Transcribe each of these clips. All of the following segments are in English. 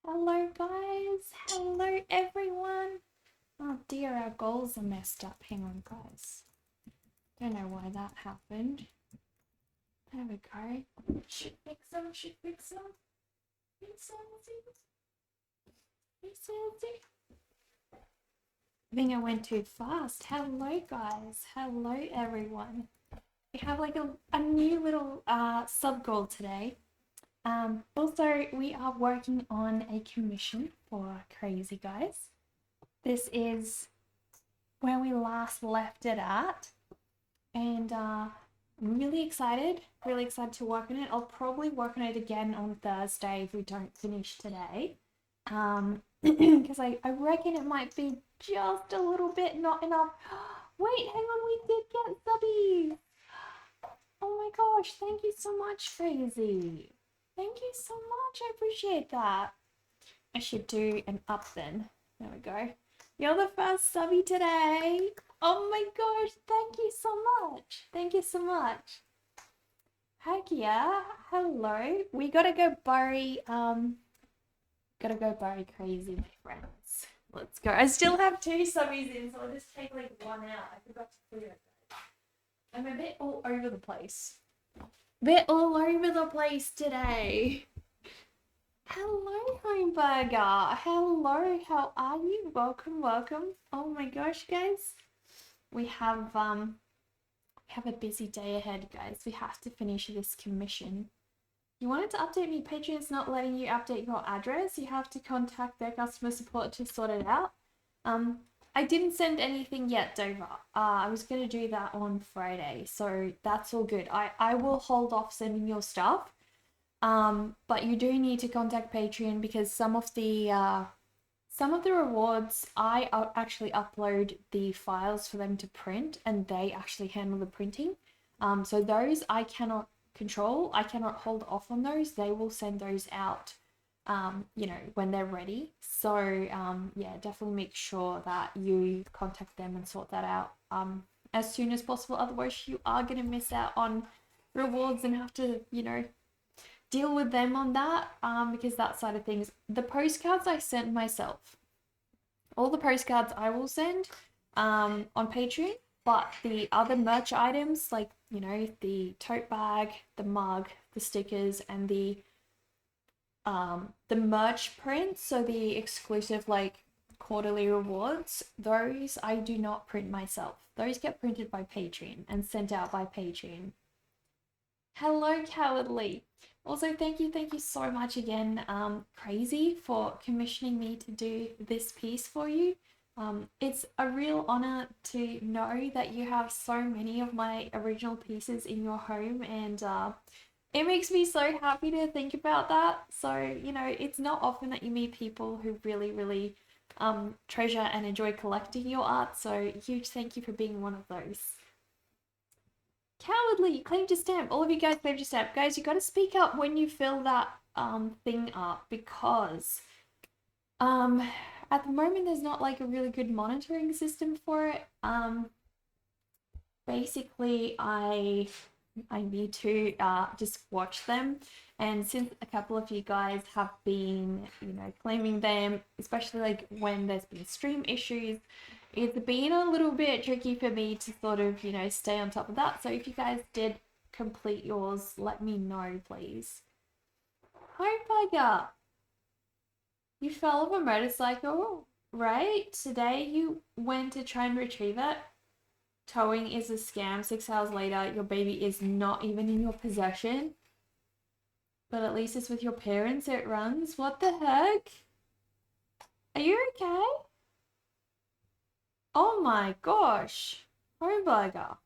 Hello guys, hello everyone. Oh dear, our goals are messed up. Hang on guys. Don't know why that happened. There we go. Should fix them, should fix them. I think I went too fast. Hello guys, hello everyone. We have like a new little sub goal today. Also, we are working on a commission for Crazy Guys. This is where we last left it at, and I'm really excited to work on it. I'll probably work on it again on Thursday if we don't finish today, because I reckon it might be just a little bit not enough. Wait, hang on, we did get subbies. Oh my gosh, thank you so much, Crazy. Thank you so much, I appreciate that. I should do an up then. There we go. You're the first subby today. Oh my gosh, thank you so much. Thank you so much. Heck yeah. Hello. We gotta go bury Crazy, my friends. Let's go. I still have two subbies in, so I'll just take like one out. I forgot to put it. I'm a bit all over the place. Bit all over the place today. Hello, Homeburger. Hello, how are you? Welcome, welcome. Oh my gosh, guys. We have a busy day ahead, guys. We have to finish this commission. You wanted to update me, Patreon's not letting you update your address. You have to contact their customer support to sort it out. I didn't send anything yet, Dover. I was gonna do that on Friday, so that's all good. I will hold off sending your stuff. But you do need to contact Patreon because some of the rewards I actually upload the files for them to print, and they actually handle the printing. So those I cannot control. I cannot hold off on those. They will send those out, when they're ready. So yeah, definitely make sure that you contact them and sort that out as soon as possible. Otherwise, you are gonna miss out on rewards and have to, deal with them on that, because that side of things, the postcards I sent myself, all the postcards I will send on Patreon, but the other merch items like the tote bag, the mug, the stickers, and the merch prints, so the exclusive like quarterly rewards, those I do not print myself. Those get printed by Patreon and sent out by Patreon. Hello, Cowardly. Also, thank you so much again, Crazy, for commissioning me to do this piece for you. It's a real honor to know that you have so many of my original pieces in your home, and it makes me so happy to think about that. So, it's not often that you meet people who really treasure and enjoy collecting your art. So, huge thank you for being one of those. Cowardly, you claimed your stamp. All of you guys claimed your stamp. Guys, you gotta speak up when you fill that thing up, because at the moment there's not like a really good monitoring system for it. Basically I need to just watch them, and since a couple of you guys have been claiming them, especially like when there's been stream issues, it's been a little bit tricky for me to sort of stay on top of that. So if you guys did complete yours, let me know, please. Hi, Bugger. You fell off a motorcycle, right? Today you went to try and retrieve it. Towing is a scam. 6 hours later, your baby is not even in your possession. But at least it's with your parents, it runs. What the heck? Are you okay? Oh my gosh. Homeburger.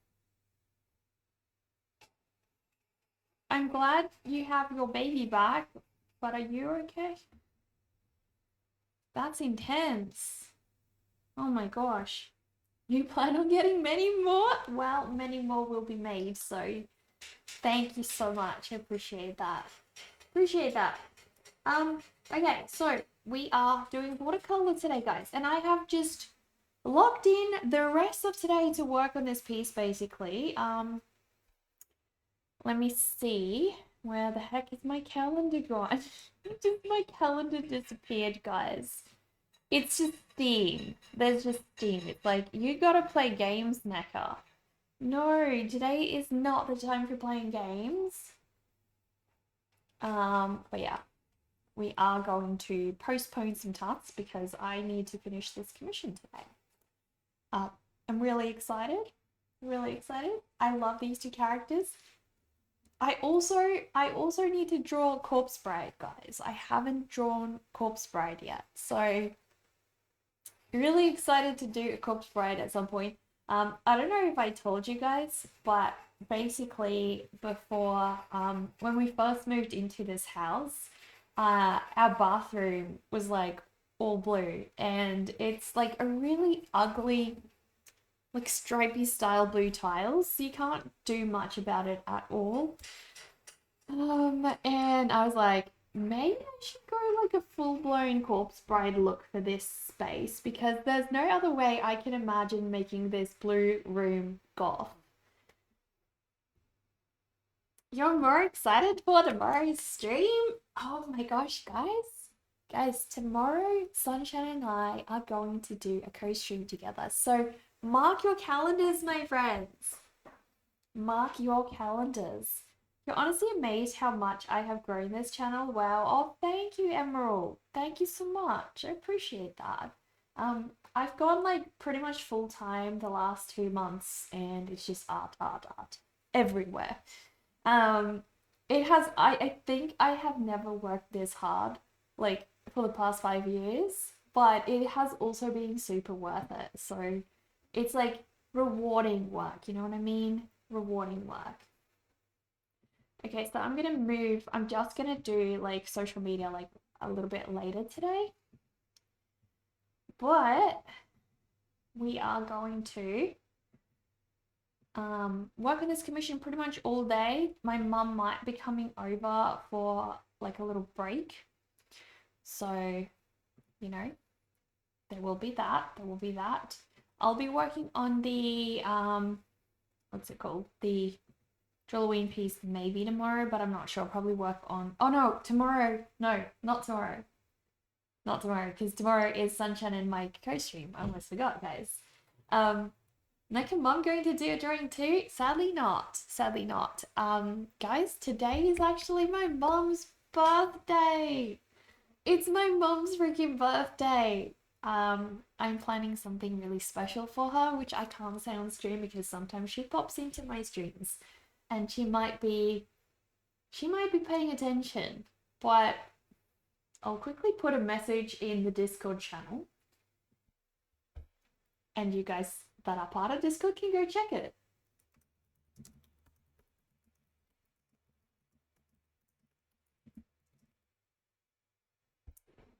I'm glad you have your baby back, but are you okay? That's intense. Oh my gosh. You plan on getting many more? Well, many more will be made, so thank you so much. I appreciate that. Okay, so we are doing watercolor today, guys, and I have just locked in the rest of today to work on this piece, basically. Let me see. Where the heck is my calendar gone? Just my calendar disappeared, guys. It's just Steam. There's just Steam. It's like, you gotta play games, Necker. No, today is not the time for playing games. But yeah, we are going to postpone some tasks because I need to finish this commission today. I'm really excited. Really excited. I love these two characters. I also need to draw Corpse Bride, guys. I haven't drawn Corpse Bride yet, so really excited to do a Corpse Bride at some point. I don't know if I told you guys, but basically before when we first moved into this house, our bathroom was like all blue, and it's like a really ugly, like stripy style blue tiles, so you can't do much about it at all. And I was like, maybe I should go like a full-blown Corpse Bride look for this space, because there's no other way I can imagine making this blue room goth. You're more excited for tomorrow's stream? Oh my gosh, guys. Guys, tomorrow Sunshine and I are going to do a co-stream together. So mark your calendars, my friends. Mark your calendars. You're honestly amazed how much I have grown this channel. Wow. Oh, thank you, Emerald. Thank you so much. I appreciate that. I've gone like pretty much full time the last 2 months, and it's just art everywhere. It has, I think I have never worked this hard, like for the past 5 years, but it has also been super worth it. So it's like rewarding work, you know what I mean? Rewarding work. Okay, so I'm gonna move, I'm just gonna do like social media like a little bit later today. But we are going to work on this commission pretty much all day. My mum might be coming over for like a little break. So, you know, there will be that. There will be that. I'll be working on the what's it called? The Halloween piece maybe tomorrow, but I'm not sure. I'll probably work on, oh no, tomorrow. No, not tomorrow. Not tomorrow, because tomorrow is Sunshine and my co-stream. I almost forgot, guys. Nick and Mum going to do a drawing too? Sadly not. Sadly not. Guys, today is actually my mum's birthday. It's my mum's freaking birthday. I'm planning something really special for her, which I can't say on stream because sometimes she pops into my streams and she might be paying attention, but I'll quickly put a message in the Discord channel, and you guys that are part of Discord can go check it.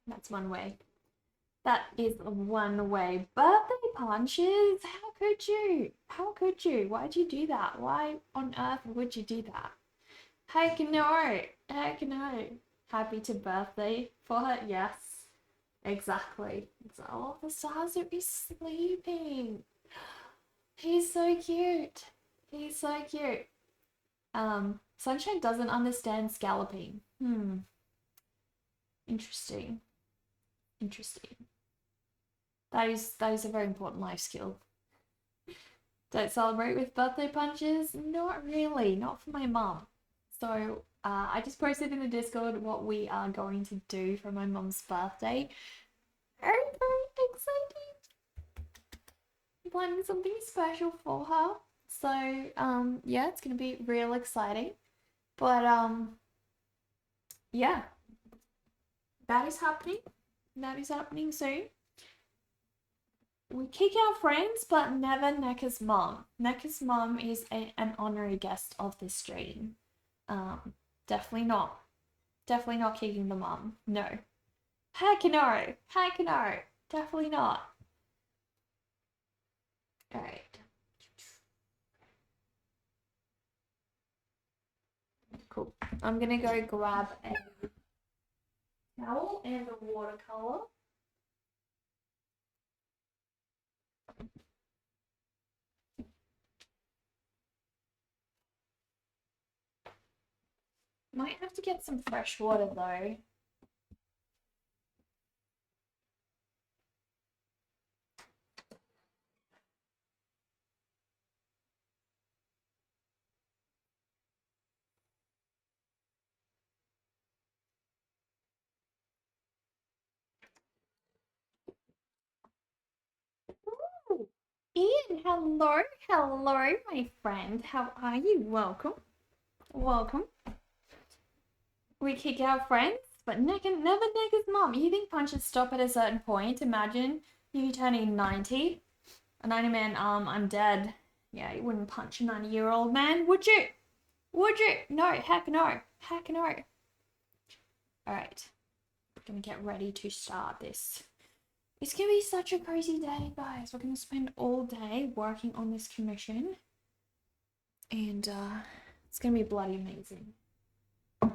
That's one way. That is one way. Birthday punches? How could you? How could you? Why'd you do that? Why on earth would you do that? Heck no. Heck no. Happy to birthday for her? Yes. Exactly. Oh, the Sazu is sleeping. He's so cute. He's so cute. Sunshine doesn't understand scalloping. Interesting. Interesting. That is a very important life skill. Don't celebrate with birthday punches? Not really. Not for my mum. So I just posted in the Discord what we are going to do for my mum's birthday. Very, very excited. I'm planning something special for her. So yeah, it's gonna be real exciting. But yeah, that is happening. That is happening soon. We kick our friends, but never Neka's mom. Neka's mom is an honorary guest of this stream. Definitely not. Definitely not kicking the mom. No. Heck no. Heck no. Definitely not. Alright. Cool. I'm gonna go grab a towel and a watercolor. Might have to get some fresh water though. Ooh. Ian, hello, hello, my friend. How are you? Welcome, welcome. We kick our friends, but never Nigga's mom. You think punches stop at a certain point? Imagine you turning 90. A 90 man, I'm dead. Yeah, you wouldn't punch a 90-year-old man, would you? Would you? No, heck no. Heck no. Alright. Gonna get ready to start this. It's gonna be such a crazy day, guys. We're gonna spend all day working on this commission. And it's gonna be bloody amazing.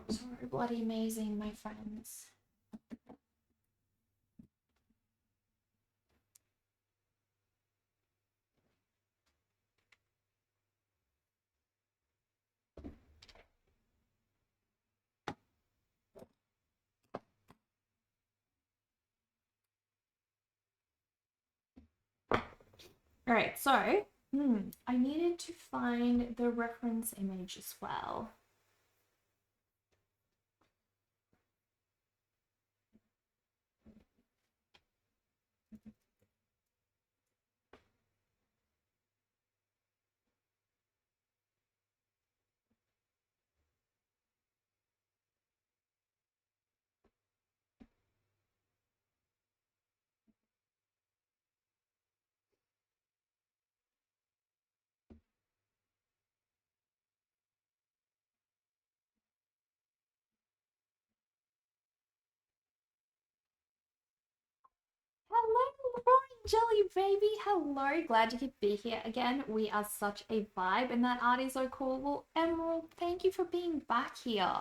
So bloody amazing, my friends. Alright, so I needed to find the reference image as well. Hello, Lauren Jelly Baby. Hello, glad you could be here again. We are such a vibe, and that art is so cool. Well, Emerald, thank you for being back here.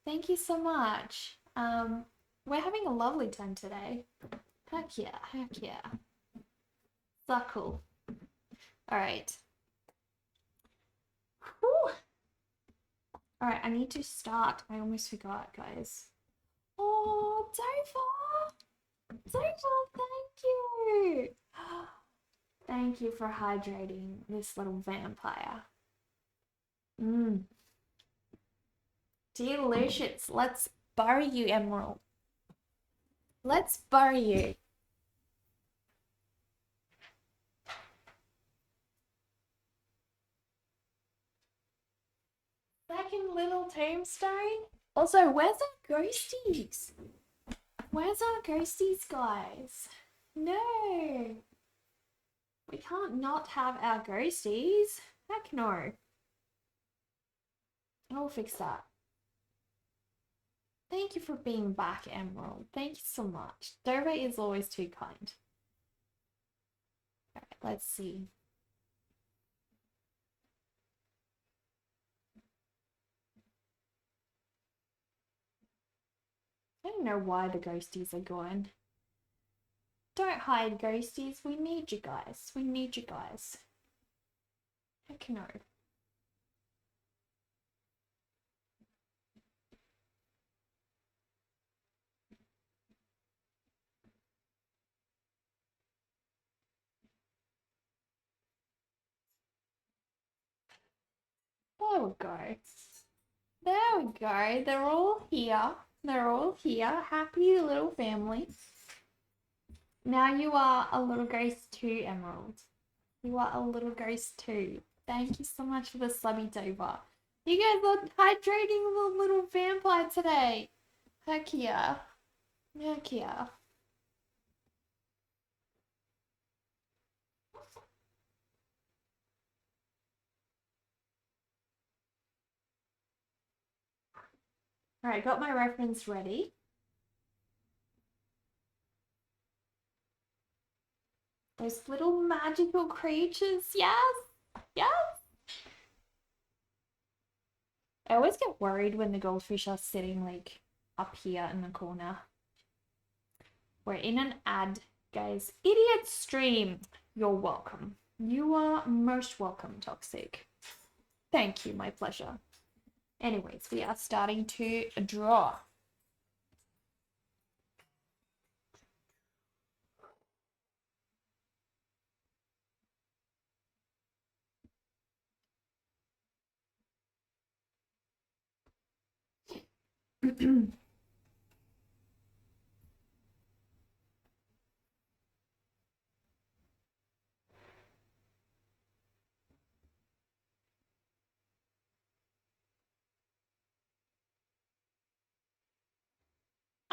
Thank you so much. We're having a lovely time today. Heck yeah, heck yeah. So cool. All right. Whew. All right, I need to start. I almost forgot, guys. Oh, Dover! Dover, thank you! Thank you for hydrating this little vampire. Delicious. Let's bury you, Emerald. Let's bury you. Second little tombstone. Also, where's our ghosties? Where's our ghosties, guys? No. We can't not have our ghosties. Heck no. I'll fix that. Thank you for being back, Emerald. Thank you so much. Dover is always too kind. Alright, let's see. I don't know why the ghosties are gone. Don't hide, ghosties. We need you guys. We need you guys. Heck no. There we go. There we go. They're all here. They're all here. Happy little family. Now you are a little ghost too, Emerald. You are a little ghost too. Thank you so much for the subby, Dover. You guys are hydrating the little vampire today. Heck yeah. Heck yeah. Alright, got my reference ready. Those little magical creatures, yes! Yes! I always get worried when the goldfish are sitting like up here in the corner. We're in an ad, guys. Idiot stream! You're welcome. You are most welcome, Toxic. Thank you, my pleasure. Anyways, we are starting to draw.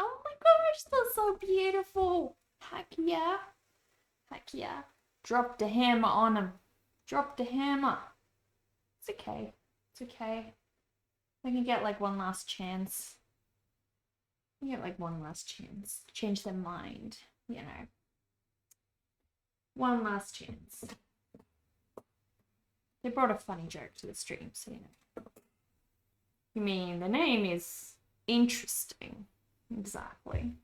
Oh my gosh, that's so beautiful. Heck yeah. Heck yeah. Drop the hammer on him. Drop the hammer. It's okay. It's okay. I can get like one last chance. I can get like one last chance. Change their mind, you know. One last chance. They brought a funny joke to the stream, so you know. You mean the name is interesting. Exactly.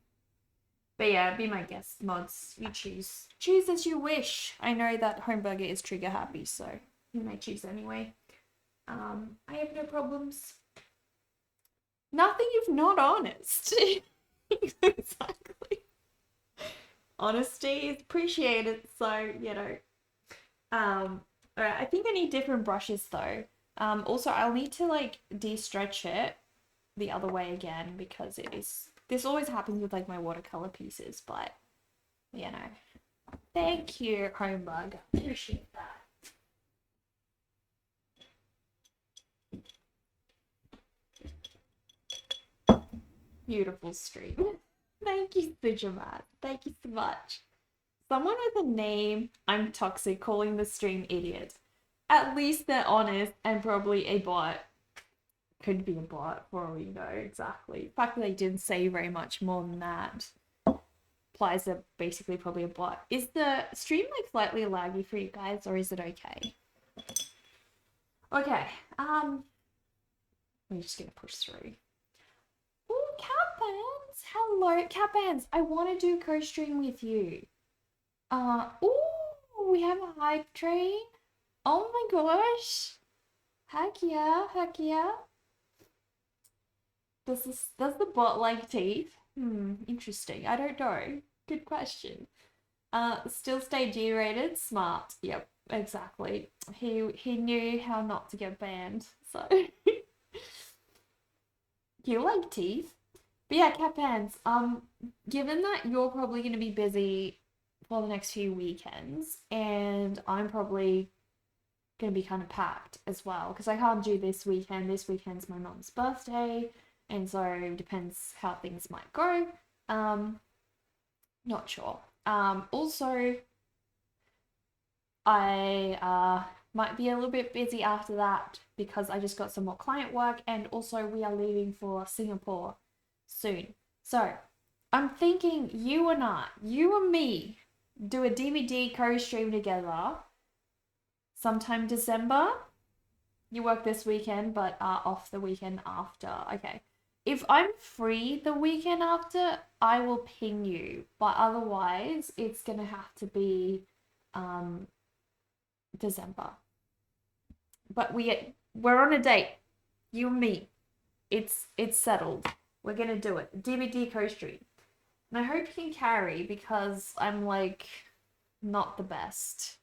But yeah, be my guest, mods. You choose. Choose as you wish. I know that Homeburger is trigger happy, so you may choose anyway. I have no problems. Nothing if not honest. Exactly. Honesty is appreciated, so you know. Alright, I think I need different brushes though. Also I'll need to like de-stretch it the other way again because it is this always happens with like my watercolor pieces, but you know. Thank you, Homebug. Appreciate that. Beautiful stream. Thank you, Sujamat. Thank you so much. Someone with a name, I'm toxic, calling the stream idiot. At least they're honest and probably a bot. Could be a bot for all you know, exactly. The fact that they didn't say very much more than that implies they're basically probably a bot. Is the stream like slightly laggy for you guys or is it okay? Okay, we're just gonna push through. Ooh, Capans! Hello, Capans! I want to do co-stream with you. Ooh, we have a hype train. Oh my gosh. Heck yeah, heck yeah. Does the bot like teeth? Interesting. I don't know. Good question. Still stay G-rated. Smart. Yep, exactly. He knew how not to get banned. So you like teeth? But yeah, cat pants. Given that you're probably gonna be busy for the next few weekends, and I'm probably gonna be kind of packed as well because I can't do this weekend. This weekend's my mom's birthday, and so it depends how things might go. Not sure. Also, I might be a little bit busy after that because I just got some more client work, and also we are leaving for Singapore soon. So I'm thinking you and me, do a DVD co-stream together sometime December. You work this weekend, but are off the weekend after. Okay. If I'm free the weekend after, I will ping you. But otherwise, it's gonna have to be December. But we're on a date. You and me. It's settled. We're gonna do it. DVD co-stream. And I hope you can carry because I'm like not the best.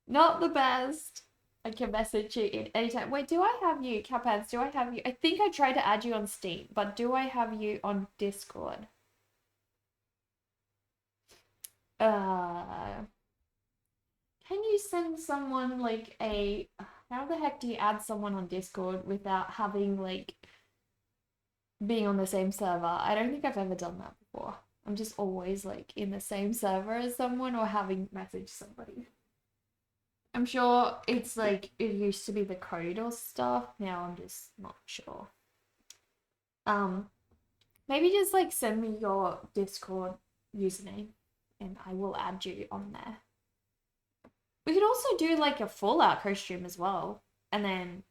Not the best. I can message you in anytime. Wait, do I have you, Capans? Do I have you? I think I tried to add you on Steam, but do I have you on Discord? Uh, can you send someone like a... How the heck do you add someone on Discord without having like being on the same server? I don't think I've ever done that before. I'm just always like in the same server as someone or having messaged somebody. I'm sure it's like it used to be the code or stuff. Now I'm just not sure. Maybe just like send me your Discord username and I will add you on there. We could also do like a Fallout co-stream as well, and then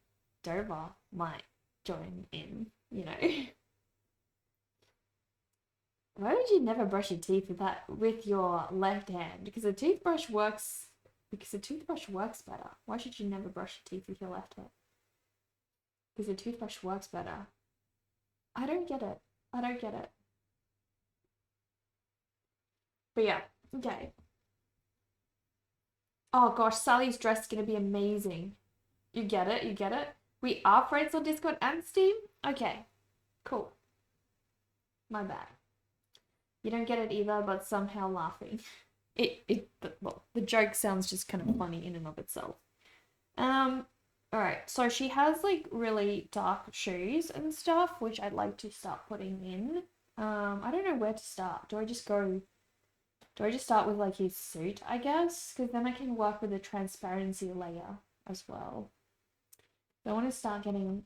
Dover might join in, you know. Why would you never brush your teeth with your left hand? Because the toothbrush works better. Why should you never brush your teeth with your left hand? Because the toothbrush works better. I don't get it. I don't get it. But yeah, okay. Oh gosh, Sally's dress is gonna be amazing. You get it? You get it? We are friends on Discord and Steam? Okay, cool. My bad. You don't get it either, but somehow laughing. Well, the joke sounds just kind of funny in and of itself. Alright, so she has like really dark shoes and stuff, which I'd like to start putting in. I don't know where to start. Do I just start with like his suit, I guess? Because then I can work with the transparency layer as well. So I want to start getting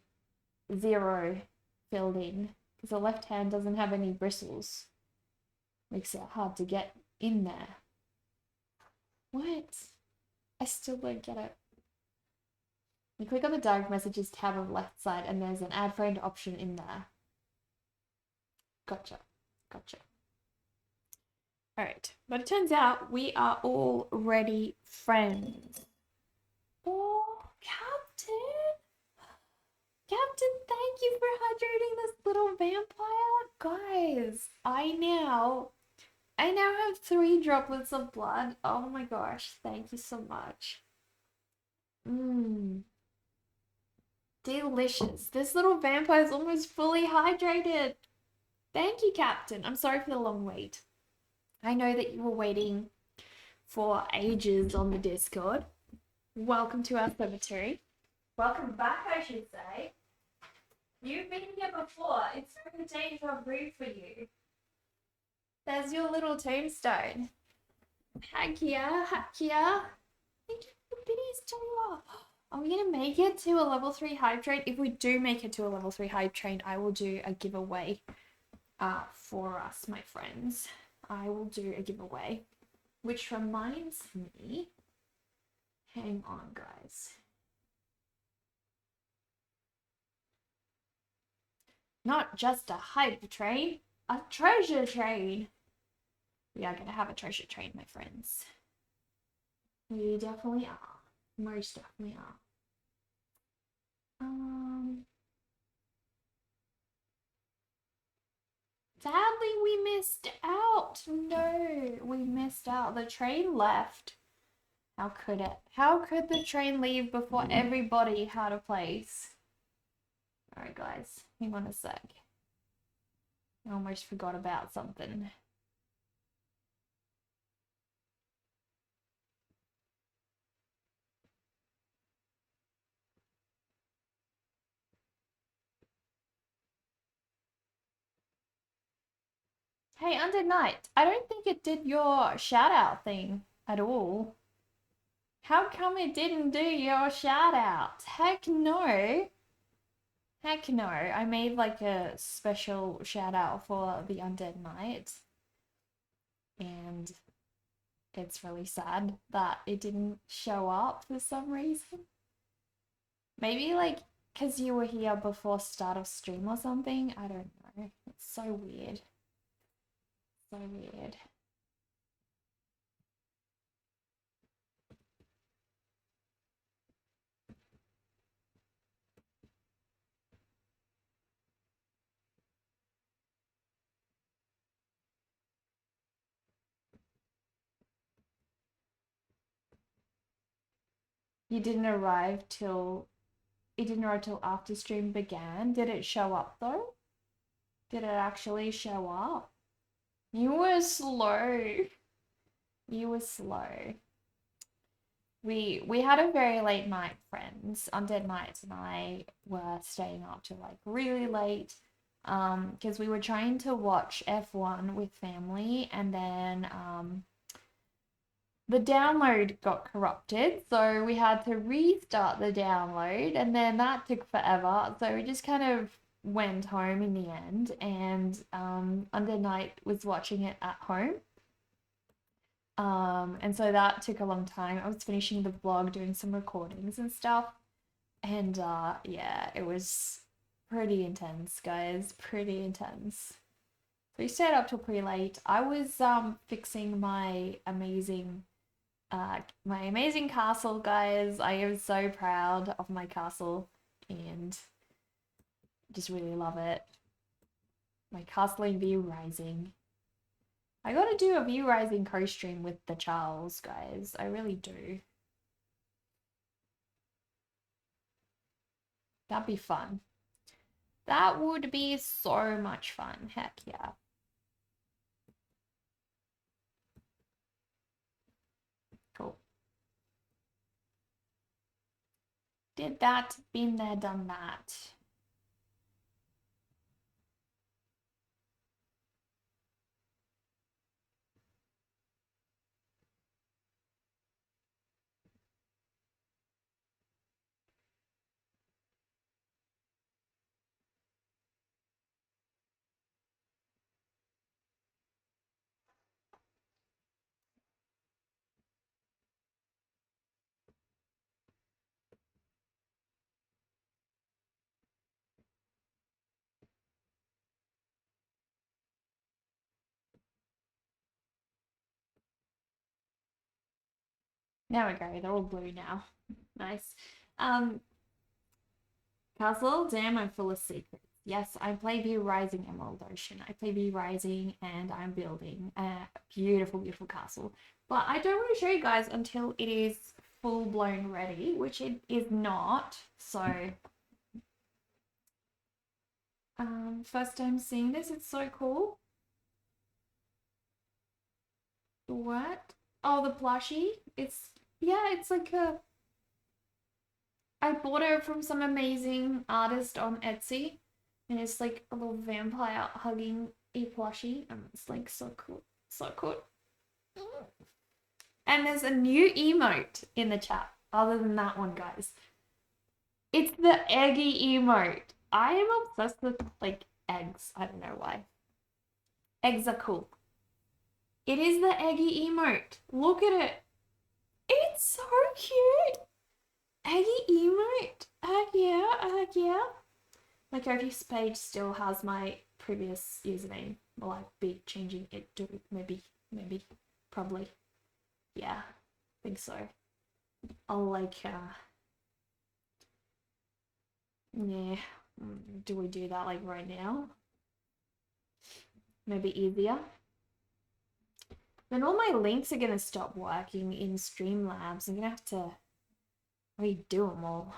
0 filled in because the left hand doesn't have any bristles. Makes it hard to get in there. What? I still don't get it. You click on the direct messages tab on the left side and there's an add friend option in there. Gotcha. Alright, but it turns out we are already friends. Oh, Captain! Captain, thank you for hydrating this little vampire. Guys, I now have 3 droplets of blood. Oh my gosh, thank you so much. Delicious. This little vampire is almost fully hydrated. Thank you, Captain. I'm sorry for the long wait. I know that you were waiting for ages on the Discord. Welcome to our cemetery. Welcome back, I should say. You've been here before. It's no deja vu for you. There's your little tombstone. Hakia. Thank you for the biddies, Taylor. Are we gonna make it to a level 3 hype train? If we do make it to a level 3 hype train, I will do a giveaway for us, my friends. I will do a giveaway. Which reminds me, hang on, guys. Not just a hype train, a treasure train. We are gonna have a treasure train, my friends. We definitely are. Most definitely are. Sadly, we missed out. No, we missed out. The train left. How could it? How could the train leave before everybody had a place? Alright, guys. Hang on a sec. I almost forgot about something. Hey, Undead Knight, I don't think it did your shout out thing at all. How come it didn't do your shout out? Heck no. Heck no. I made like a special shout out for the Undead Knight. And it's really sad that it didn't show up for some reason. Maybe like because you were here before start of stream or something. I don't know. It's so weird. So weird. You didn't arrive till it didn't arrive till after stream began. Did it show up though? Did it actually show up? You were slow. You were slow. We had a very late night, friends. Undead Knights and I were staying up till like really late. Because we were trying to watch F1 with family and then the download got corrupted, so we had to restart the download and then that took forever. So we just kind of went home in the end and Undead Knight was watching it at home. And so that took a long time. I was finishing the vlog, doing some recordings and stuff. And yeah, it was pretty intense, guys. Pretty intense. So we stayed up till pretty late. I was fixing my amazing castle, guys. I am so proud of my castle and Just really love it. My castling view rising. I gotta do a view rising co-stream with the Charles, guys. I really do. That'd be fun. That would be so much fun. Heck yeah. Cool. Did that, been there, done that. There we go. They're all blue now. Nice. Castle, damn, I'm full of secrets. Yes, I play View Rising Emerald Ocean. I play View Rising and I'm building a beautiful, beautiful castle. But I don't want to show you guys until it is full blown ready, which it is not. So, first time seeing this, it's so cool. What? Oh, the plushie? It's like a. I bought it from some amazing artist on Etsy, and it's like a little vampire hugging a plushie, and it's like so cool, so cool. And there's a new emote in the chat, other than that one, guys. It's the eggy emote. I am obsessed with like eggs. I don't know why. Eggs are cool. It is the eggy emote. Look at it. It's so cute. Eggy emote. Yeah. My Kofi's page still has my previous username. Will I be changing it to maybe, probably. Yeah, I think so. I'll like, yeah. Do we do that like right now? Maybe easier. Then all my links are gonna stop working in Streamlabs. I'm gonna have to redo them all.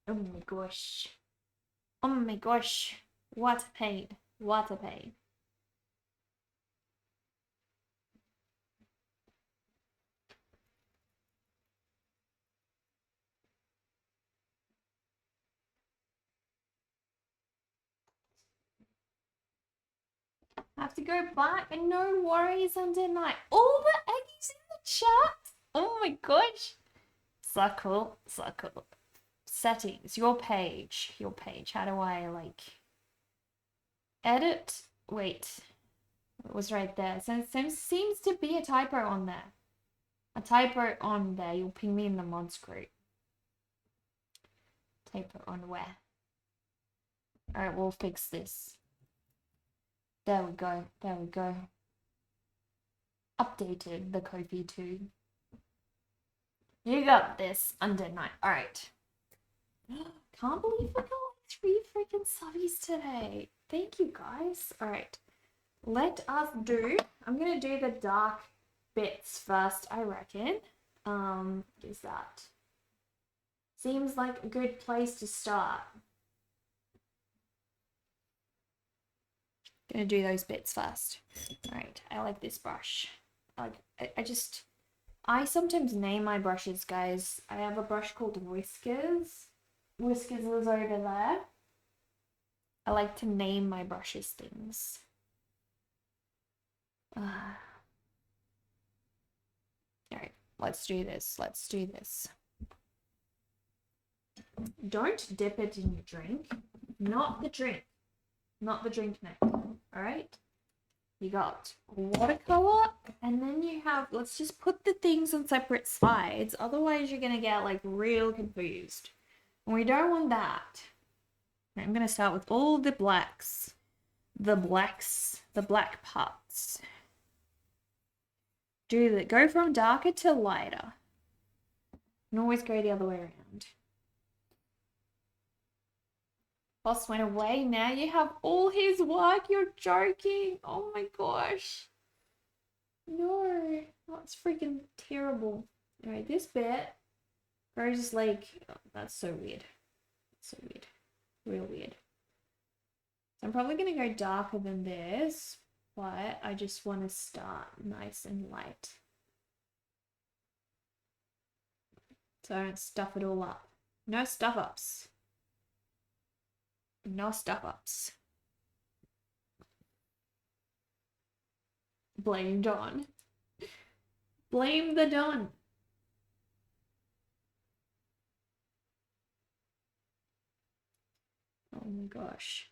Oh my gosh. Oh my gosh. What a pain. What a pain. I have to go back and no worries under night. All the eggies in the chat. Oh my gosh. So cool. So cool. Settings. Your page. Your page. How do I like edit? Wait. It was right there. So it seems to be a typo on there. A typo on there. You'll ping me in the mods group. Typo on where? Alright, we'll fix this. There we go. There we go. Updated the Kofi too. You got this under night. Alright. Can't believe I got 3 freaking subbies today. Thank you guys. Alright. Let us do. I'm gonna do the dark bits first, I reckon. What is that? Seems like a good place to start. Gonna do those bits first. Alright, I like this brush. I sometimes name my brushes, guys. I have a brush called Whiskers. Whiskers is over there. I like to name my brushes things. Alright, let's do this. Let's do this. Don't dip it in your drink. Not the drink. Not the drink neck. Alright? You got watercolor, and then you have, let's just put the things on separate sides, otherwise you're gonna get like real confused. And we don't want that. I'm gonna start with all the blacks. The black parts. Go from darker to lighter. And always go the other way around. Boss went away. Now you have all his work. You're joking. Oh my gosh. No, that's freaking terrible. Anyway, this bit goes like, oh, that's so weird. So weird. Real weird. So I'm probably going to go darker than this, but I just want to start nice and light. So I don't stuff it all up. No stuff ups. No stuff ups. Blame Dawn. Blame the Dawn. Oh my gosh.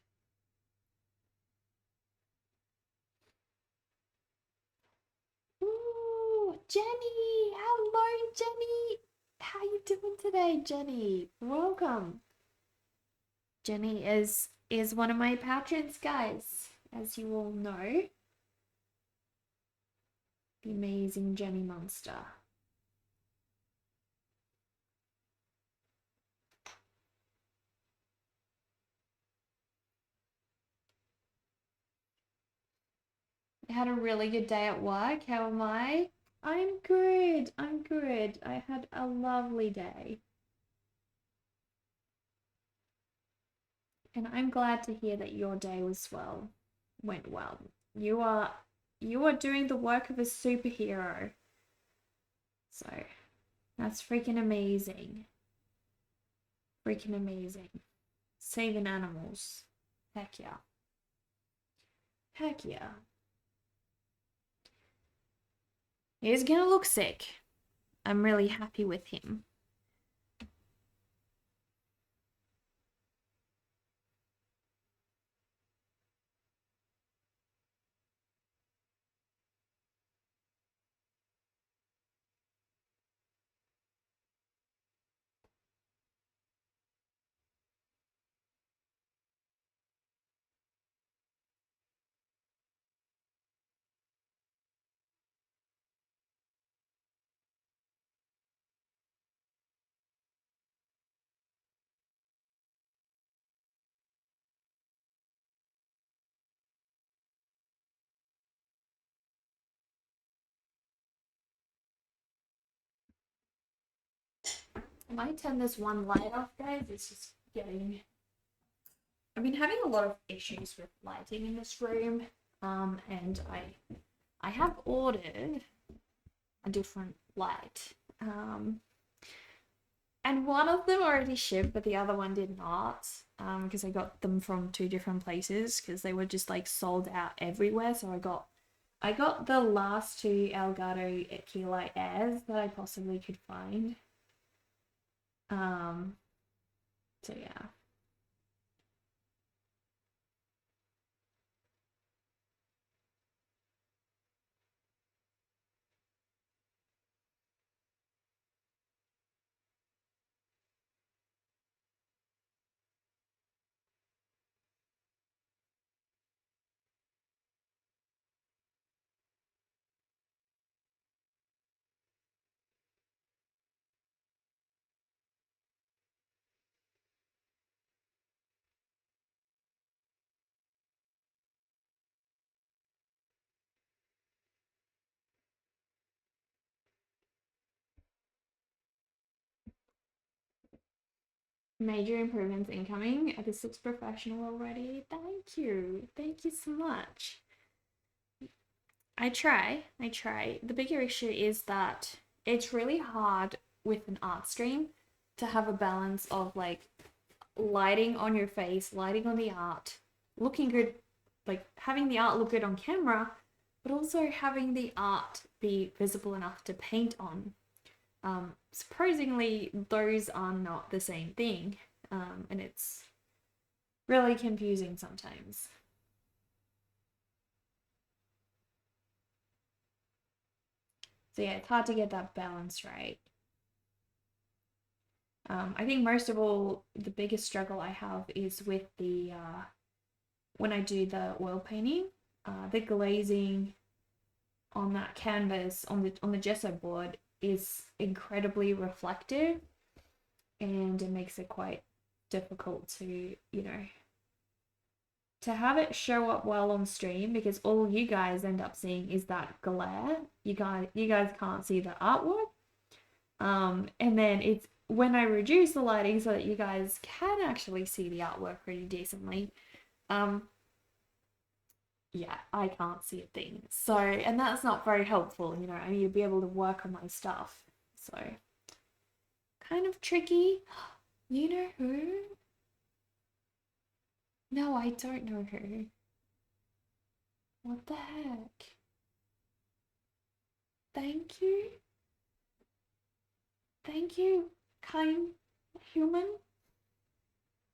Ooh, Jenny! Hello, Jenny! How you doing today, Jenny? Welcome. Jenny is one of my patrons, guys, as you all know. The amazing Jenny Monster. I had a really good day at work. How am I? I'm good. I'm good. I had a lovely day. And I'm glad to hear that your day went well. You are doing the work of a superhero. So that's freaking amazing. Freaking amazing. Saving animals. Heck yeah. Heck yeah. He's gonna look sick. I'm really happy with him. I might turn this one light off, guys. It's just getting... I've been having a lot of issues with lighting in this room, and I have ordered a different light, and one of them already shipped, but the other one did not, because I got them from two different places because they were just like sold out everywhere. So I got the last two Elgato Key Light Airs that I possibly could find. So yeah. Major improvements incoming. This looks professional already. Thank you. Thank you so much. I try. The bigger issue is that it's really hard with an art stream to have a balance of like lighting on your face, lighting on the art, looking good, like having the art look good on camera, but also having the art be visible enough to paint on. Surprisingly, those are not the same thing, and it's really confusing sometimes. So yeah, it's hard to get that balance right. I think most of all, the biggest struggle I have is with the when I do the oil painting, the glazing on that canvas on the gesso board is incredibly reflective, and it makes it quite difficult to to have it show up well on stream, because all you guys end up seeing is that glare. You guys can't see the artwork. And then it's when I reduce the lighting so that you guys can actually see the artwork pretty decently. Yeah, I can't see a thing. So, and that's not very helpful, you know. I need to be able to work on my stuff. So, kind of tricky. You know who? No, I don't know who. What the heck? Thank you. Thank you, kind human.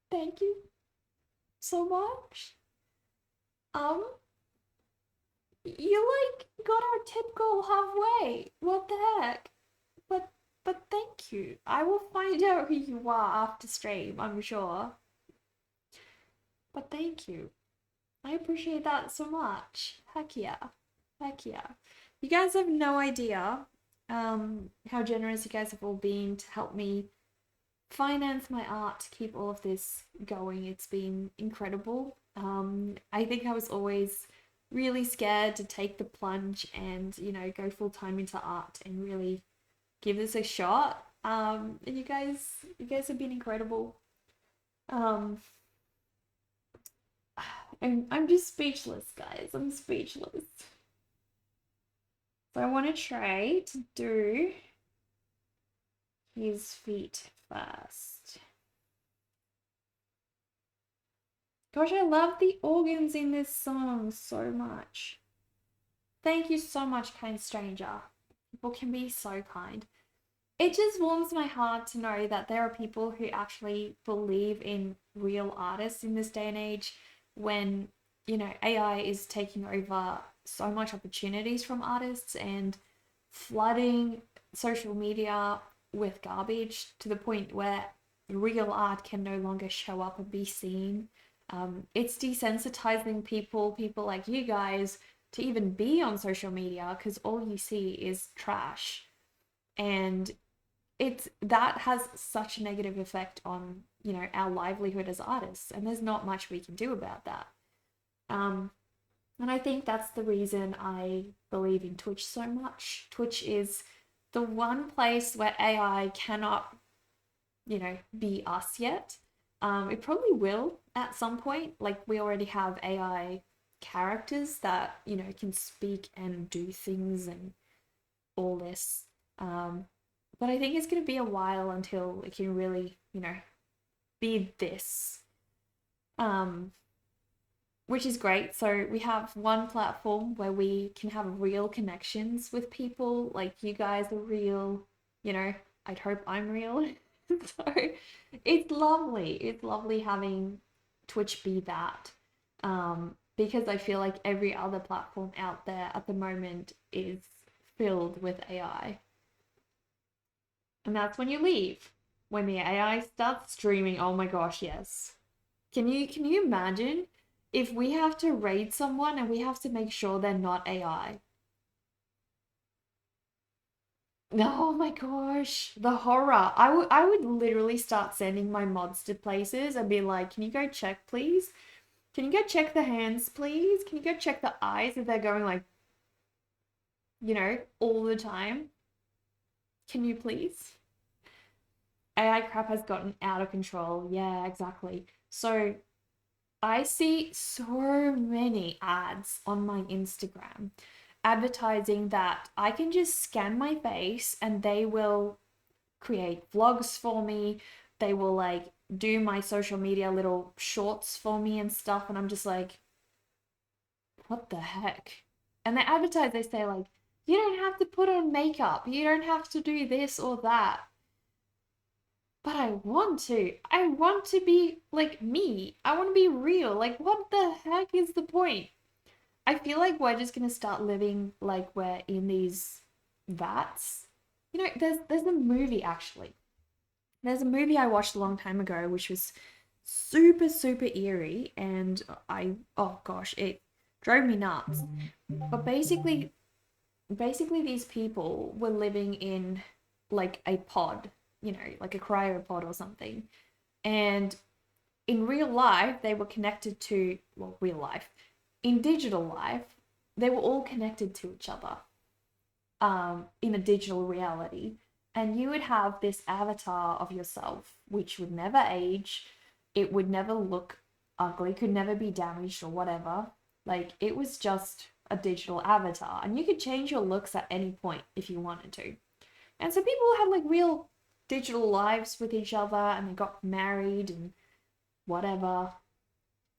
Thank you so much. Um, you like got our tip goal halfway. What the heck? But but thank you. I will find out who you are after stream, I'm sure. But thank you. I appreciate that so much. Heck yeah. Heck yeah. You guys have no idea how generous you guys have all been to help me finance my art to keep all of this going. It's been incredible. I think I was always really scared to take the plunge and, you know, go full time into art and really give this a shot. And you guys have been incredible. Um, and I'm just speechless, guys. I'm speechless. So I want to try to do his feet first. Gosh, I love the organs in this song so much. Thank you so much, kind stranger. People can be so kind. It just warms my heart to know that there are people who actually believe in real artists in this day and age when, you know, AI is taking over so much opportunities from artists and flooding social media with garbage to the point where real art can no longer show up and be seen. It's desensitizing people like you guys, to even be on social media because all you see is trash. And that has such a negative effect on, you know, our livelihood as artists, and there's not much we can do about that. And I think that's the reason I believe in Twitch so much. Twitch is the one place where AI cannot, you know, be us yet. It probably will at some point. Like, we already have AI characters that, you know, can speak and do things and all this. But I think it's going to be a while until it can really, you know, be this. Which is great. So we have one platform where we can have real connections with people. Like, you guys are real, you know, I'd hope I'm real. So it's lovely. It's lovely having Twitch be that. Because I feel like every other platform out there at the moment is filled with AI. And that's when you leave. When the AI starts streaming, oh my gosh, yes. Can you imagine if we have to raid someone and we have to make sure they're not AI? Oh my gosh, the horror. I would literally start sending my mods to places and be like, can you go check, please? Can you go check the hands, please? Can you go check the eyes if they're going like, you know, all the time? Can you please? AI crap has gotten out of control. Yeah, exactly. So I see so many ads on my Instagram advertising that I can just scan my face and they will create vlogs for me. They will like do my social media little shorts for me and stuff. And I'm just like, what the heck? And they advertise, they say, like, you don't have to put on makeup, you don't have to do this or that. But I want to. I want to be like me. I want to be real. Like, what the heck is the point? I feel like we're just gonna start living like we're in these vats. You know, there's a movie actually. There's a movie I watched a long time ago which was super super eerie, and oh gosh, it drove me nuts. But basically these people were living in like a pod, you know, like a cryopod or something. And in real life, they were connected to, well, real life. In digital life, they were all connected to each other in a digital reality. And you would have this avatar of yourself, which would never age, it would never look ugly, could never be damaged or whatever. Like, it was just a digital avatar. And you could change your looks at any point if you wanted to. And so people had like real digital lives with each other and they got married and whatever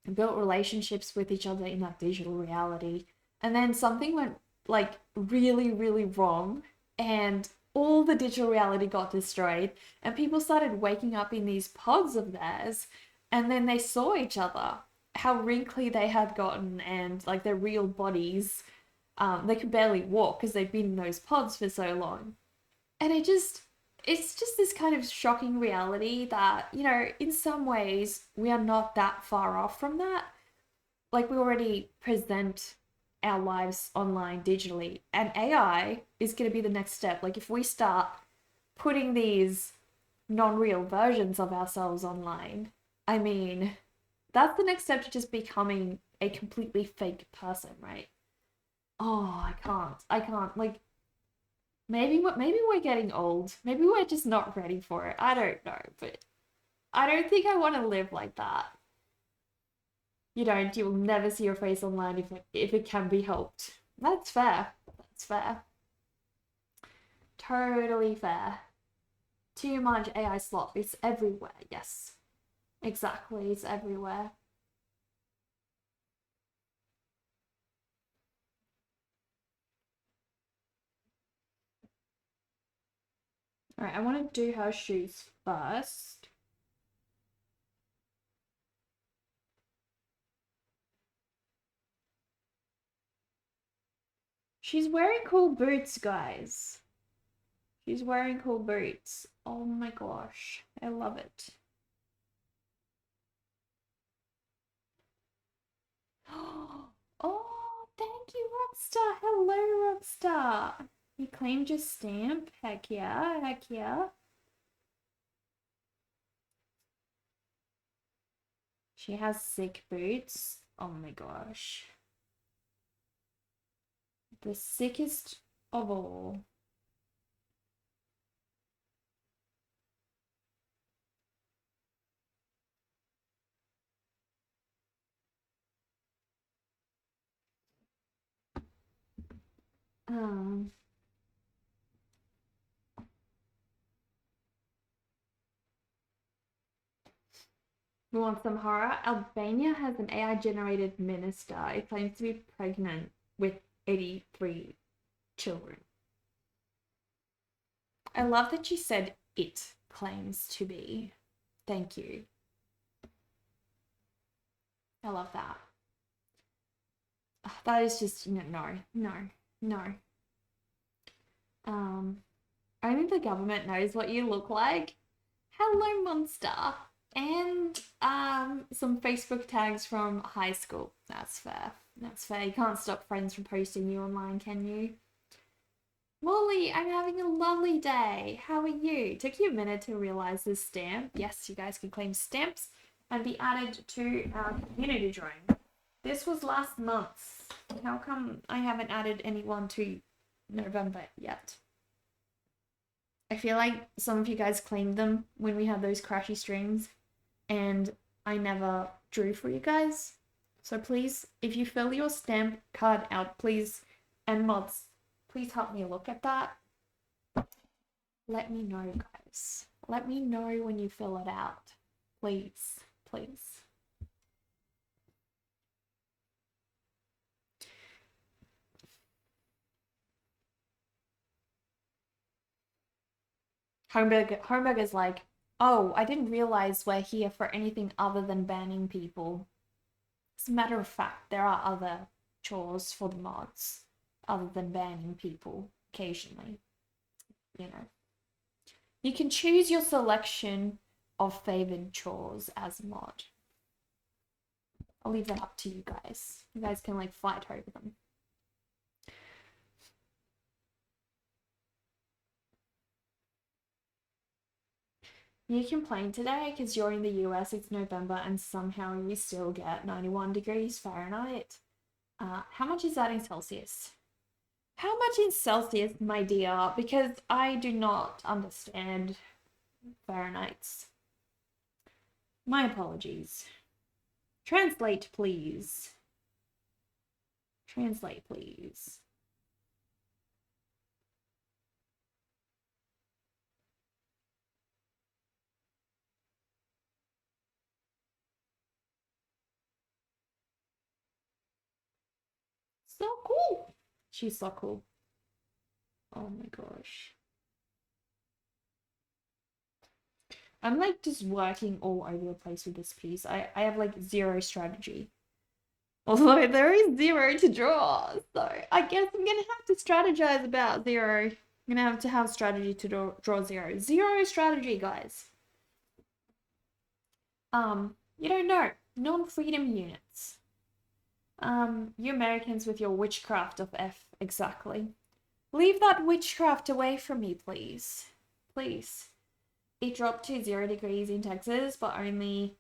and built relationships with each other in that digital reality. And then something went like really, really wrong and all the digital reality got destroyed and people started waking up in these pods of theirs and then they saw each other, how wrinkly they had gotten and like their real bodies. They could barely walk because they've been in those pods for so long. And it's just this kind of shocking reality that, you know, in some ways we are not that far off from that. Like, we already present our lives online digitally, and AI is going to be the next step. Like, if we start putting these non-real versions of ourselves online, I mean, that's the next step to just becoming a completely fake person, right? Oh, I can't. Like, maybe we're getting old. Maybe we're just not ready for it. I don't know, but I don't think I want to live like that. You'll never see your face online if it can be helped. That's fair. That's fair. Totally fair. Too much AI slop. It's everywhere. Yes. Exactly. It's everywhere. All right, I want to do her shoes first. She's wearing cool boots, guys. She's wearing cool boots. Oh my gosh. I love it. Oh, thank you, Rockstar. Hello, Rockstar. You claimed your stamp? Heck yeah, heck yeah. She has sick boots. Oh my gosh. The sickest of all. Um, we want some horror. Albania has an AI generated minister. It claims to be pregnant with 83 children. I love that she said it claims to be. Thank you. I love that. That is just no. Um, Only the government knows what you look like. Hello, monster. And some Facebook tags from high school. That's fair. That's fair. You can't stop friends from posting you online, can you? Molly, I'm having a lovely day. How are you? Took you a minute to realize this stamp. Yes, you guys can claim stamps and be added to our community drawing. This was last month. How come I haven't added anyone to November yet? I feel like some of you guys claimed them when we had those crashy streams and I never drew for you guys. So please, if you fill your stamp card out, please, and mods, please help me look at that. Let me know, guys. Let me know when you fill it out. Please, please. Homeburger's like, oh, I didn't realize we're here for anything other than banning people. As a matter of fact, there are other chores for the mods other than banning people occasionally. You know. You can choose your selection of favored chores as a mod. I'll leave that up to you guys. You guys can like fight over them. You complain today because you're in the US, it's November, and somehow you still get 91 degrees Fahrenheit. How much is that in Celsius? How much in Celsius, my dear? Because I do not understand Fahrenheits. My apologies. Translate, please. Translate, please. So cool. She's so cool. Oh my gosh. I'm like just working all over the place with this piece. I have like zero strategy. Although there is zero to draw. So I guess I'm gonna have to strategize about zero. I'm gonna have to have strategy to draw zero. Zero strategy, guys. You don't know. Non-freedom units. You Americans with your witchcraft of F, exactly. Leave that witchcraft away from me, please. Please. It dropped to 0 degrees in Texas, but only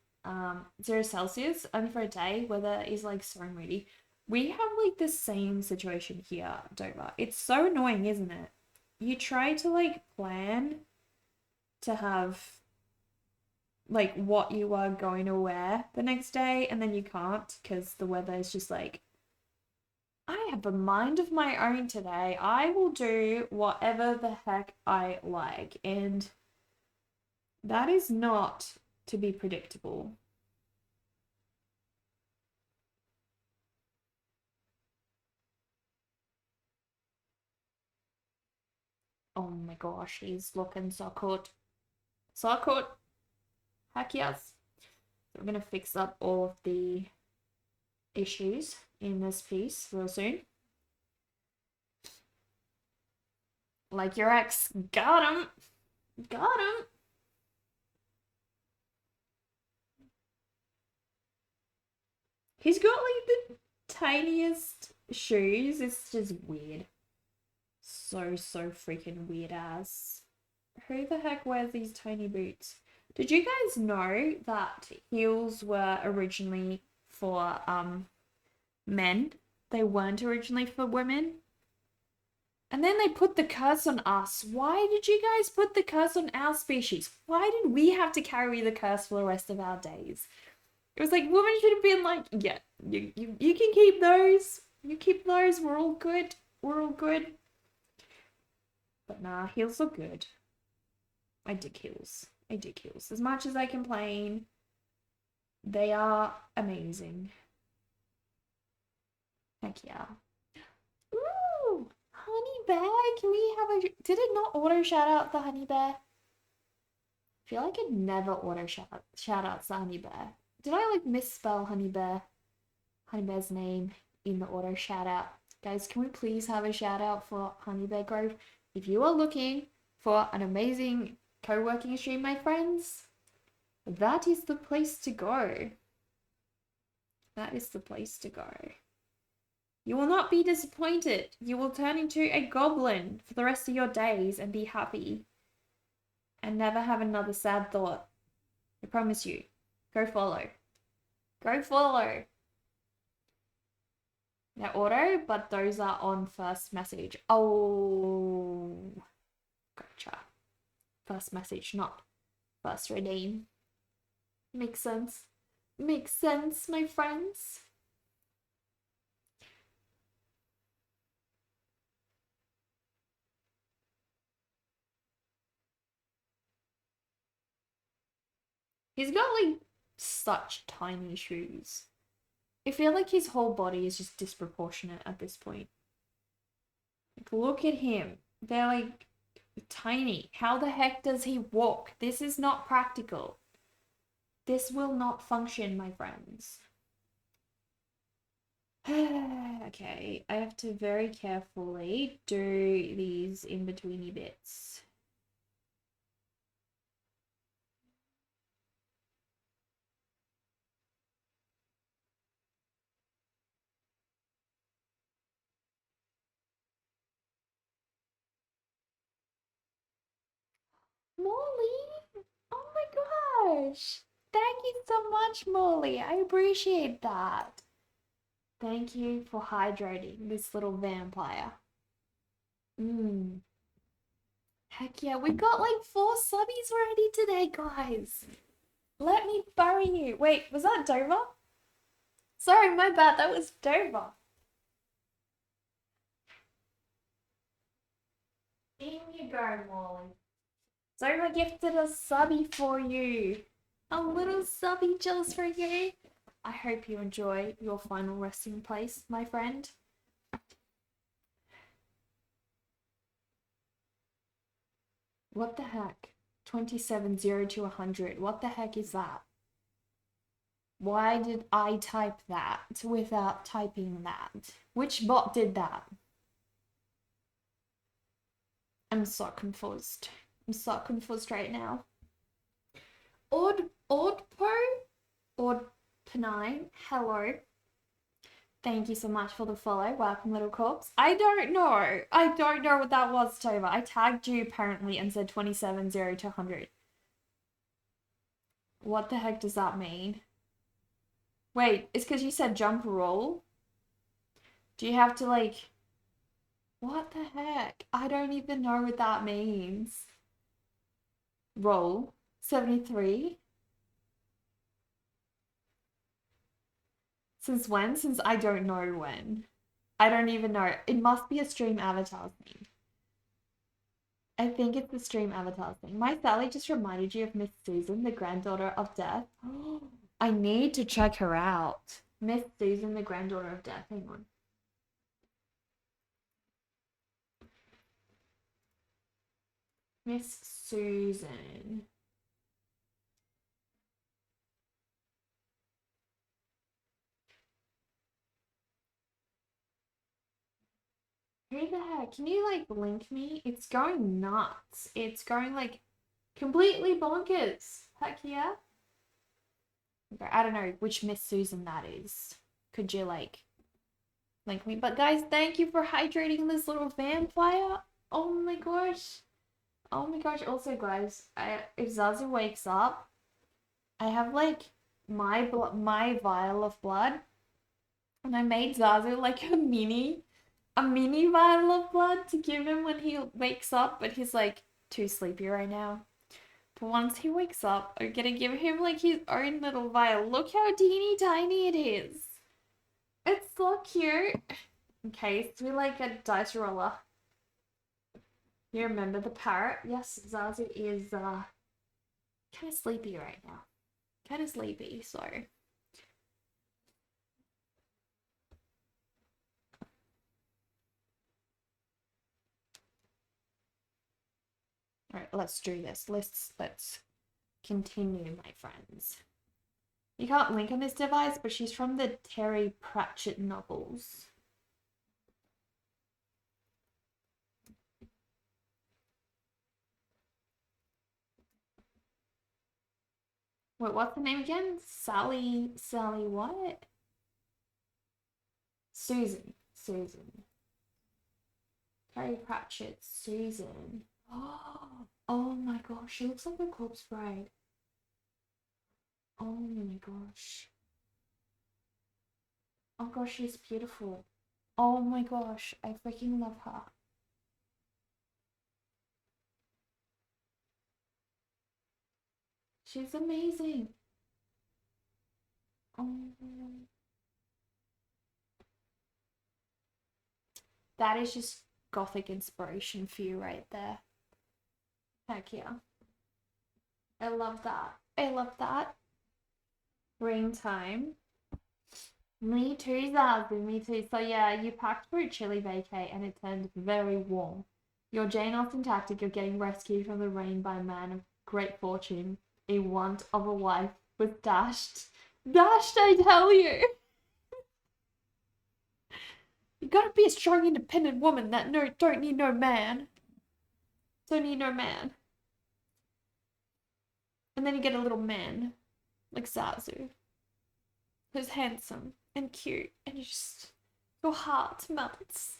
0 Celsius, only for a day. Weather is like so moody. We have like the same situation here, Dover. It's so annoying, isn't it? You try to like plan to have like what you are going to wear the next day, and then you can't because the weather is just like, I have a mind of my own today. I will do whatever the heck I like, and that is not to be predictable. Oh my gosh, he's looking so good. So good. Heck yes. So we're going to fix up all of the issues in this piece real soon. Like your ex. Got him. Got him. He's got like the tiniest shoes. It's just weird. So freaking weird ass. Who the heck wears these tiny boots? Did you guys know that heels were originally for men? They weren't originally for women? And then they put the curse on us. Why did you guys put the curse on our species? Why did we have to carry the curse for the rest of our days? It was like women should have been like, yeah, you can keep those. You keep those. We're all good. We're all good. But nah, heels are good. I dig heels. I dig heels. As much as I complain, they are amazing. Heck yeah. Ooh, honey bear. Can we have a? Did it not auto shout out the honey bear? I feel like it never auto shout outs the honey bear. Did I like misspell honey bear? Honey bear's name in the auto shout out. Guys, can we please have a shout out for Honey Bear Grove? If you are looking for an amazing co-working stream, my friends, that is the place to go. That is the place to go. You will not be disappointed. You will turn into a goblin for the rest of your days and be happy. And never have another sad thought. I promise you. Go follow. Go follow. They're auto, but those are on first message. Oh, gotcha. First message, not first redeem. Makes sense. Makes sense, my friends. He's got like such tiny shoes. I feel like his whole body is just disproportionate at this point. Like, look at him. They're like tiny. How the heck does he walk? This is not practical. This will not function, my friends. Okay, I have to very carefully do these in-betweeny bits. Molly! Oh gosh! Thank you so much, Molly. I appreciate that. Thank you for hydrating this little vampire. Heck yeah, we got like 4 subbies already today, guys. Let me bury you. Wait, was that Dover? Sorry, my bad. That was Dover. In you go, Molly. Dover gifted a subby for you. A little subby just for you. I hope you enjoy your final resting place, my friend. What the heck? 27 to 100. What the heck is that? Why did I type that without typing that? Which bot did that? I'm so confused. I'm so confused right now. Ordpo? Ordpenine, hello. Thank you so much for the follow. Welcome, little corpse. I don't know. I don't know what that was, Tova. I tagged you apparently and said 27 to 100. What the heck does that mean? Wait, it's because you said jump roll? Do you have to like... What the heck? I don't even know what that means. Roll. 73? Since when? Since I don't know when. I don't even know. It must be a stream avatar thing. I think it's the stream avatar thing. My Sally just reminded you of Miss Susan, the granddaughter of Death. I need to check her out. Miss Susan, the granddaughter of Death. Hang on. Miss Susan. Who the heck? Can you like link me? It's going nuts. It's going like completely bonkers. Heck yeah. Okay, I don't know which Miss Susan that is. Could you like link me? But guys, thank you for hydrating this little vampire. Oh my gosh. Oh my gosh. Also, guys, if Zazu wakes up, I have like my vial of blood, and I made Zazu like a mini vial of blood to give him when he wakes up, but he's like too sleepy right now. But once he wakes up, I'm gonna give him like his own little vial. Look how teeny tiny it is. It's so cute. Okay, so we like a dice roller. You remember the parrot? Yes, Zazu is kind of sleepy right now. Kind of sleepy, so. All right, let's do this. Let's continue, my friends. You can't link on this device, but she's from the Terry Pratchett novels. Wait, what's the name again? Sally what? Susan. Terry Pratchett, Susan. Oh my gosh, she looks like a corpse bride. Oh my gosh. Oh gosh, she's beautiful. Oh my gosh, I freaking love her. She's amazing. Oh. That is just gothic inspiration for you right there. Heck yeah. I love that. I love that. Ring time. Me too, Zazu. Me too. So yeah, you packed for a chilly vacay and it turned very warm. Your Jane Austen tactic of getting rescued from the rain by a man of great fortune, a want of a wife, was dashed. Dashed, I tell you. You gotta be a strong, independent woman that don't need no man. Don't need no man. And then you get a little man like Zazu, who's handsome and cute, and your heart melts.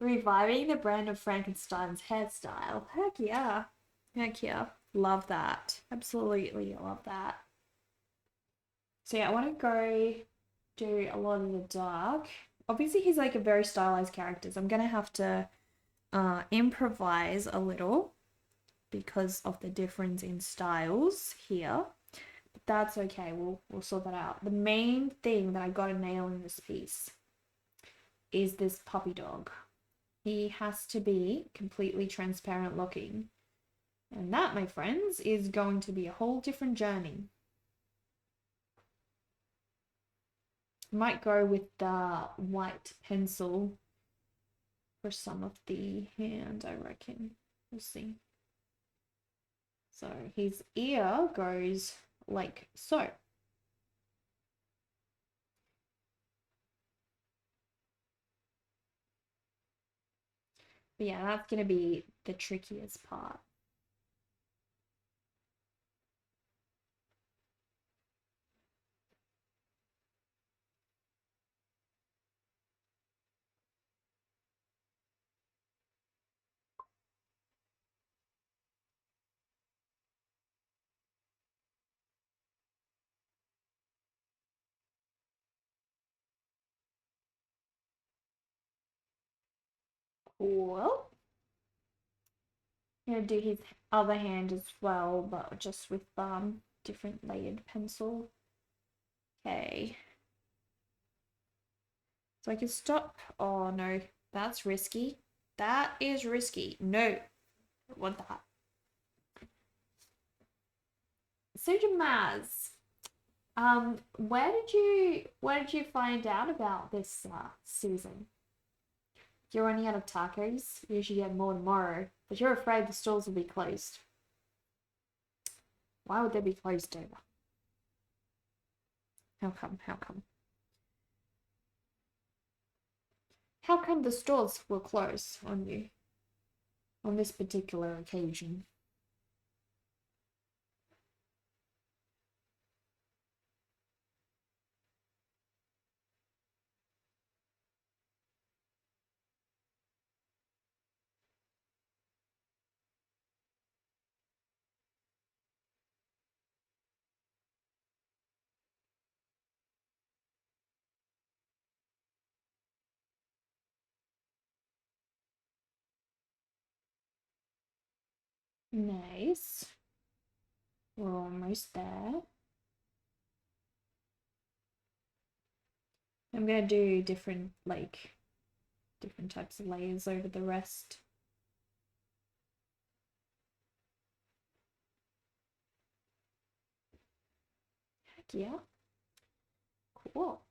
Reviving the brand of Frankenstein's hairstyle. Heck yeah. Heck yeah. Love that. Absolutely love that. So yeah, I want to go do a lot of the dark. Obviously, he's like a very stylized character, so I'm gonna have to improvise a little because of the difference in styles here. But that's okay. We'll sort that out. The main thing that I got to nail in this piece is this puppy dog. He has to be completely transparent looking. And that, my friends, is going to be a whole different journey. Might go with the white pencil for some of the hand, I reckon. We'll see. So his ear goes like so. But yeah, that's going to be the trickiest part. Cool. I'm going to do his other hand as well, but just with different layered pencil. Okay. So I can stop. Oh no, that's risky. That is risky. No, I don't want that. So Jamaz, where did you find out about this season? You're running out of tacos. You usually get more tomorrow, but you're afraid the stores will be closed. Why would they be closed over? How come? How come? How come the stores will close on you on this particular occasion? Nice. We're almost there. I'm gonna do different types of layers over the rest. Heck yeah. Cool.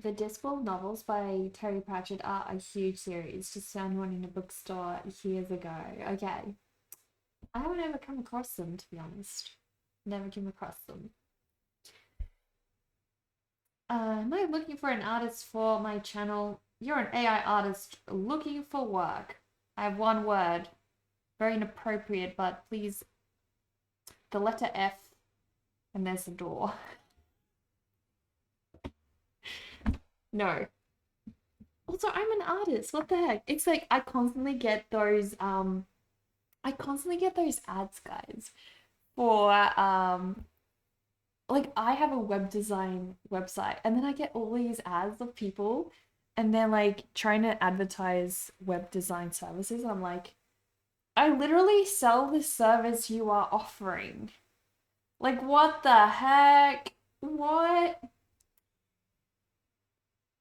The Discworld novels by Terry Pratchett are a huge series. Just found one in a bookstore years ago. Okay. I haven't ever come across them, to be honest. Never came across them. Am I looking for an artist for my channel? You're an AI artist looking for work. I have one word. Very inappropriate, but please. The letter F, and there's a door. No. Also, I'm an artist. What the heck? It's like I constantly get those ads, guys, for like I have a web design website and then I get all these ads of people and they're like trying to advertise web design services. I'm like, I literally sell the service you are offering. Like, what the heck? What?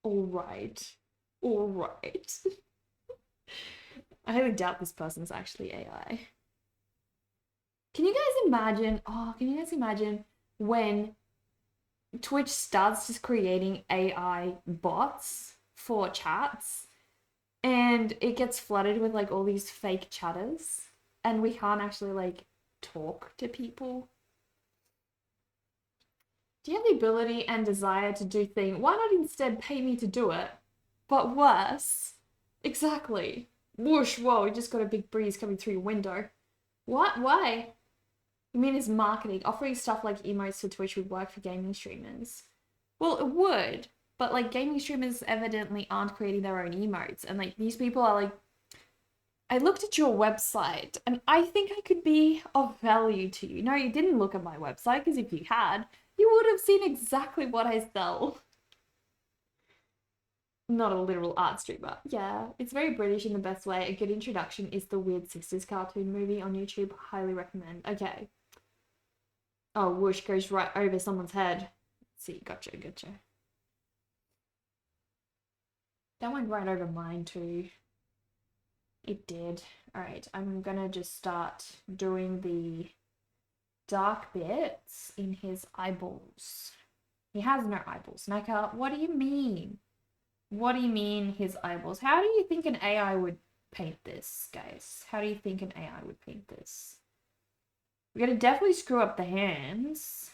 All right. All right. I highly doubt this person's actually AI. Can you guys imagine? Oh, can you guys imagine when Twitch starts just creating AI bots for chats and it gets flooded with like all these fake chatters and we can't actually like talk to people? Do you have the ability and desire to do things? Why not instead pay me to do it? But worse. Exactly. Whoosh, whoa, you just got a big breeze coming through your window. What? Why? You mean it's marketing? Offering stuff like emotes to Twitch would work for gaming streamers. Well, it would, but like gaming streamers evidently aren't creating their own emotes, and like these people are like I looked at your website and I think I could be of value to you. No, you didn't look at my website because if you had, you would have seen exactly what I sell. Not a literal art streamer. Yeah, it's very British in the best way. A good introduction is the Weird Sisters cartoon movie on YouTube. Highly recommend. Okay. Oh, whoosh goes right over someone's head. Let's see, gotcha. That went right over mine too. It did. Alright, I'm gonna just start doing the dark bits in his eyeballs. He has no eyeballs. Neka, what do you mean? What do you mean his eyeballs? How do you think an AI would paint this, guys? How do you think an AI would paint this? We're gonna definitely screw up the hands.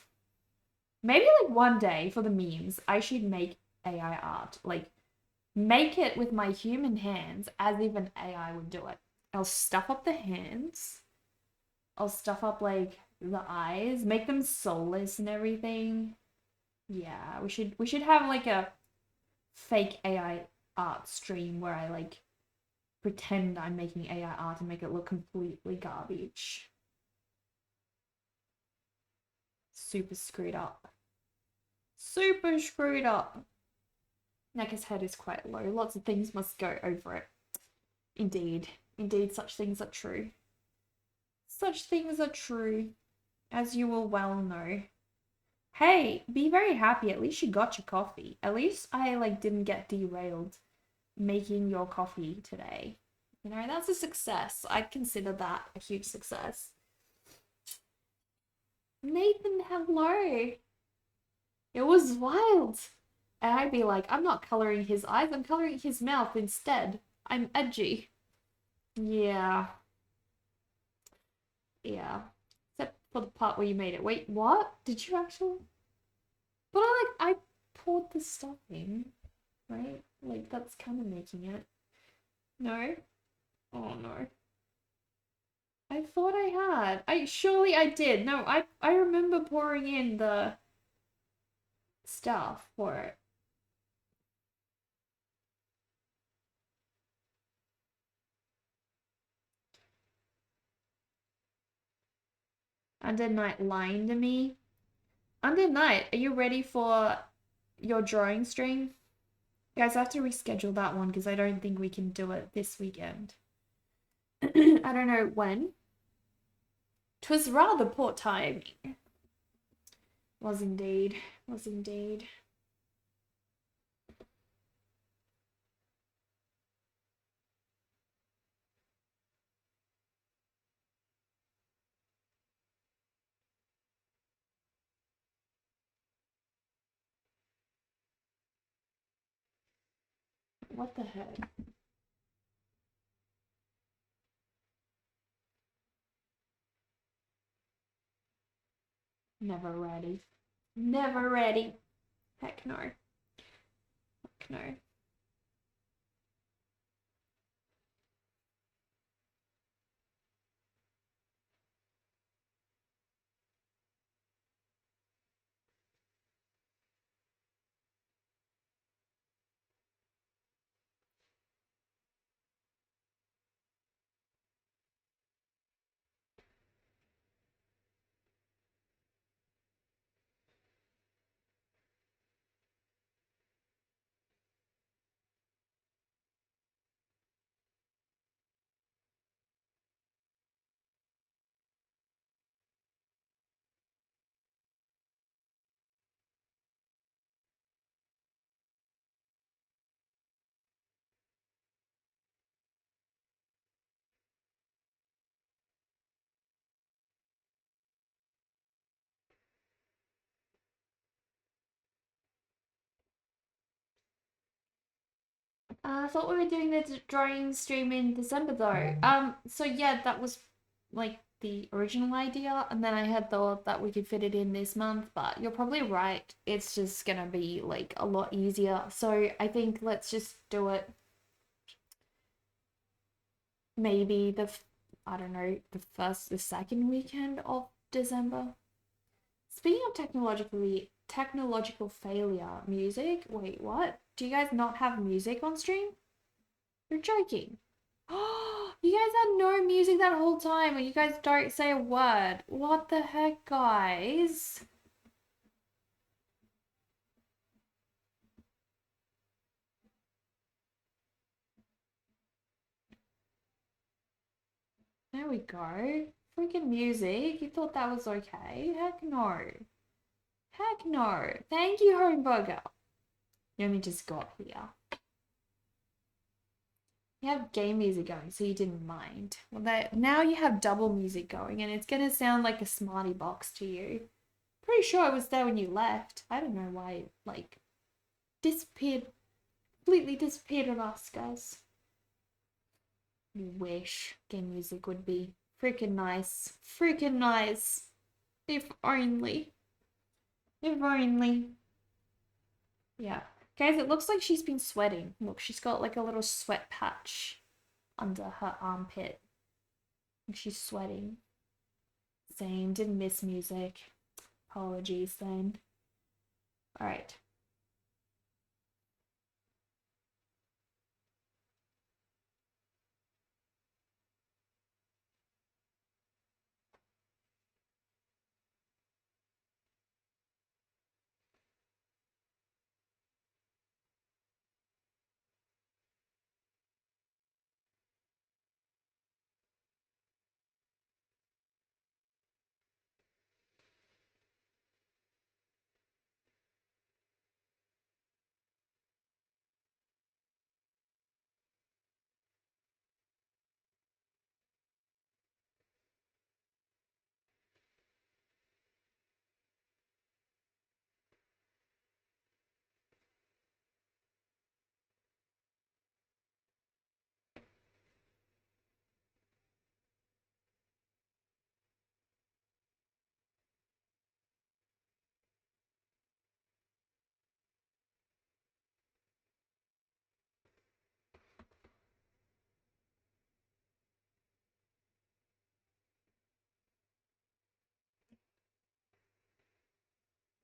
Maybe like one day for the memes, I should make AI art. Like, make it with my human hands as if an AI would do it. I'll stuff up the hands. I'll stuff up like the eyes, make them soulless and everything. Yeah, we should have like a fake AI art stream where I like pretend I'm making AI art and make it look completely garbage. Super screwed up. Super screwed up. Neka's head is quite low. Lots of things must go over it. Indeed. Indeed, such things are true. Such things are true, as you will well know. Hey, be very happy. At least you got your coffee. At least I like didn't get derailed making your coffee today. You know, that's a success. I'd consider that a huge success. Nathan, hello. It was wild. And I'd be like, I'm not coloring his eyes, I'm coloring his mouth instead. I'm edgy. Yeah. Yeah. Except for the part where you made it. Wait, what? Did you actually? But I poured the stuff in, right? Like, that's kind of making it. No? Oh, no. I thought I had. Surely I did. No, I remember pouring in the stuff for it. Under Night lying to me. Under Night, are you ready for your drawing stream? Guys, I have to reschedule that one because I don't think we can do it this weekend. I don't know when. 'Twas rather poor timing. Was indeed. Was indeed. What the heck? Never ready. Never ready. Heck no. Heck no. I thought we were doing the drawing stream in December though. So yeah, that was like the original idea, and then I had thought that we could fit it in this month, but you're probably right. It's just gonna be like a lot easier. So I think let's just do it maybe I don't know, the second weekend of December. Speaking of technological failure music, wait, what? Do you guys not have music on stream? You're joking. Oh, you guys had no music that whole time, and you guys don't say a word. What the heck, guys? There we go. Freaking music. You thought that was okay? Heck no. Heck no. Thank you, Homeburger. Let me just go up here. You have game music going, so you didn't mind. Well, now you have double music going, and it's gonna sound like a smarty box to you. Pretty sure it was there when you left. I don't know why it, like, disappeared, completely disappeared on us, guys. You wish game music would be freaking nice. Freaking nice. If only. If only. Yeah. Guys, it looks like she's been sweating. Look, she's got like a little sweat patch under her armpit. She's sweating. Same, didn't miss music. Apologies then. Alright.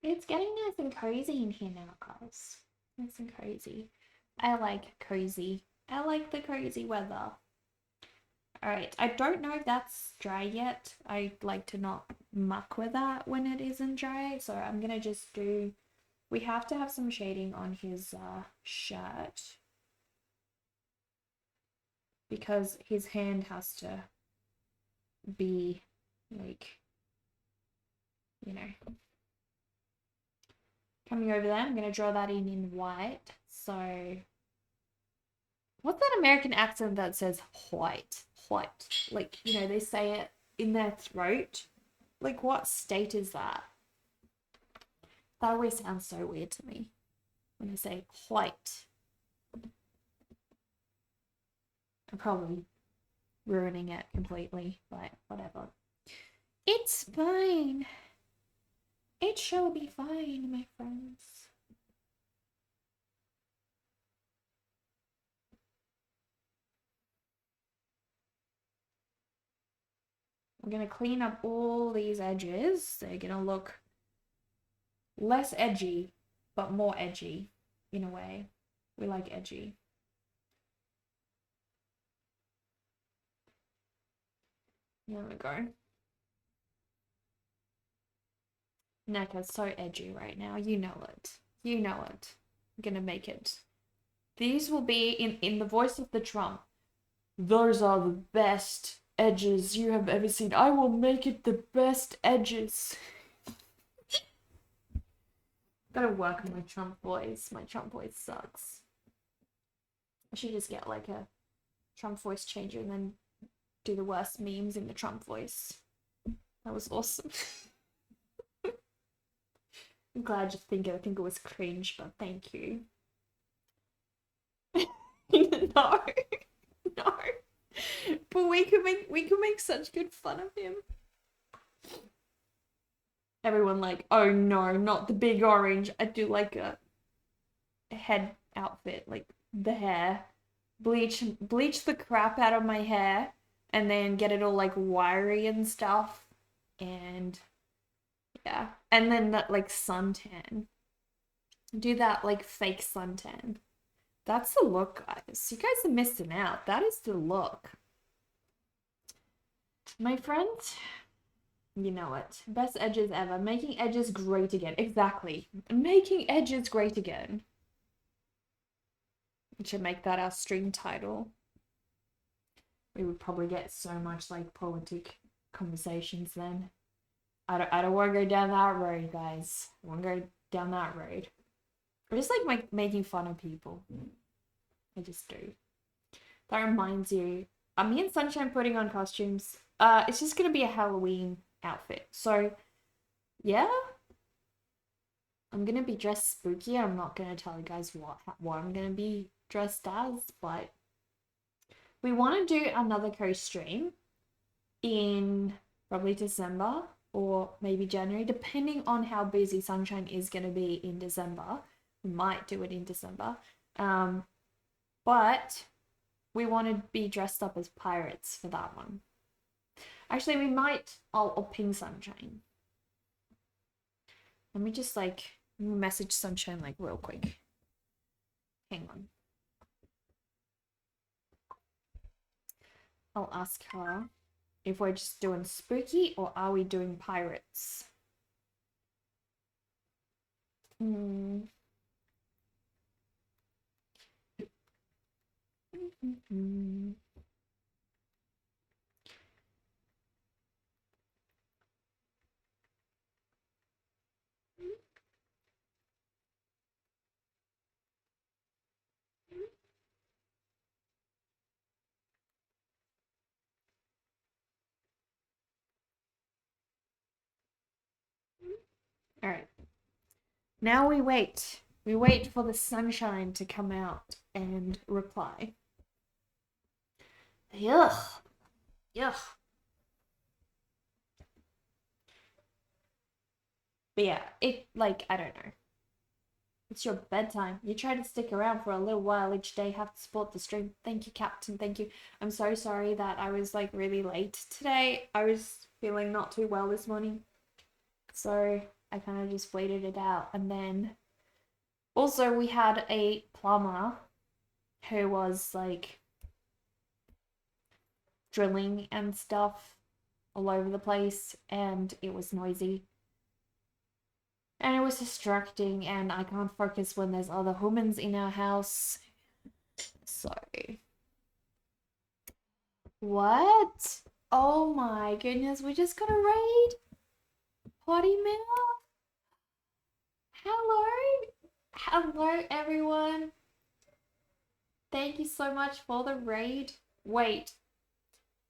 It's getting nice and cozy in here now, guys. Nice and cozy. I like cozy. I like the cozy weather. Alright, I don't know if that's dry yet. I like to not muck with that when it isn't dry, so I'm gonna just do... We have to have some shading on his shirt because his hand has to be like, you know, coming over there. I'm gonna draw that in white. So what's that American accent that says white? White. Like, you know, they say it in their throat. Like, what state is that? That always sounds so weird to me when they say white. I'm probably ruining it completely, but whatever. It's fine. It shall be fine, my friends. I'm going to clean up all these edges. They're going to look less edgy, but more edgy in a way. We like edgy. There we go. Neka's so edgy right now. You know it. You know it. I'm going to make it. These will be in the voice of the Trump. Those are the best edges you have ever seen. I will make it the best edges. Gotta work on my Trump voice. My Trump voice sucks. I should just get like a Trump voice changer and then do the worst memes in the Trump voice. That was awesome. I'm glad you think it. I think it was cringe, but thank you. No. No. But we could make such good fun of him. Everyone like, oh no, not the big orange. I do like a head outfit, like the hair. Bleach the crap out of my hair and then get it all like wiry and stuff. And yeah. And then that like suntan. Do that like fake suntan. That's the look, guys. You guys are missing out. That is the look. My friend, you know it. Best edges ever. Making edges great again. Exactly. Making edges great again. We should make that our stream title. We would probably get so much like politic conversations then. I don't want to go down that road, guys. I want to go down that road. I just like making fun of people. I just do. That reminds you. Me and Sunshine putting on costumes. It's just gonna be a Halloween outfit. So, yeah, I'm gonna be dressed spooky. I'm not gonna tell you guys what I'm gonna be dressed as, but we want to do another co-stream in probably December or maybe January, depending on how busy Sunshine is gonna be in December. We might do it in December, but we want to be dressed up as pirates for that one. Actually, we might. I'll ping Sunshine. Let me just like message Sunshine like real quick. Hang on. I'll ask her if we're just doing spooky or are we doing pirates. All right. Now we wait. We wait for the Sunshine to come out and reply. Yuck. Yuck. But yeah, I don't know. It's your bedtime. You try to stick around for a little while each day, have to support the stream. Thank you, Captain. Thank you. I'm so sorry that I was like really late today. I was feeling not too well this morning. So I kind of just waited it out. And then also we had a plumber who was like drilling and stuff all over the place, and it was noisy. And it was distracting, and I can't focus when there's other humans in our house. So. What? Oh my goodness, we just got a raid? Potty mouth? Hello? Hello, everyone. Thank you so much for the raid. Wait.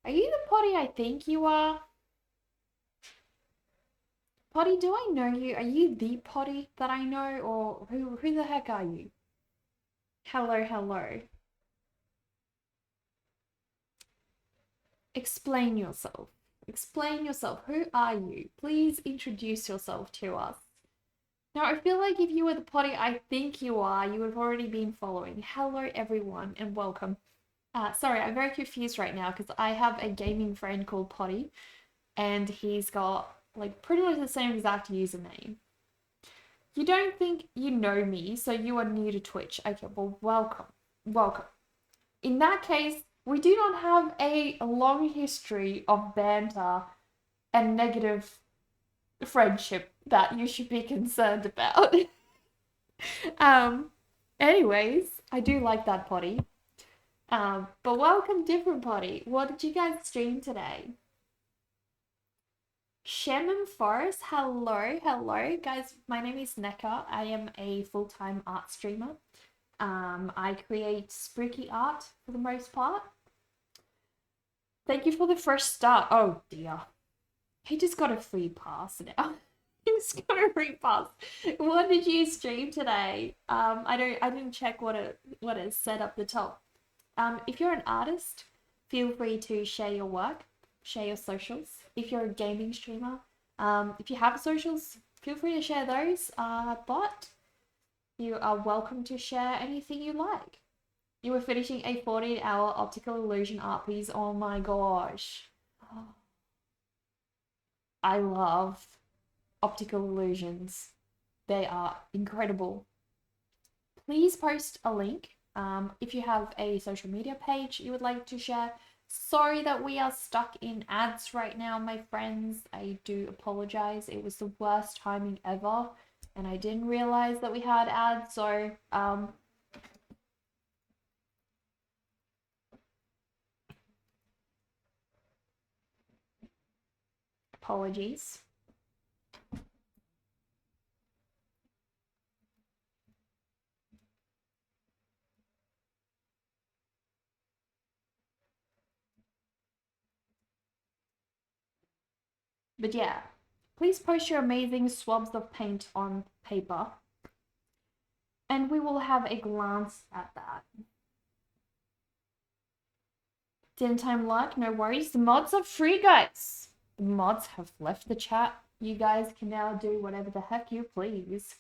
Are you the potty I think you are? Potty, do I know you? Are you the potty that I know, or who the heck are you? Hello, hello. Explain yourself. Explain yourself. Who are you? Please introduce yourself to us. Now, I feel like if you were the potty I think you are, you would have already been following. Hello, everyone, and welcome. Sorry, I'm very confused right now because I have a gaming friend called Potty, and he's got like pretty much the same exact username. You don't think you know me, so you are new to Twitch. Okay, well, welcome. Welcome. In that case, we do not have a long history of banter and negative friendship that you should be concerned about. Anyways, I do like that potty. But welcome, different potty. What did you guys stream today? Shaman Forest, hello, hello, guys. My name is Neka. I am a full-time art streamer. I create spooky art for the most part. Thank you for the fresh start. Oh dear, he just got a free pass now. He's got a free pass. What did you stream today? I didn't check what it said up the top. If you're an artist, feel free to share your work, share your socials. If you're a gaming streamer, if you have socials, feel free to share those. But you are welcome to share anything you like. You were finishing a 14-hour optical illusion art piece. Oh my gosh. I love optical illusions. They are incredible. Please post a link If you have a social media page you would like to share. Sorry that we are stuck in ads right now, my friends. I do apologize. It was the worst timing ever, and I didn't realize that we had ads, so apologies. But yeah, please post your amazing swabs of paint on paper, and we will have a glance at that. Dinner time like, no worries. The mods are free, guys. The mods have left the chat. You guys can now do whatever the heck you please.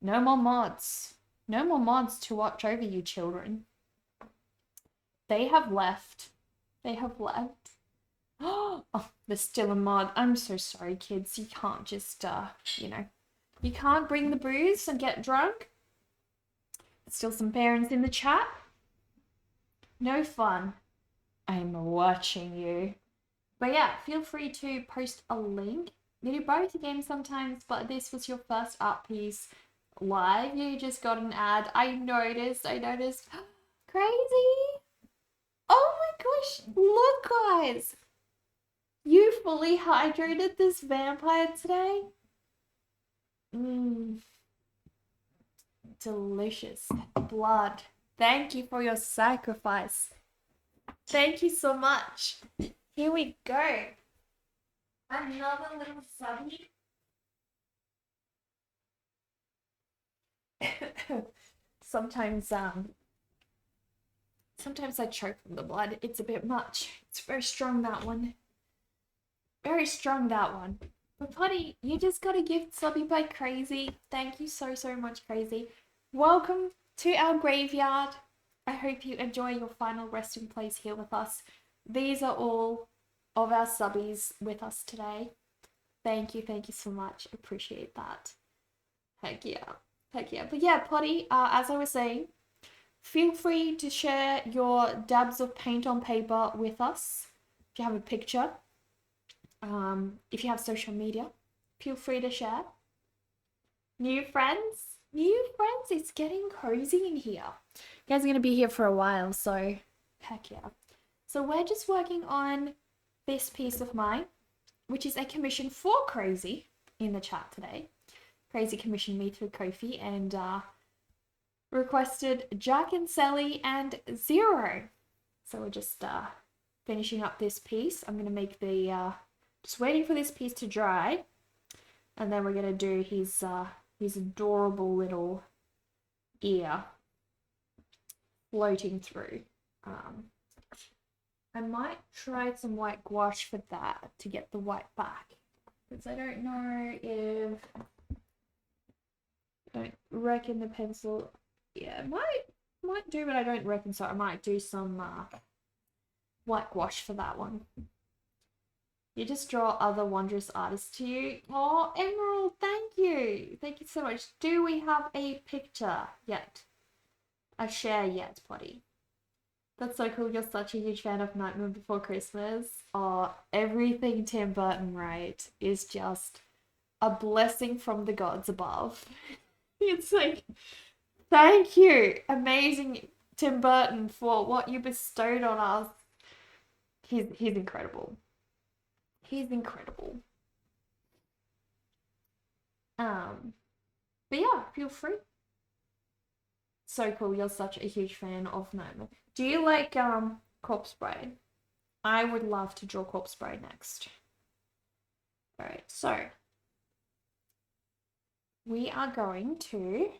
No more mods. No more mods to watch over you children. They have left. They have left. Oh, there's still a mod. I'm so sorry, kids. You can't just, you know, you can't bring the booze and get drunk. There's still some parents in the chat. No fun. I'm watching you. But yeah, feel free to post a link. You do both again sometimes, but this was your first art piece live. You just got an ad. I noticed. Crazy. Oh my gosh. Look, guys. You fully hydrated this vampire today? Delicious. Blood. Thank you for your sacrifice. Thank you so much. Here we go. Another little subby. Sometimes I choke from the blood. It's a bit much. It's very strong, that one. Very strong, that one. But Putty, you just got a gift subby by Crazy. Thank you so much, Crazy. Welcome to our graveyard. I hope you enjoy your final resting place here with us. These are all of our subbies with us today. Thank you so much. Appreciate that. Heck yeah. But yeah, Potty, as I was saying, feel free to share your dabs of paint on paper with us. If you have a picture, if you have social media, feel free to share. New friends, it's getting cozy in here. You guys are going to be here for a while, so heck yeah. So we're just working on this piece of mine, which is a commission for Crazy in the chat today. Crazy commissioned me through Ko-fi and requested Jack and Sally and Zero. So we're just finishing up this piece. I'm going to make the, just waiting for this piece to dry. And then we're going to do his adorable little ear floating through. I might try some white gouache for that to get the white back. Because I don't know if... I don't reckon the pencil... Yeah, it might do, but I don't reckon so. I might do some white gouache for that one. You just draw other wondrous artists to you. Oh, Emerald, thank you. Thank you so much. Do we have a picture yet? A share yet, Potty? That's so cool. You're such a huge fan of Nightmare Before Christmas. Oh, everything Tim Burton, right, is just a blessing from the gods above. It's like, thank you, amazing Tim Burton, for what you bestowed on us. He's incredible. He's incredible. But yeah, feel free. So cool. You're such a huge fan of Nightmare. Do you like Corpse Bride? I would love to draw Corpse Bride next. Alright, so we are going to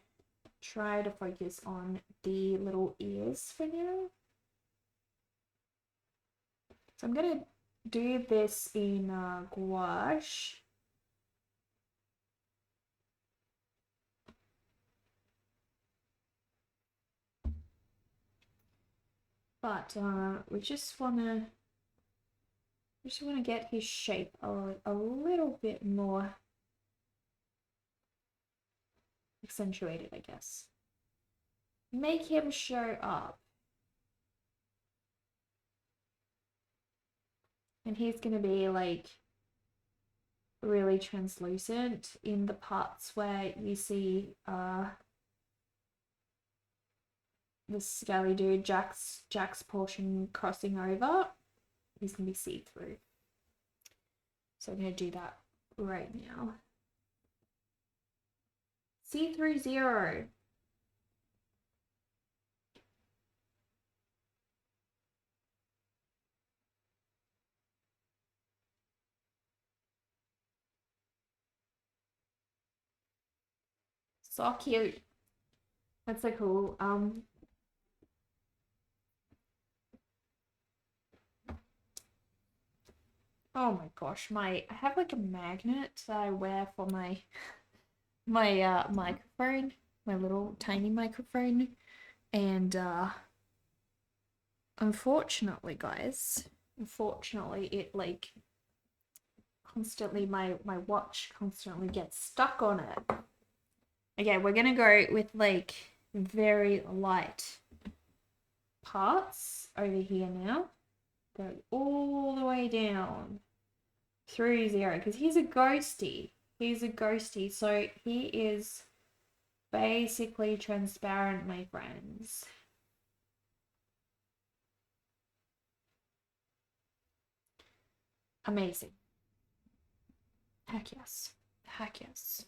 try to focus on the little ears for now. So I'm gonna do this in gouache. But we just wanna get his shape a little bit more accentuated, I guess. make him show up. And he's gonna be like really translucent in the parts where you see the scaly dude, Jack's portion crossing over. He's gonna be see-through. So I'm gonna do that right now. See-through 0. So cute. That's so cool. Oh my gosh, I have like a magnet that I wear for my microphone, my little tiny microphone, and unfortunately, guys, it like constantly my watch constantly gets stuck on it. Okay, we're gonna go with like very light parts over here now. Go all the way down through 0 because he's a ghosty. He's a ghosty, so he is basically transparent, my friends. Amazing. Heck yes. Heck yes.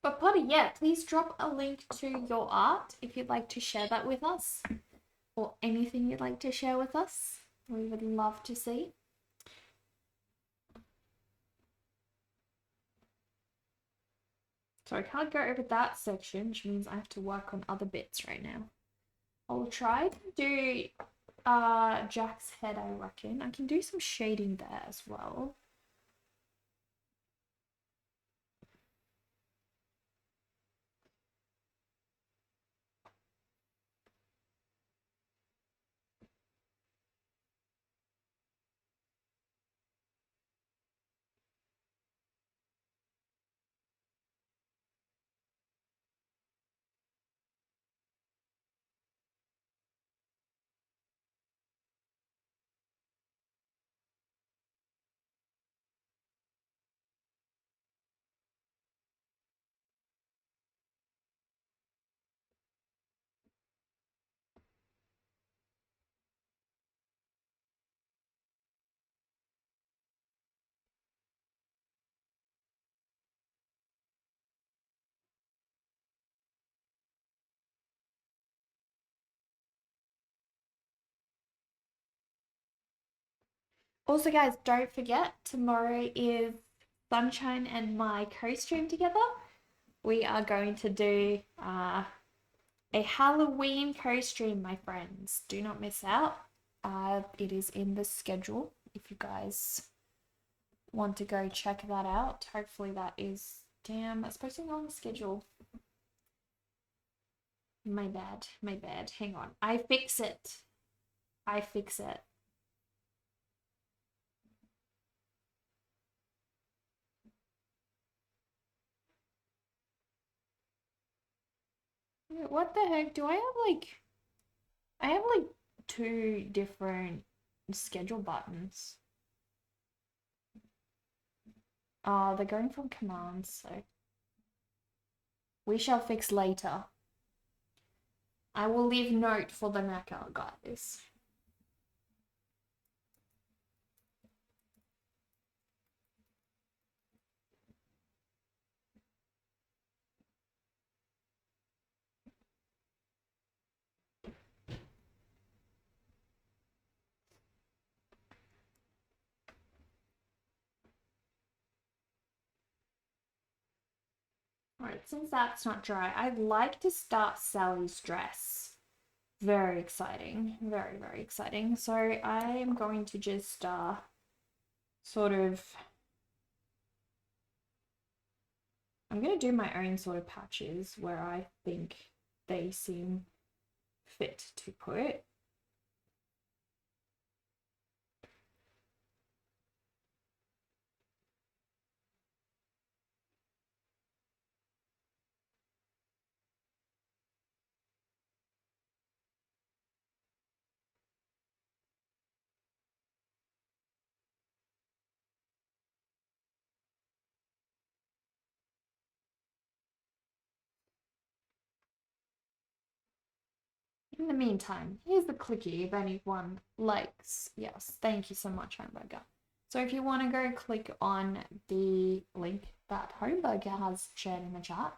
But Potter, yeah, please drop a link to your art if you'd like to share that with us. Or anything you'd like to share with us. We would love to see. So I can't go over that section, which means I have to work on other bits right now. I'll try to do Jack's head, I reckon. I can do some shading there as well. Also, guys, don't forget, tomorrow is Sunshine and my co-stream together. We are going to do a Halloween co-stream, my friends. Do not miss out. It is in the schedule if you guys want to go check that out. Hopefully that is... Damn, that's supposed to be on the schedule. My bad. My bad. Hang on. I fix it. I fix it. What the heck? Do I have like... I have like 2 different schedule buttons. Oh, they're going from commands, so... We shall fix later. I will leave note for the Maca, guys. Alright, since that's not dry, I'd like to start Sally's dress. Very exciting. Very, very exciting. So I am going to just sort of... I'm going to do my own sort of patches where I think they seem fit to put. In the meantime, here's the clicky if anyone likes. Yes, thank you so much, Homeburger. So if you want to go click on the link that Homeburger has shared in the chat,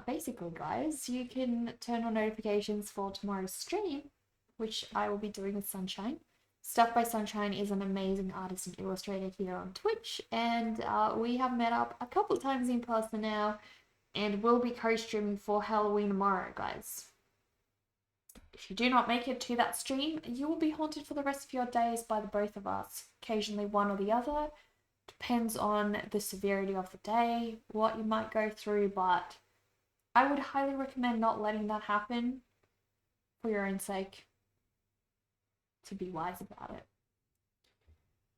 basically, guys, you can turn on notifications for tomorrow's stream, which I will be doing with Sunshine. Stuff by Sunshine is an amazing artist and illustrator here on Twitch, and we have met up a couple of times in person now, and we'll be co-streaming for Halloween tomorrow, guys. If you do not make it to that stream, you will be haunted for the rest of your days by the both of us, occasionally one or the other. Depends on the severity of the day, what you might go through, but I would highly recommend not letting that happen for your own sake. To be wise about it.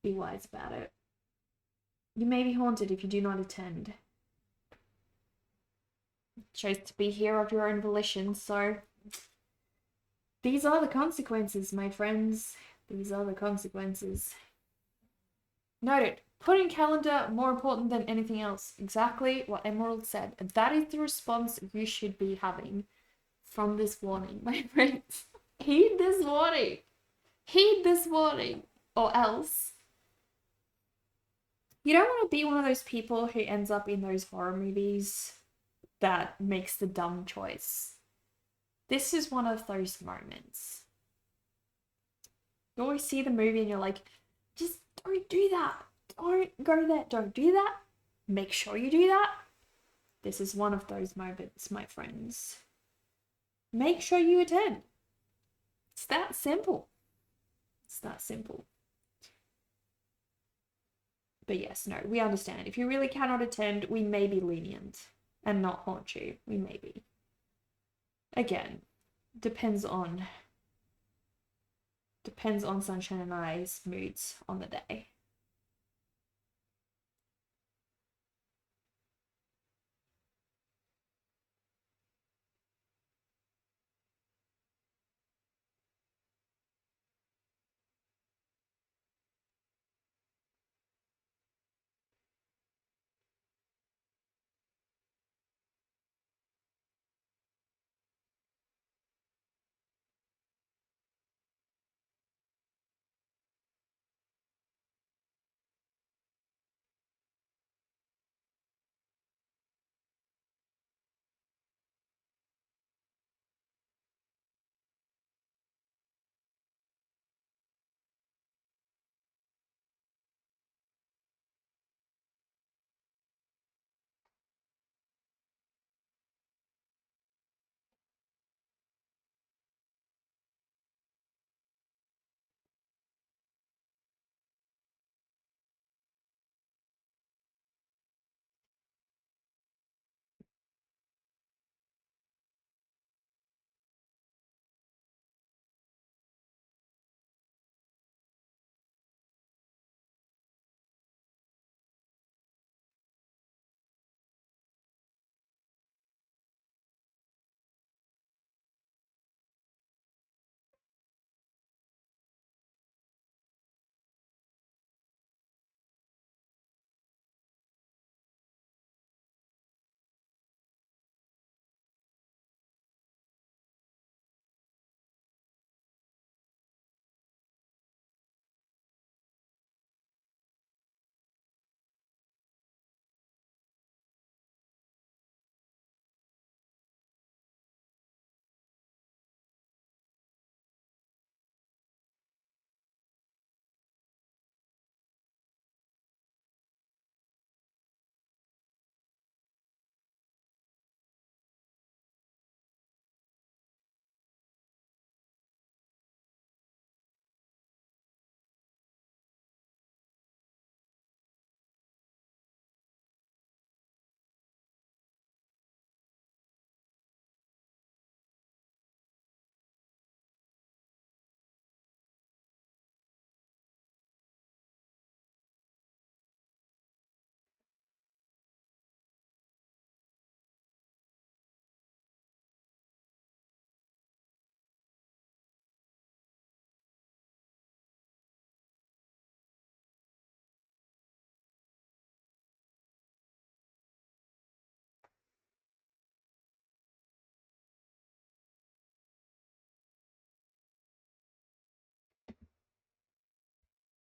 Be wise about it. You may be haunted if you do not attend. You chose to be here of your own volition, so these are the consequences, my friends. These are the consequences. Noted. Put in calendar more important than anything else. Exactly what Emerald said. That is the response you should be having from this warning, my friends. Heed this warning. Heed this warning. Or else you don't want to be one of those people who ends up in those horror movies that makes the dumb choice. This is one of those moments. You always see the movie and you're like, just don't do that. Don't go there. Don't do that. Make sure you do that. This is one of those moments, my friends. Make sure you attend. It's that simple. It's that simple. But yes, no, we understand. If you really cannot attend, we may be lenient and not haunt you. We may be. Again, depends on Sunshine and I's moods on the day.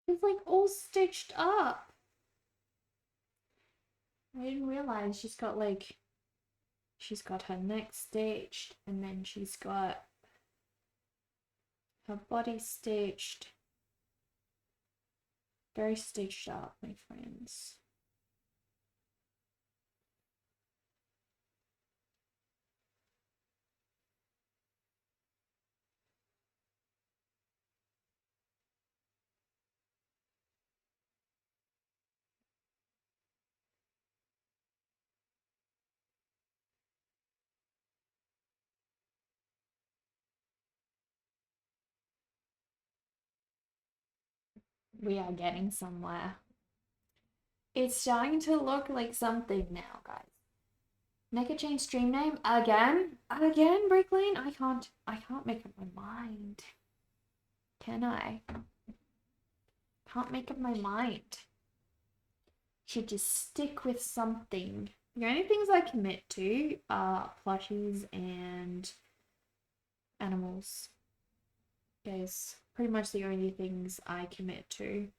It's like all stitched up. I didn't realize she's got her neck stitched, and then she's got her body stitched. Very stitched up, my friends. We are getting somewhere. It's starting to look like something now, guys. Naked Chain stream name again? Again, Brick Lane? I can't make up my mind. Can I? Can't make up my mind. Should just stick with something. The only things I commit to are plushies and animals. Guys, pretty much the only things I commit to.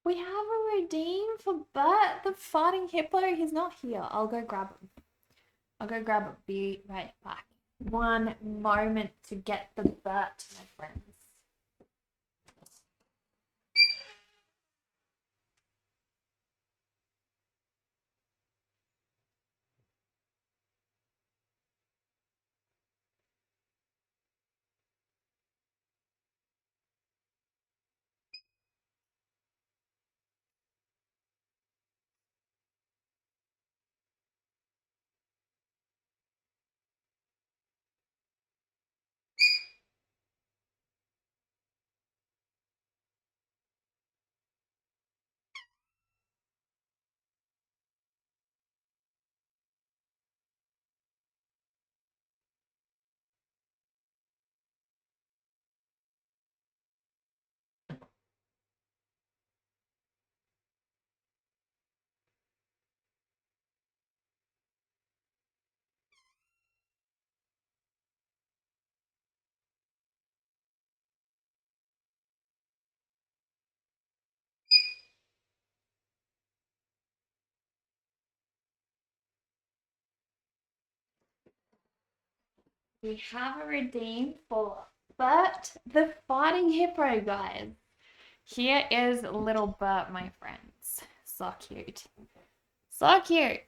We have a redeem for Bert the farting hippo. He's not here. I'll go grab him. I'll go grab him. Be right back. One moment to get the Bert, my friends. We have a redeem for Bert the farting hippo, guys. Here is little Bert, my friends. So cute. So cute.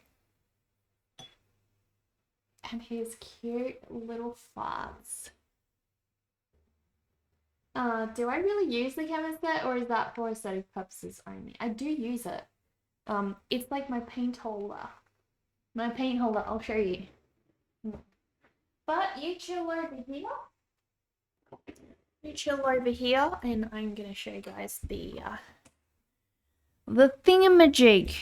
And his cute little farts. Do I really use the chemist set, or is that for aesthetic purposes only? I do use it. It's like my paint holder. My paint holder, I'll show you. But you chill over here. You chill over here, and I'm gonna show you guys the thingamajig.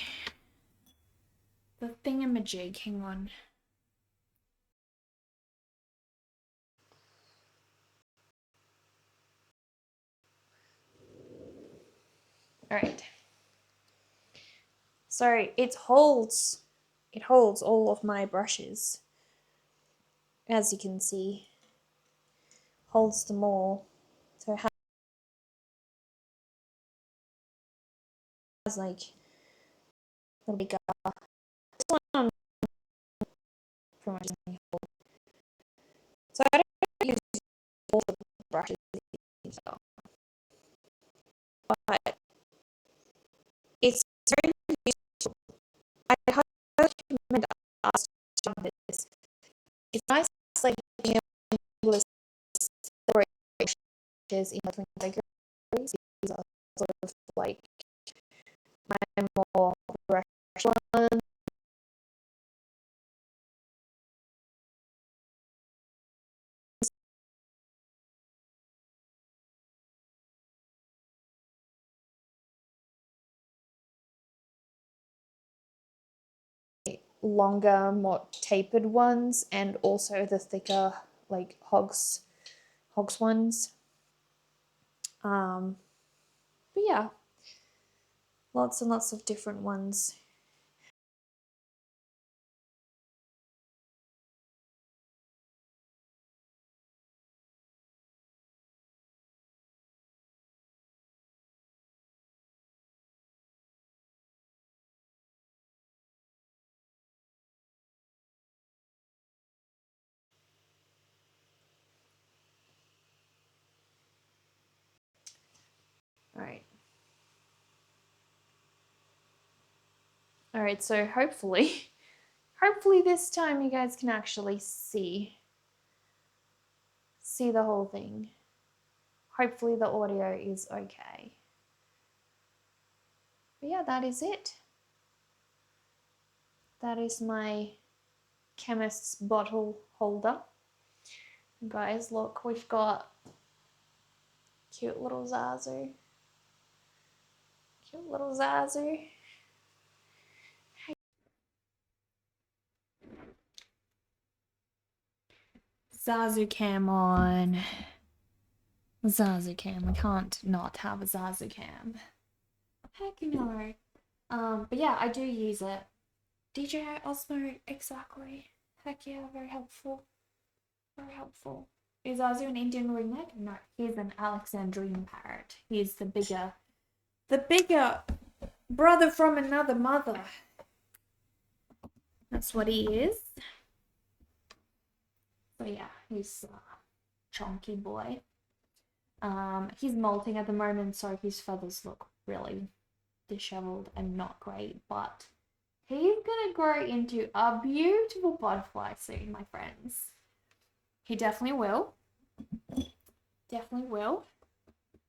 The thingamajig, hang on. Alright. So it holds all of my brushes. As you can see. Holds them all. So it has like a bigger. This one pretty much doesn't hold. So I don't use all the brushes, but it's very useful. I highly recommend us to try this. It's nice, like being able to separate brushes in between categories. These are sort of like my more brush ones. longer, more tapered ones, and also the thicker like hogs ones. But yeah, lots and lots of different ones. All right. All right, so hopefully this time you guys can actually see the whole thing. Hopefully the audio is okay. But yeah, that is it. That is my chemist's bottle holder. Guys, look, we've got cute little Zazu. Cute little Zazu. Zazu cam on. Zazu cam. We can't not have a Zazu cam. Heck no. But yeah, I do use it. DJI Osmo, exactly. Heck yeah, very helpful. Very helpful. Is Zazu an Indian ringneck? No, he's an Alexandrine parrot. He's the bigger brother from another mother. That's what he is. So yeah, he's a chunky boy. He's molting at the moment, so his feathers look really disheveled and not great, but he's gonna grow into a beautiful butterfly soon, my friends. He definitely will. Definitely will.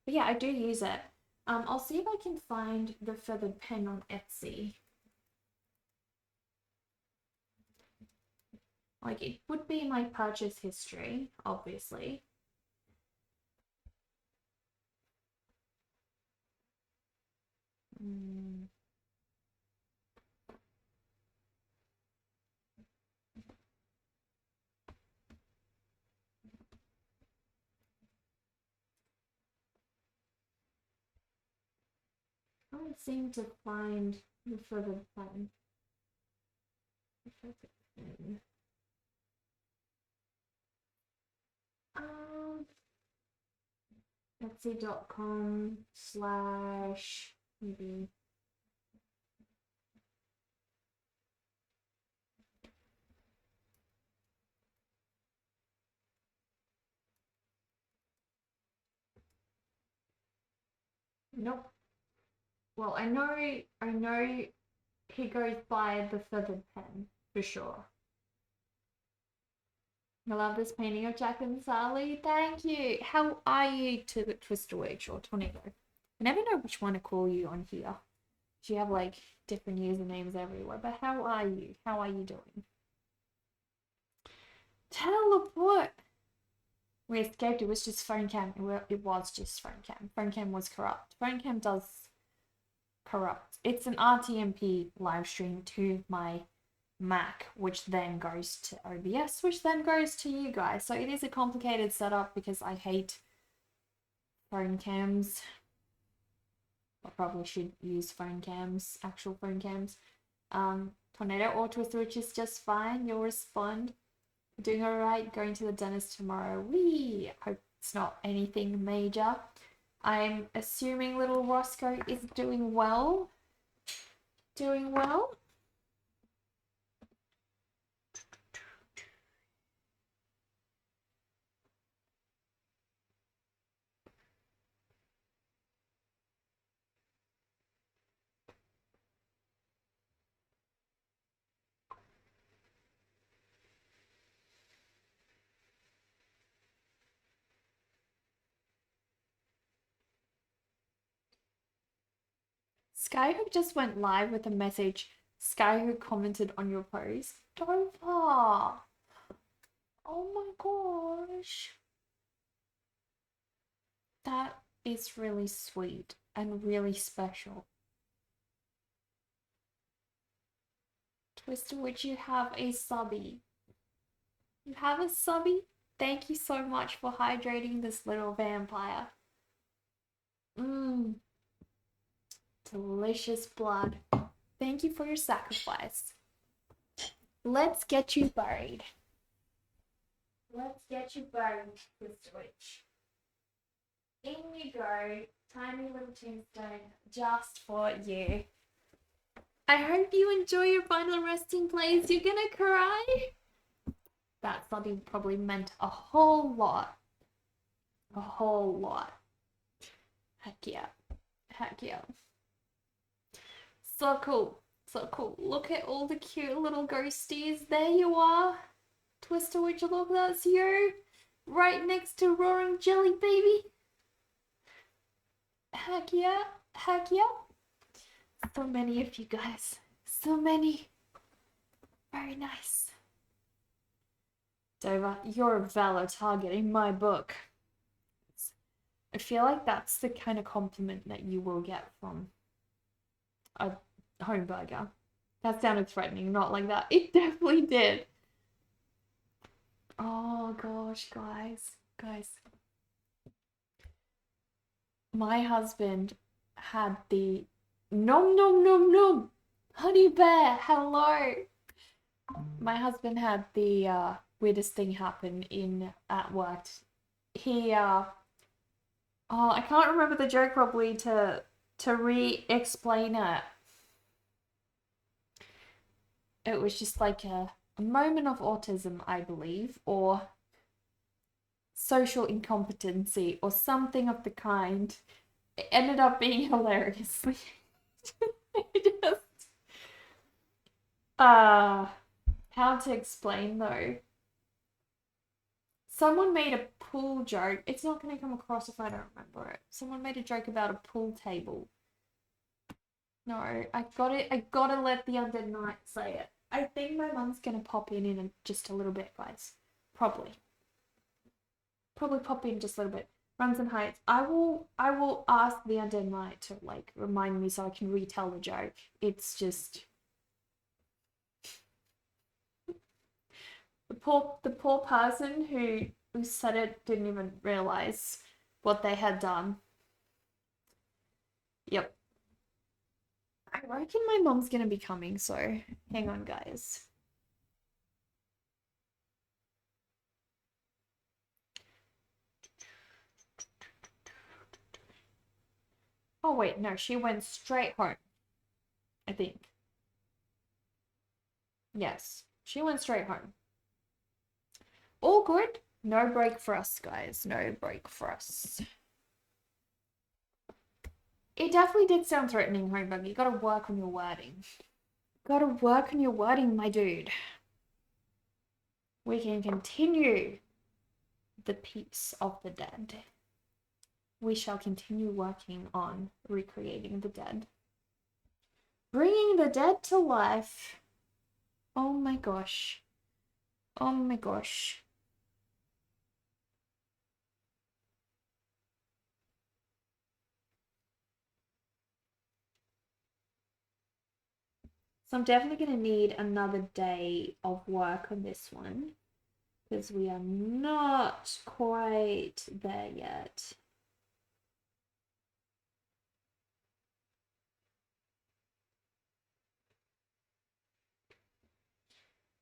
But yeah, I do use it. I'll see if I can find the feathered pen on Etsy. Like, it would be my purchase history, obviously. I don't seem to find the feathered pen. Etsy.com/ maybe. Nope. Well, I know he goes by the feathered pen for sure. I love this painting of Jack and Sally. Thank you. How are you, to the Twister Witch or Tornado? I never know which one to call you on here. You have like different usernames everywhere. But how are you? How are you doing? Teleport. We escaped. It was just phone cam. It was just phone cam. Phone cam was corrupt. Phone cam does corrupt. It's an RTMP live stream to my Mac, which then goes to OBS, which then goes to you guys. So it is a complicated setup because I hate phone cams. I probably should use phone cams, actual phone cams. Tornado or Twister, which is just fine. You'll respond. Doing alright, going to the dentist tomorrow. Wee! Hope it's not anything major. I'm assuming little Roscoe is doing well. Doing well. Skyhook just went live with a message. Skyhook commented on your post. Dover! Oh my gosh. That is really sweet and really special. Twister, would you have a subby? You have a subby? Thank you so much for hydrating this little vampire. Mmm, delicious blood. Thank you for your sacrifice. Let's get you buried. Let's get you buried, Twister Witch. In you go, tiny little tombstone, just for you. I hope you enjoy your final resting place. You're gonna cry. That something probably meant a whole lot. A whole lot. Heck yeah. Heck yeah. So cool. So cool. Look at all the cute little ghosties. There you are. Twister Witch, look, that's you. Right next to Roaring Jelly Baby. Heck yeah. Heck yeah. So many of you guys. So many. Very nice. Dover, you're a valid target in my book. I feel like that's the kind of compliment that you will get from a home burger. That sounded threatening, not like that. It definitely did. Oh gosh, guys. Guys. My husband had the nom nom nom nom honey bear, hello. My husband had the weirdest thing happen at work. He I can't remember the joke properly to re-explain it. It was just like a moment of autism, I believe, or social incompetency, or something of the kind. It ended up being hilariously. just how to explain though? Someone made a pool joke. It's not going to come across if I don't remember it. Someone made a joke about a pool table. No, I got it. I gotta let the undead knight say it. I think my mum's gonna pop in just a little bit, guys. Probably pop in just a little bit. Runs and hides. I will ask the undead knight to like remind me so I can retell the joke. It's just the poor person who said it didn't even realize what they had done. Yep. I reckon my mom's gonna be coming, so hang on, guys. Oh wait, no, she went straight home. I think. Yes, she went straight home. All good. No break for us, guys. No break for us. It definitely did sound threatening, Homebug. You gotta work on your wording. Gotta work on your wording, my dude. We can continue the peace of the dead. We shall continue working on recreating the dead. Bringing the dead to life. Oh my gosh. Oh my gosh. So I'm definitely going to need another day of work on this one because we are not quite there yet.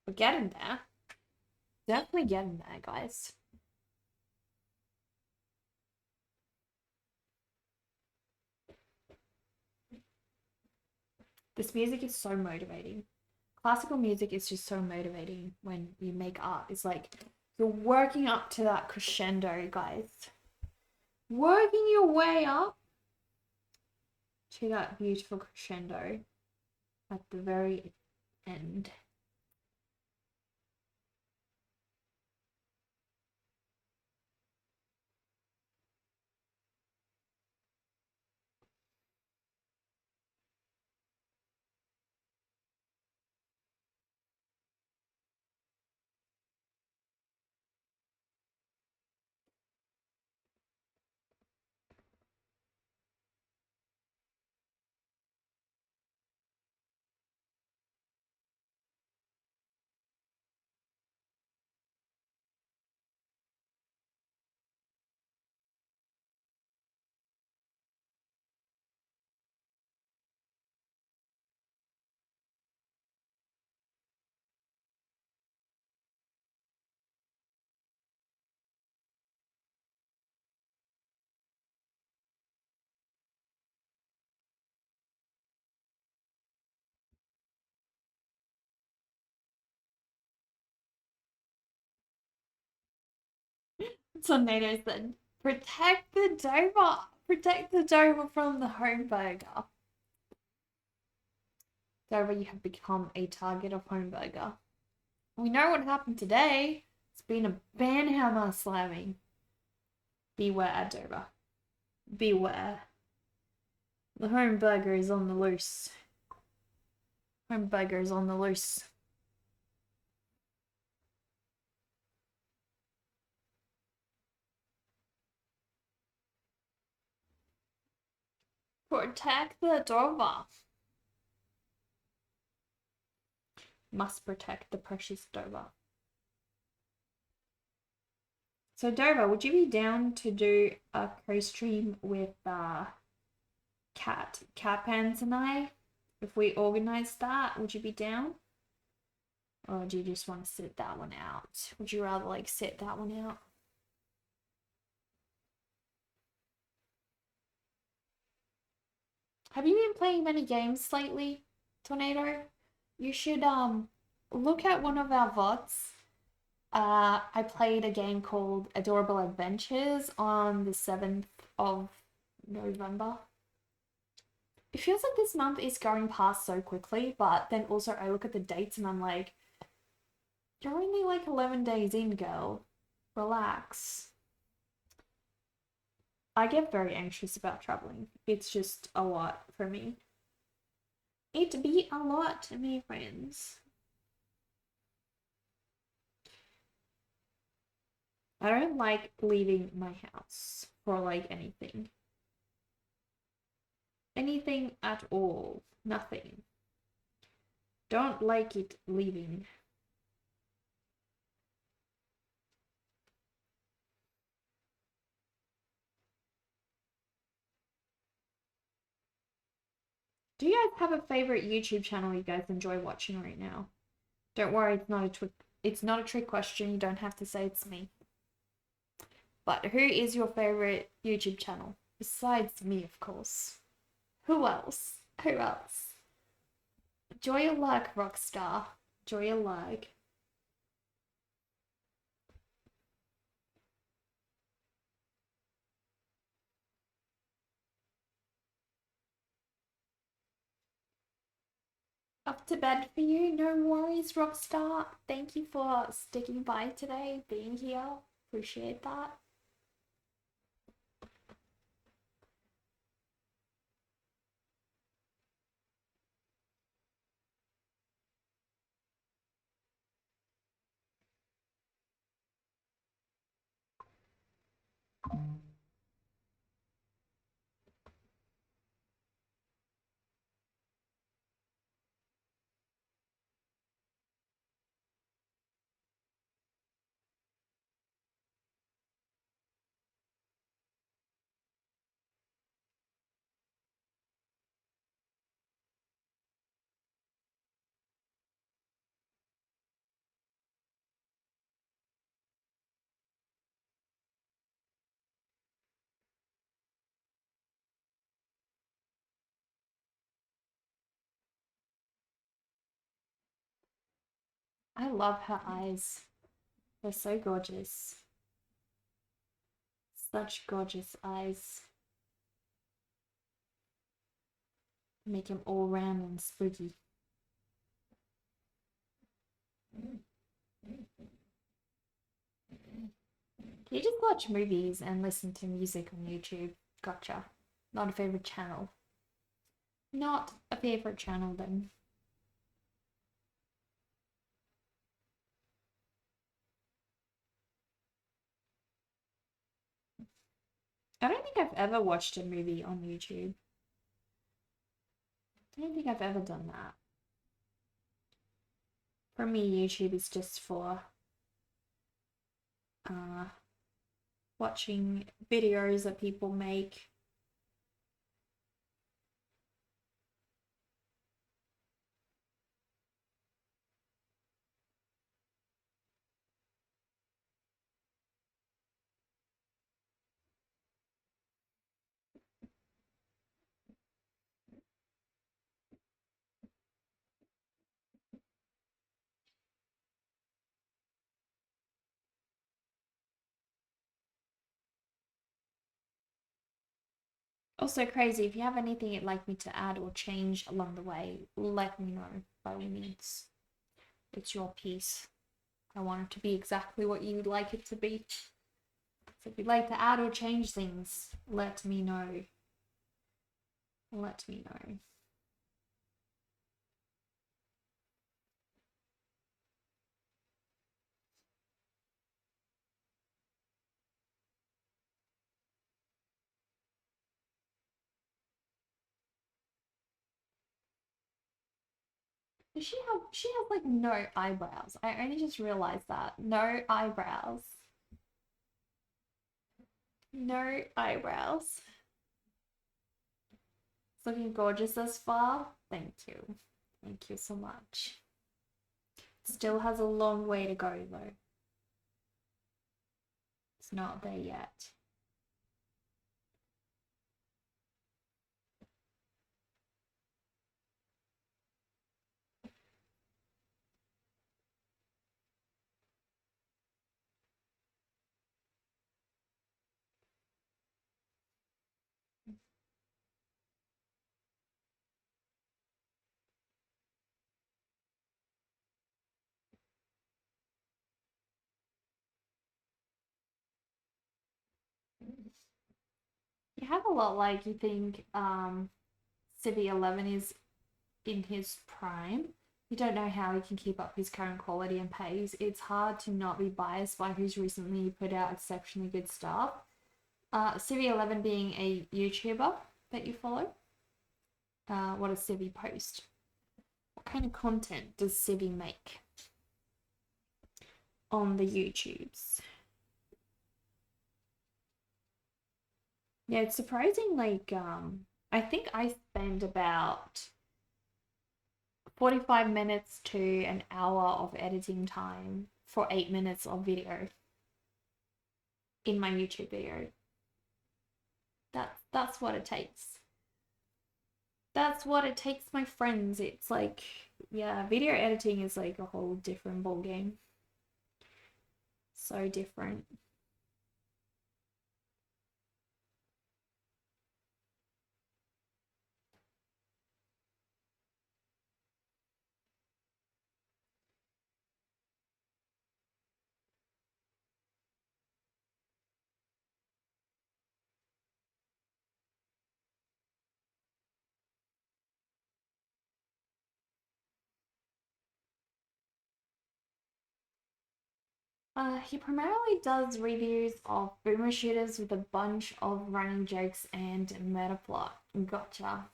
We're getting there. Definitely getting there, guys. This music is so motivating. Classical music is just so motivating when you make art. It's like you're working up to that crescendo, guys. Working your way up to that beautiful crescendo at the very end. Tornado said, protect the Dover. Protect the Dover from the home burger. Dover, you have become a target of home burger. We know what happened today. It's been a banhammer slamming. Beware, Dover. Beware. The home burger is on the loose. Home burger is on the loose. Protect the Dover. Must protect the precious Dover. So Dover, would you be down to do a co-stream with Cat Pants and I? If we organise that, would you be down? Or do you just want to sit that one out? Would you rather like sit that one out? Have you been playing many games lately, Tornado? You should look at one of our VODs. I played a game called Adorable Adventures on the 7th of November. It feels like this month is going past so quickly, but then also I look at the dates and I'm like, you're only like 11 days in, girl. Relax. I get very anxious about traveling. It's just a lot for me. It be a lot to me, friends. I don't like leaving my house for like anything. Anything at all. Nothing. Don't like it leaving. Do you guys have a favorite YouTube channel you guys enjoy watching right now? Don't worry, it's not a trick question. You don't have to say it's me. But who is your favorite YouTube channel? Besides me, of course. Who else? Who else? Enjoy your luck, Rockstar. Enjoy your luck. Up to bed for you. No worries, Rockstar. Thank you for sticking by today, being here. Appreciate that. I love her eyes. They're so gorgeous. Such gorgeous eyes. Make him all round and spooky. You just watch movies and listen to music on YouTube. Gotcha. Not a favorite channel. Not a favorite channel then. I don't think I've ever watched a movie on YouTube. I don't think I've ever done that. For me, YouTube is just for watching videos that people make. Also, Crazy, if you have anything you'd like me to add or change along the way, let me know by all means. It's your piece. I want it to be exactly what you'd like it to be. So if you'd like to add or change things, let me know. Let me know. She has like no eyebrows. I only just realized that. No eyebrows. No eyebrows. It's looking gorgeous thus far. Thank you. Thank you so much. Still has a long way to go though. It's not there yet. You have a lot like you think Civi 11 is in his prime. You don't know how he can keep up his current quality and pace. It's hard to not be biased by who's recently put out exceptionally good stuff. Civi 11 being a YouTuber that you follow. What does Civi post? What kind of content does Civi make on the YouTubes? Yeah, it's surprising. Like, I think I spend about 45 minutes to an hour of editing time for 8 minutes of video in my YouTube video. That's what it takes. That's what it takes, my friends. It's like, yeah, video editing is like a whole different ball game. So different. He primarily does reviews of boomer shooters with a bunch of running jokes and meta plot. Gotcha.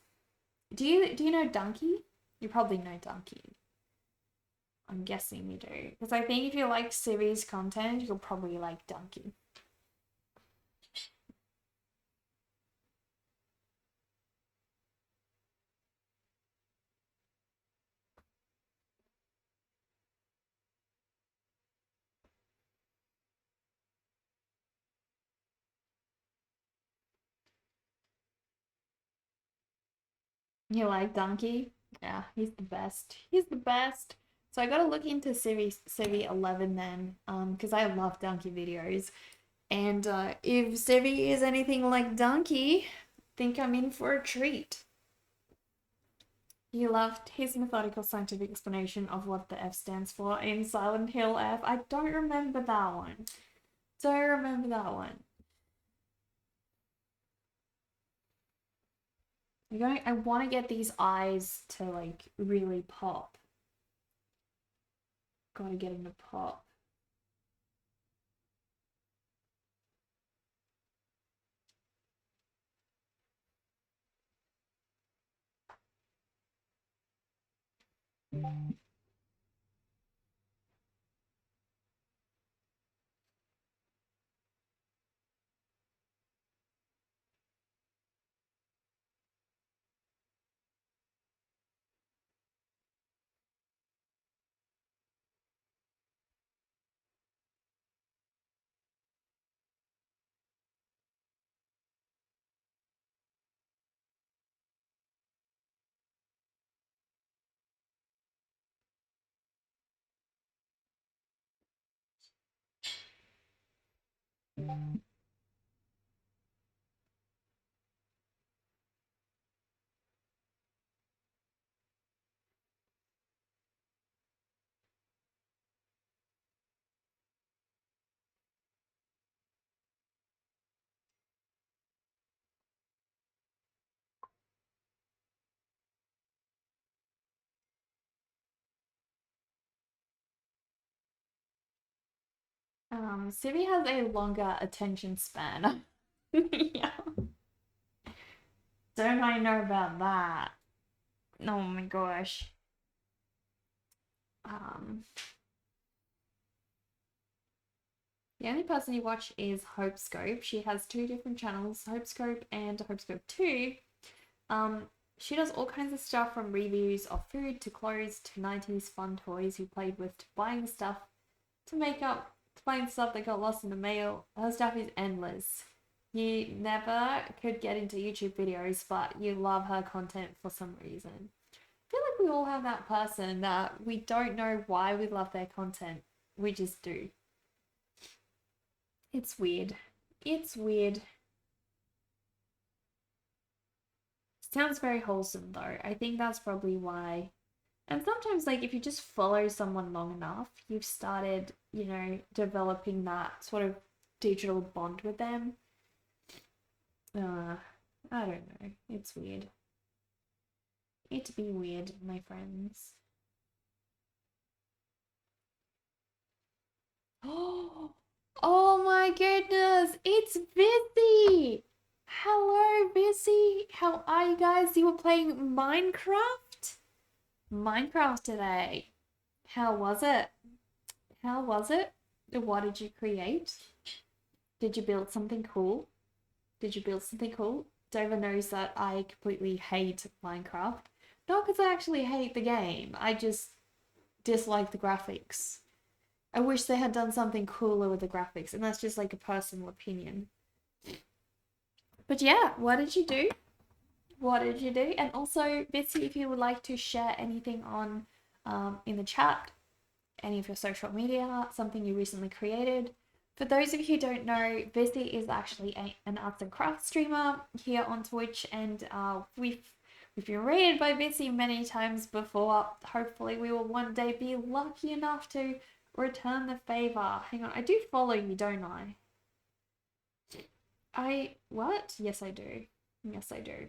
Do you know Donkey? You probably know Donkey. I'm guessing you do. Because I think if you like Civi's content, you'll probably like Donkey. You like Donkey? Yeah, he's the best. He's the best. So I gotta look into Civi 11 then, because I love Donkey videos. And if Civi is anything like Donkey, I think I'm in for a treat. He loved his methodical scientific explanation of what the F stands for in Silent Hill F. I don't remember that one. Don't remember that one. I want to get these eyes to like really pop. Gotta get them to pop. Civi has a longer attention span. Yeah. Don't I know about that? Oh my gosh. Um, the only person you watch is Hopescope. She has two different channels, Hopescope and Hopescope 2. Um, she does all kinds of stuff from reviews of food to clothes to 90s fun toys you played with to buying stuff to makeup to buying stuff that got lost in the mail. Her stuff is endless. You never could get into YouTube videos, but you love her content for some reason. I feel like we all have that person that we don't know why we love their content. We just do. It's weird. It's weird. Sounds very wholesome though. I think that's probably why. And sometimes, like, if you just follow someone long enough, you've started, developing that sort of digital bond with them. Uh, I don't know. It's weird. It be weird, my friends. Oh, oh my goodness! It's Vissy! Hello, Vissy! How are you guys? You were playing Minecraft? Minecraft today. How was it? How was it? What did you create? Did you build something cool? Did you build something cool? Dover knows that I completely hate Minecraft. Not because I actually hate the game, I just dislike the graphics. I wish they had done something cooler with the graphics, and that's just like a personal opinion. But yeah, what did you do? What did you do? And also, Bitsy, if you would like to share anything on in the chat, any of your social media, something you recently created. For those of you who don't know, Vissy is actually an arts and crafts streamer here on Twitch, and we've been raided by Vissy many times before. Hopefully, we will one day be lucky enough to return the favor. Hang on, I do follow you, don't I? What? Yes, I do. Yes, I do.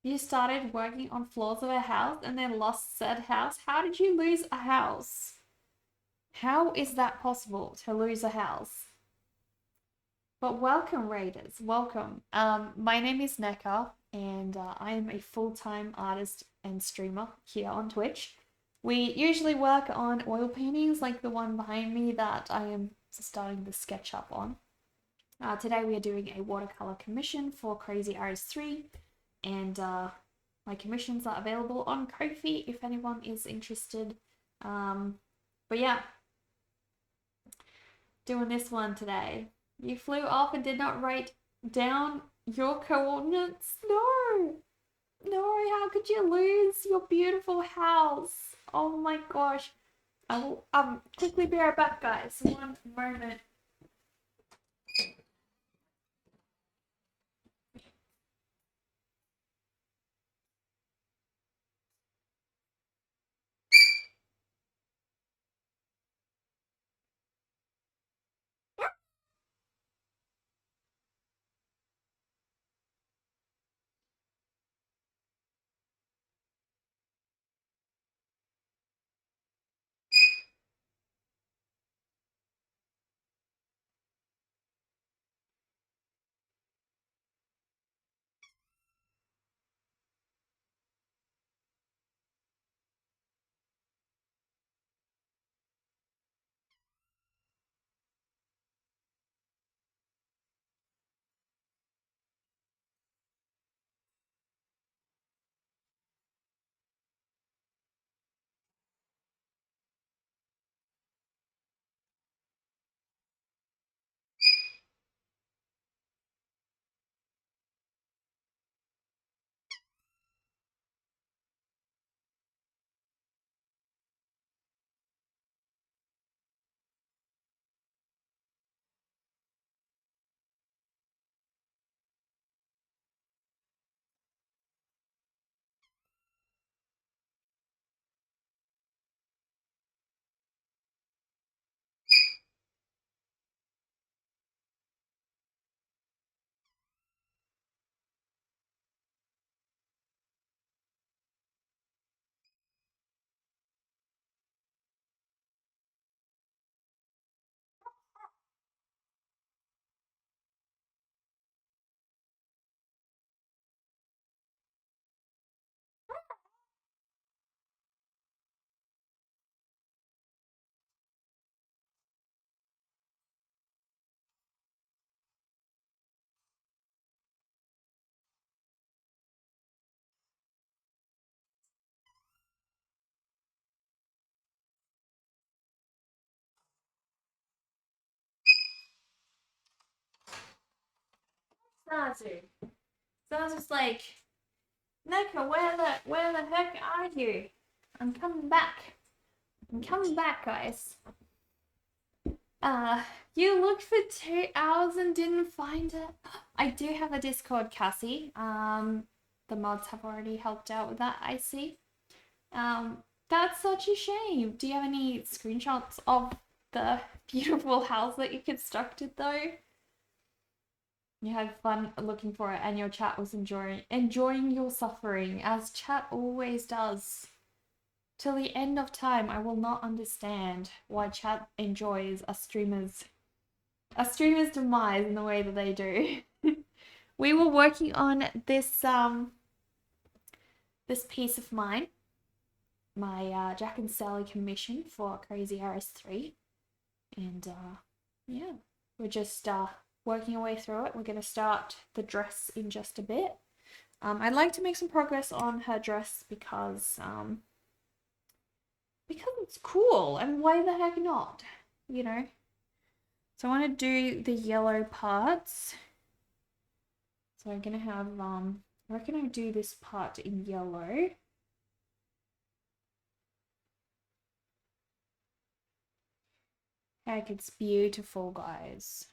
You started working on floors of a house and then lost said house. How did you lose a house? How is that possible to lose a house? But welcome, Raiders. Welcome. My name is Neka, and I am a full-time artist and streamer here on Twitch. We usually work on oil paintings like the one behind me that I am starting to sketch up on. Today we are doing a watercolor commission for CrazyRs3, and my commissions are available on Ko-fi if anyone is interested. But yeah, doing this one today. You flew off and did not write down your coordinates? No! No, how could you lose your beautiful house? Oh my gosh. I will quickly be right back, guys. One moment. Zazu. Zazu's like, Neko, where the heck are you? I'm coming back. I'm coming back, guys. You looked for 2 hours and didn't find it. I do have a Discord, Cassie. The mods have already helped out with that, I see. That's such a shame. Do you have any screenshots of the beautiful house that you constructed, though? You had fun looking for it, and your chat was enjoying your suffering, as chat always does. Till the end of time, I will not understand why chat enjoys a streamer's demise in the way that they do. We were working on this this piece of mine, my Jack and Sally commission for CrazyRs3, and yeah, we're just working our way through it. We're gonna start the dress in just a bit. I'd like to make some progress on her dress because it's cool, and why the heck not, you know? So I want to do the yellow parts. So I'm gonna have I reckon I'll do this part in yellow. Heck, it's beautiful, guys.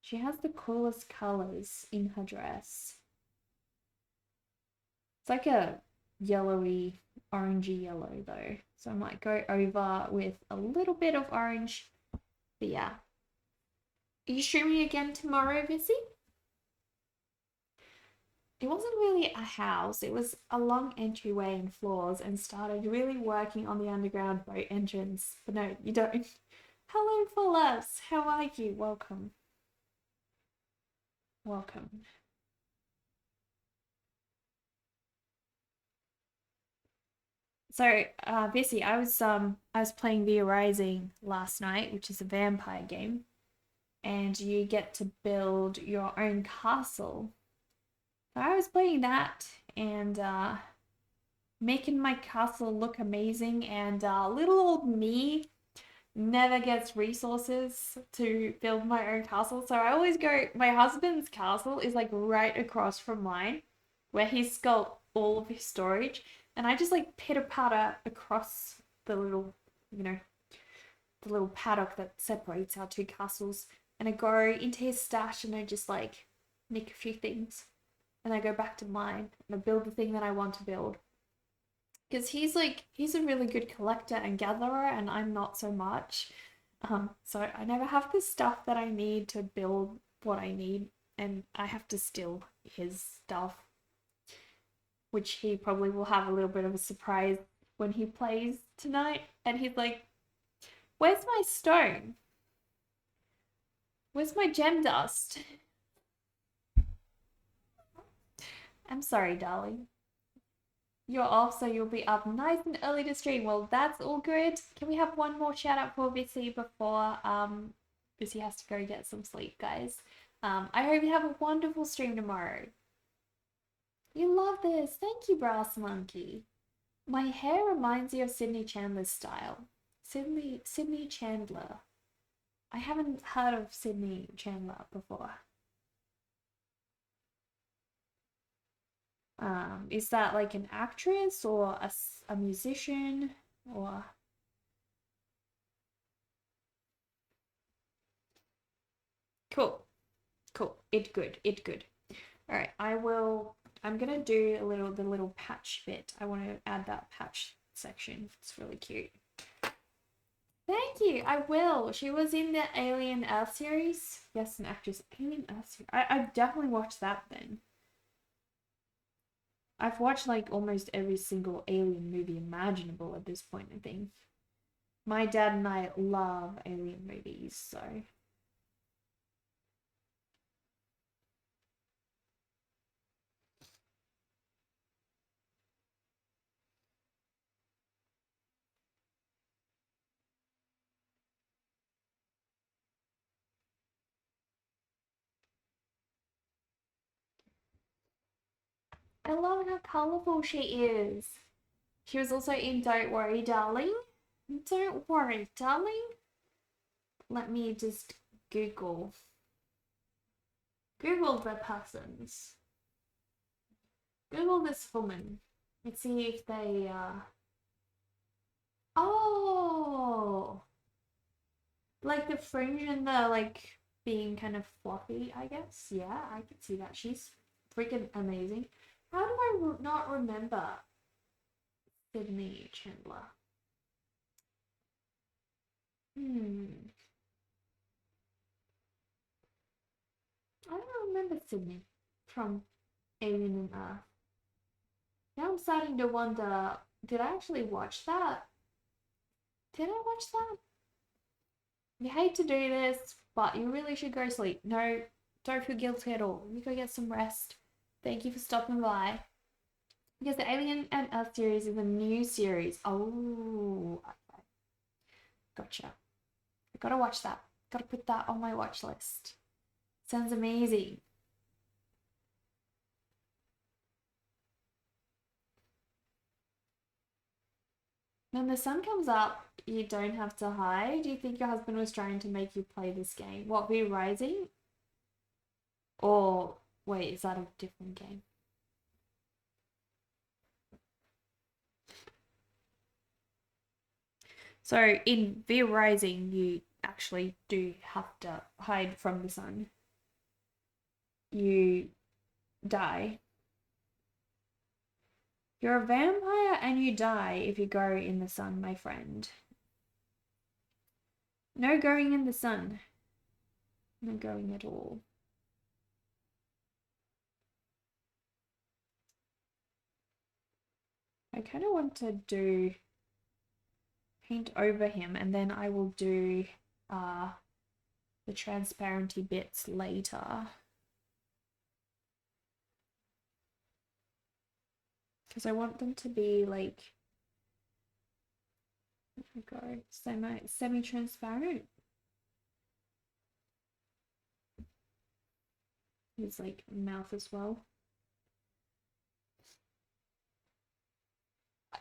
She has the coolest colors in her dress. It's like a yellowy, orangey yellow though. So I might go over with a little bit of orange. But yeah. Are you streaming again tomorrow, Vissy? It wasn't really a house, it was a long entryway and floors, and started really working on the underground boat entrance. But no, you don't. Hello, Fullers. How are you? Welcome. Welcome. So, Vissy, I was playing The Arising last night, which is a vampire game, and you get to build your own castle. So I was playing that and making my castle look amazing, and little old me never gets resources to build my own castle. So I always go, my husband's castle is like right across from mine, where he's got all of his storage, and I just like pitter patter across the little, the little paddock that separates our two castles, and I go into his stash and I just like nick a few things, and I go back to mine and I build the thing that I want to build. Because he's a really good collector and gatherer, and I'm not so much. So I never have the stuff that I need to build what I need, and I have to steal his stuff, which he probably will have a little bit of a surprise when he plays tonight. And he's like, "Where's my stone? Where's my gem dust?" I'm sorry, darling. You're off, so you'll be up nice and early to stream. Well, that's all good. Can we have one more shout out for Vissy before Vissy has to go get some sleep, guys? I hope you have a wonderful stream tomorrow. You love this. Thank you, Brass Monkey. My hair reminds you of Sydney Chandler's style. Sydney Chandler. I haven't heard of Sydney Chandler before. Is that like an actress or a musician or? Cool. It good. All right, I'm gonna do the little patch bit. I want to add that patch section. It's really cute. Thank you. I will. She was in the Alien Earth series. Yes, an actress. Alien Earth series. I definitely watched that then. I've watched like almost every single Alien movie imaginable at this point, I think. My dad and I love Alien movies, so. I love how colorful she is. She was also in Don't Worry, Darling. Don't worry, darling. Let me just Google Google the persons. Google this woman. Let's see if they, Oh! Like the fringe and the, like, being kind of fluffy, I guess. Yeah, I can see that. She's freaking amazing. How do I not remember Sydney Chandler? I don't remember Sydney from Alien and Earth. Now I'm starting to wonder, did I actually watch that? Did I watch that? You hate to do this, but you really should go to sleep. No, don't feel guilty at all. You go get some rest. Thank you for stopping by. Because the Alien and Earth series is a new series. Oh, okay. Gotcha. I gotta watch that. Gotta put that on my watch list. Sounds amazing. When the sun comes up, you don't have to hide. Do you think your husband was trying to make you play this game? What, V Rising? Or, wait, is that a different game? So, in V Rising, you actually do have to hide from the sun. You die. You're a vampire and you die if you go in the sun, my friend. No going in the sun. No going at all. I kind of want to do paint over him and then I will do the transparency bits later. Because I want them to be like, go semi-transparent. His like mouth as well.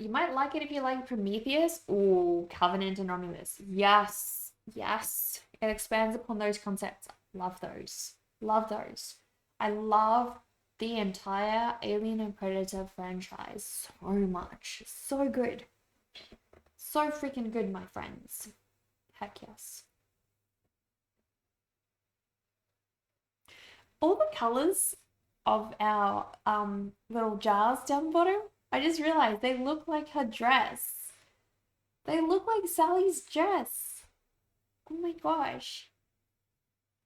You might like it if you like Prometheus. Ooh, Covenant Anonymous. Yes, yes. It expands upon those concepts. Love those. Love those. I love the entire Alien and Predator franchise so much. So good. So freaking good, my friends. Heck yes. All the colors of our little jars down the bottom, I just realized they look like her dress. They look like Sally's dress. Oh my gosh.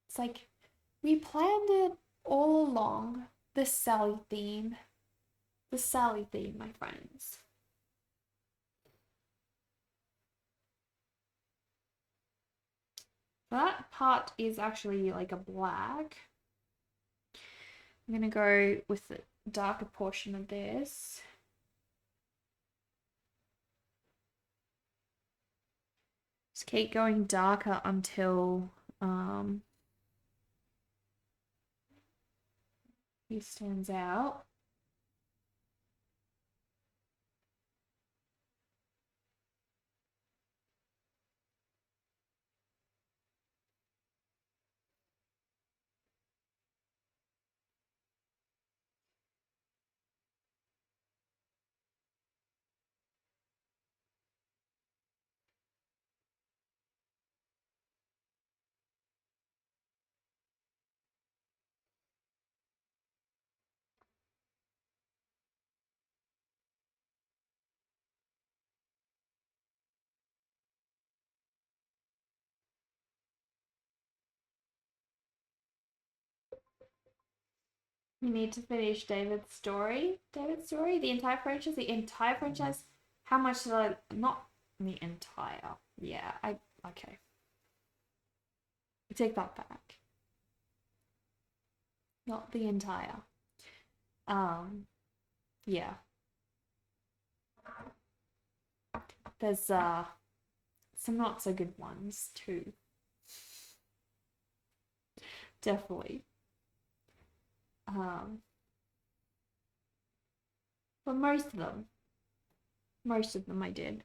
It's like we planned it all along. The Sally theme. The Sally theme, my friends. That part is actually like a black. I'm gonna go with the darker portion of this. Just keep going darker until he stands out. You need to finish David's story. David's story? The entire franchise? The entire franchise? How much did I... Not the entire. Yeah, Okay. I take that back. Not the entire. Yeah. There's, some not so good ones, too. Definitely. But most of them I did.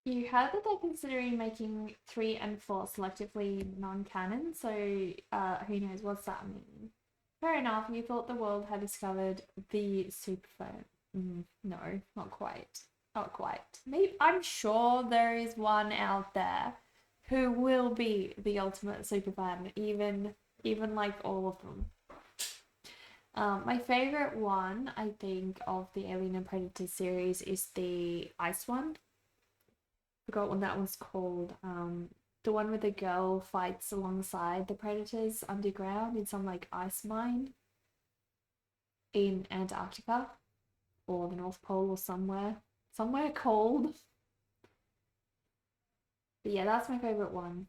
You heard that they're considering making 3 and 4 selectively non-canon, so who knows what's that mean? Fair enough, you thought the world had discovered the superphone. No, not quite. Not quite. Maybe I'm sure there is one out there who will be the ultimate superfan, even like all of them. My favorite one, I think, of the Alien and Predator series is the ice one. Forgot what that one's called. The one where the girl fights alongside the predators underground in some like ice mine in Antarctica or the North Pole or somewhere cold. But yeah, that's my favorite one.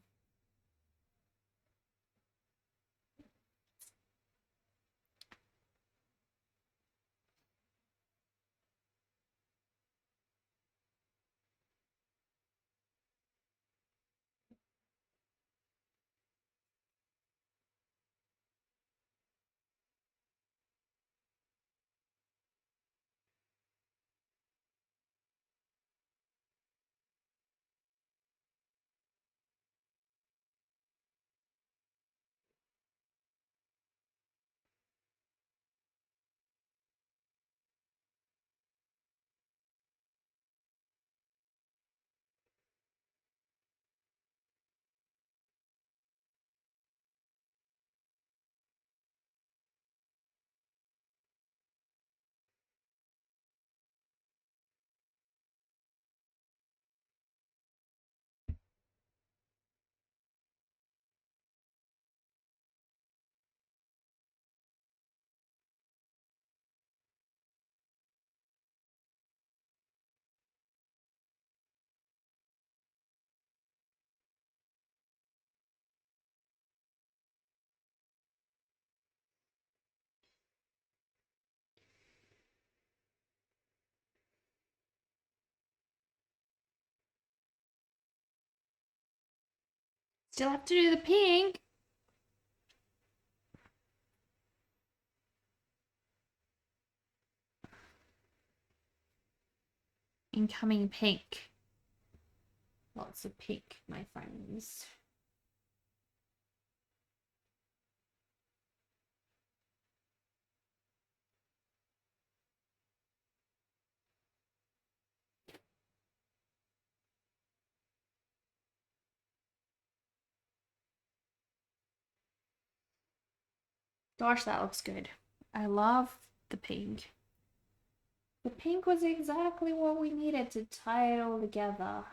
Still have to do the pink. Incoming pink. Lots of pink, my friends. Gosh, that looks good. I love the pink. The pink was exactly what we needed to tie it all together.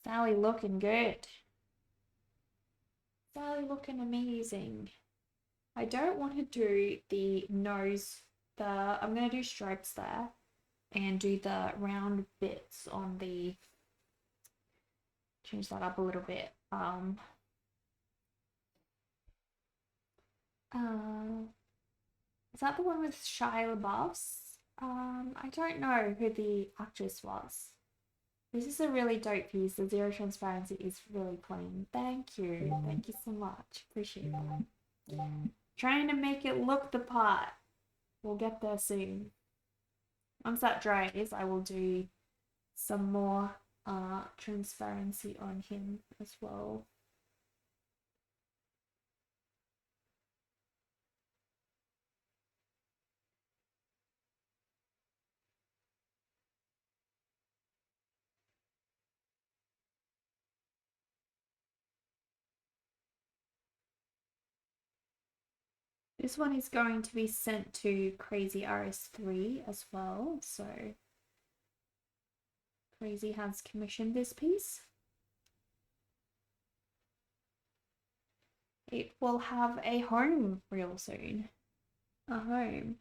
Sally looking good. Sally looking amazing. I don't want to do the nose, I'm going to do stripes there and do the round bits on the, change that up a little bit. Uh, is that the one with Shia LaBeouf's? I don't know who the actress was. This is a really dope piece. The zero transparency is really clean. Thank you. Thank you so much. Appreciate that. Trying to make it look the part. We'll get there soon. Once that dries, I will do some more transparency on him as well. This one is going to be sent to CrazyRs3 as well, so Crazy has commissioned this piece. It will have a home real soon. A home.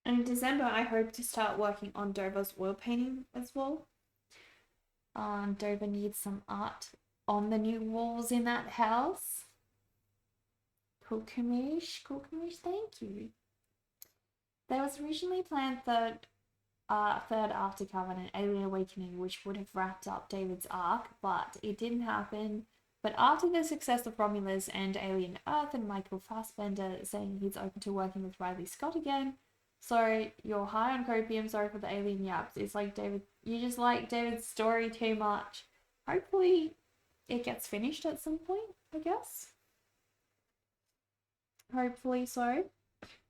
And in December, I hope to start working on Dover's oil painting as well. Dover needs some art on the new walls in that house. Cool Kamish, thank you. There was originally planned third After Covenant Alien Awakening, which would have wrapped up David's arc, but it didn't happen. But after the success of Romulus and Alien Earth and Michael Fassbender saying he's open to working with Riley Scott again, so you're high on copium, sorry for the alien yaps. It's like David, you just like David's story too much. Hopefully it gets finished at some point, I guess. Hopefully so.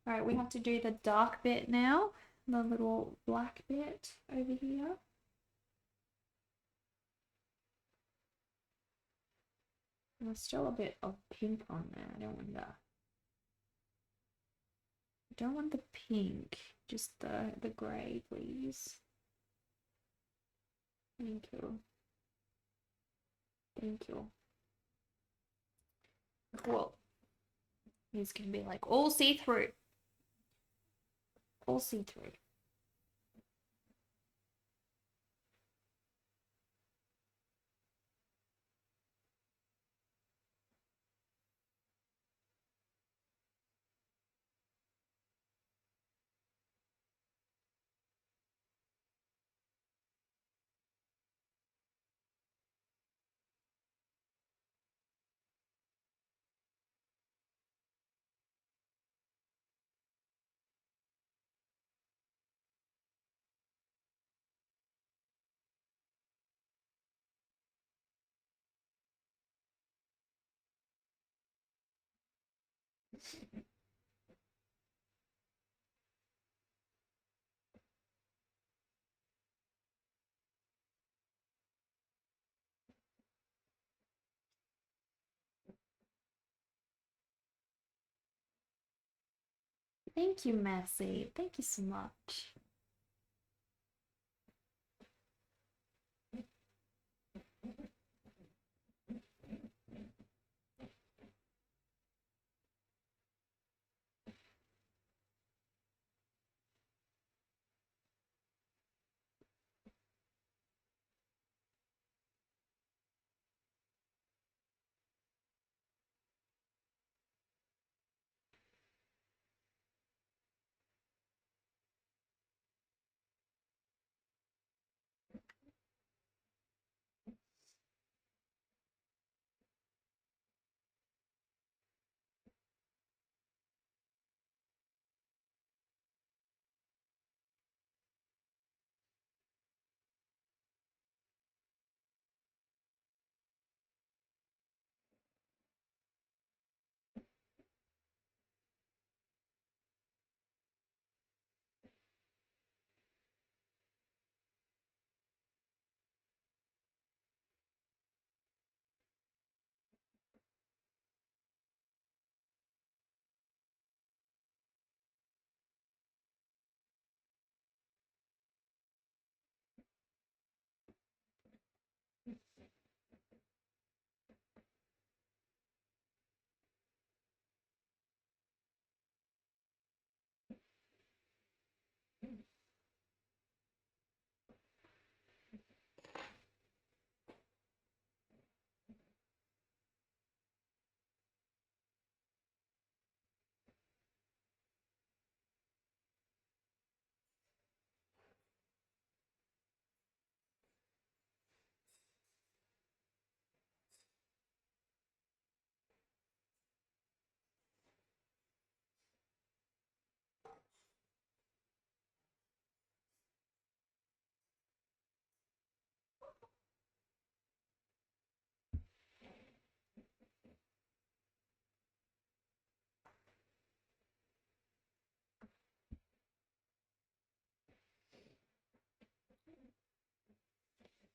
Alright, we have to do the dark bit now. The little black bit over here. There's still a bit of pink on there. I don't want that. I don't want the pink, just the grey, please. Thank you. Thank you. Cool. These can be like all see-through. All see-through. Thank you, Messi. Thank you so much.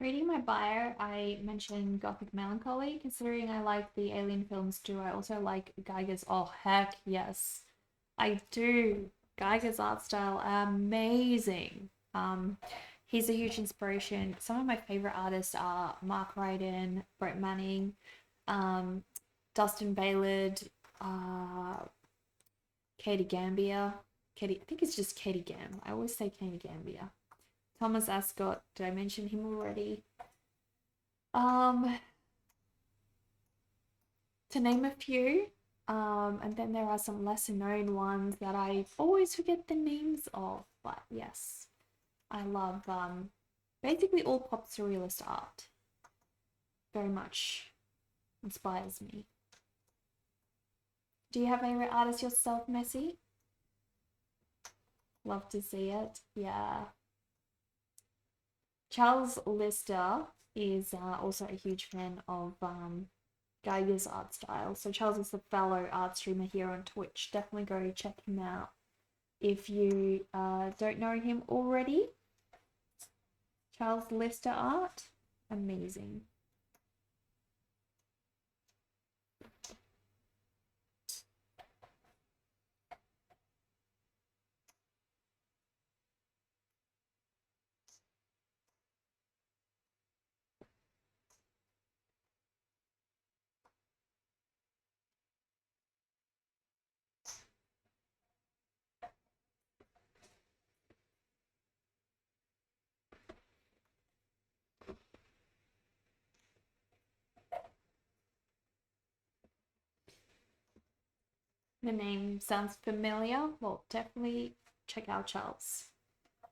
Reading my bio, I mentioned Gothic Melancholy. Considering I like the Alien films too, I also like Geiger's. Oh, heck yes. I do. Geiger's art style, amazing. He's a huge inspiration. Some of my favorite artists are Mark Ryden, Brett Manning, Dustin Baylord, Katie Gambia. Katie, I think it's just Katie Gam. I always say Katie Gambia. Thomas Ascott, did I mention him already? To name a few. And then there are some lesser known ones that I always forget the names of. But yes, I love basically all pop surrealist art. Very much inspires me. Do you have a favorite artist yourself, Messi? Love to see it. Yeah. Charles Lister is also a huge fan of Geiger's art style. So Charles is a fellow art streamer here on Twitch. Definitely go check him out if you don't know him already. Charles Lister art, amazing. The name sounds familiar. Well, definitely check out Charles.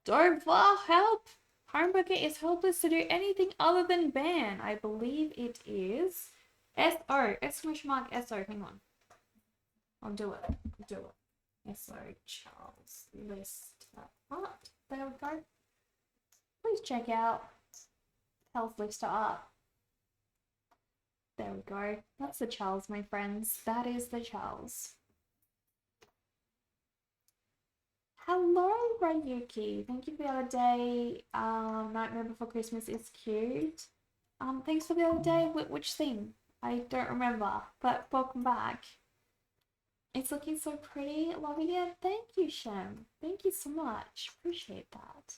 Dover, help! Hamburger is helpless to do anything other than ban. I believe it is SO, exclamation mark SO. Hang on. I'll do it. I'll do it. SO Charles list art. There we go. Please check out Charles Lister art. There we go. That's the Charles, my friends. That is the Charles. Hello, Rayuki. Thank you for the other day. Nightmare Before Christmas is cute. Thanks for the other day. Which thing? I don't remember, but welcome back. It's looking so pretty. Loving it. Thank you, Shem. Thank you so much. Appreciate that.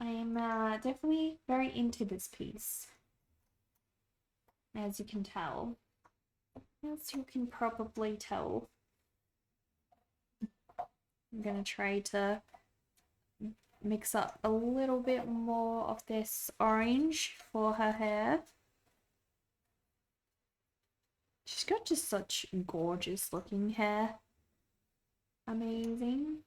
I am definitely very into this piece, as you can tell. As you can probably tell. I'm gonna try to mix up a little bit more of this orange for her hair. She's got just such gorgeous looking hair. Amazing.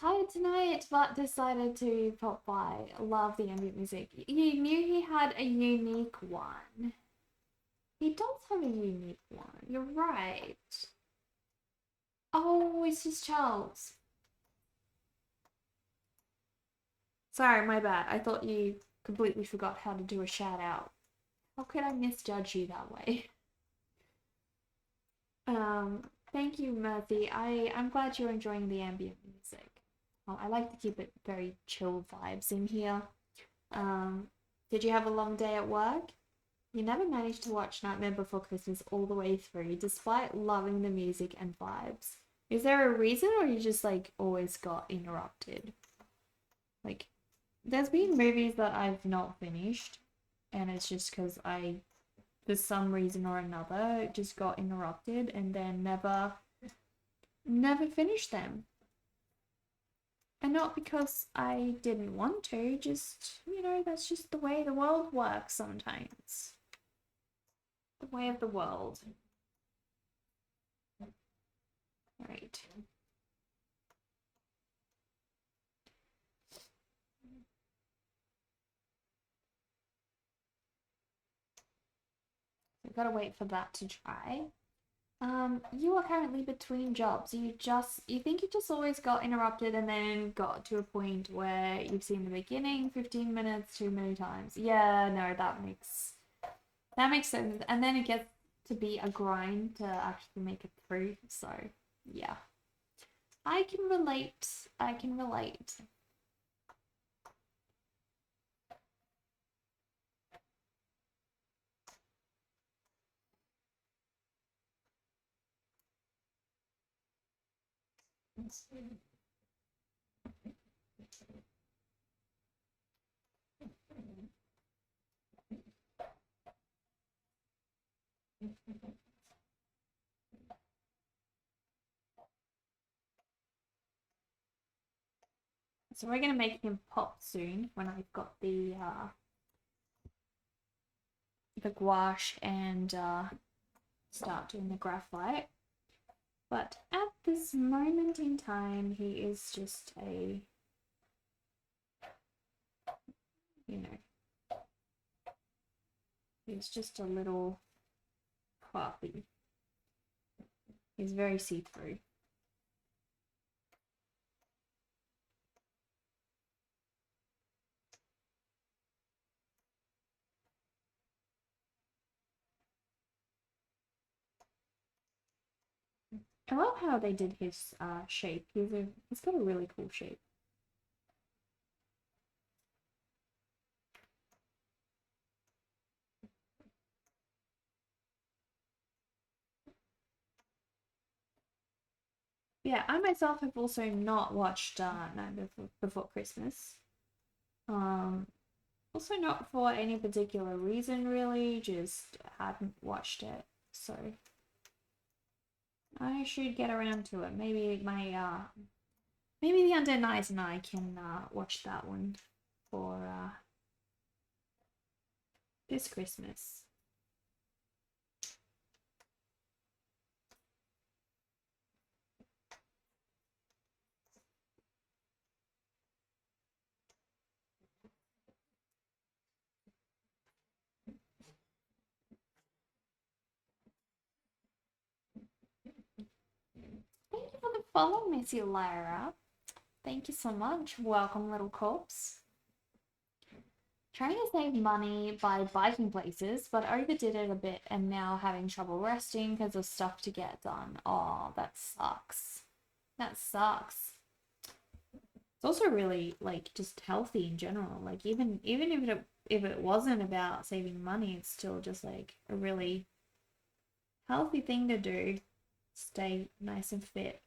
Tired tonight, but decided to pop by. Love the ambient music. You knew he had a unique one. He does have a unique one. You're right. Oh, it's just Charles. Sorry, my bad. I thought you completely forgot how to do a shout out. How could I misjudge you that way? Thank you, Murphy. I'm glad you're enjoying the ambient music. I like to keep it very chill vibes in here. Did you have a long day at work? You never managed to watch Nightmare Before Christmas all the way through, despite loving the music and vibes. Is there a reason, or you just like always got interrupted? Like, there's been movies that I've not finished, and it's just because I, for some reason or another, just got interrupted and then never finished them. And not because I didn't want to, just, you know, that's just the way the world works sometimes. The way of the world. Right. We've got to wait for that to dry. You are currently between jobs. You think you just always got interrupted and then got to a point where you've seen the beginning 15 minutes too many times. Yeah, no, that makes sense. And then it gets to be a grind to actually make it through. So, yeah. I can relate. I can relate. So we're gonna make him pop soon when I've got the gouache and start doing the graphite. But at this moment in time, he is just a, you know, he's just a little puppy. He's very see-through. I love how they did his shape. He's got a really cool shape. Yeah, I myself have also not watched Nightmare Before Christmas. Also not for any particular reason really, just hadn't watched it. So I should get around to it. Maybe maybe the Undead Knights and I can watch that one for this Christmas. Thank you for the follow, Missy Lyra. Thank you so much. Welcome, little corpse. Trying to save money by biking places, but overdid it a bit and now having trouble resting because of stuff to get done. Oh, that sucks. That sucks. It's also really like just healthy in general. Like even if it wasn't about saving money, it's still just like a really healthy thing to do. Stay nice and fit.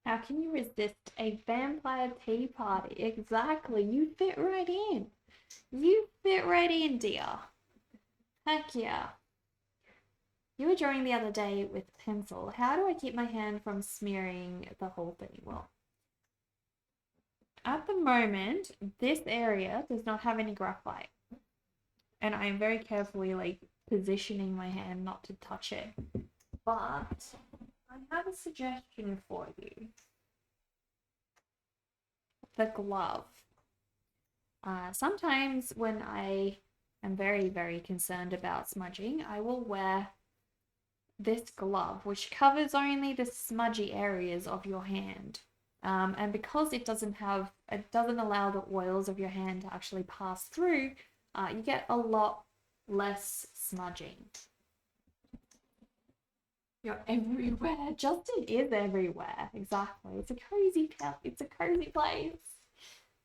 How can you resist a vampire tea party? Exactly. You fit right in. You fit right in, dear. Heck yeah. You were drawing the other day with pencil. How do I keep my hand from smearing the whole thing? Well, at the moment, this area does not have any graphite. And I am very carefully like positioning my hand not to touch it. But I have a suggestion for you. The glove. Sometimes when I am very, very concerned about smudging, I will wear this glove, which covers only the smudgy areas of your hand. And because it doesn't allow the oils of your hand to actually pass through, you get a lot less smudging. You're everywhere. Justin is everywhere. Exactly. It's a cozy place.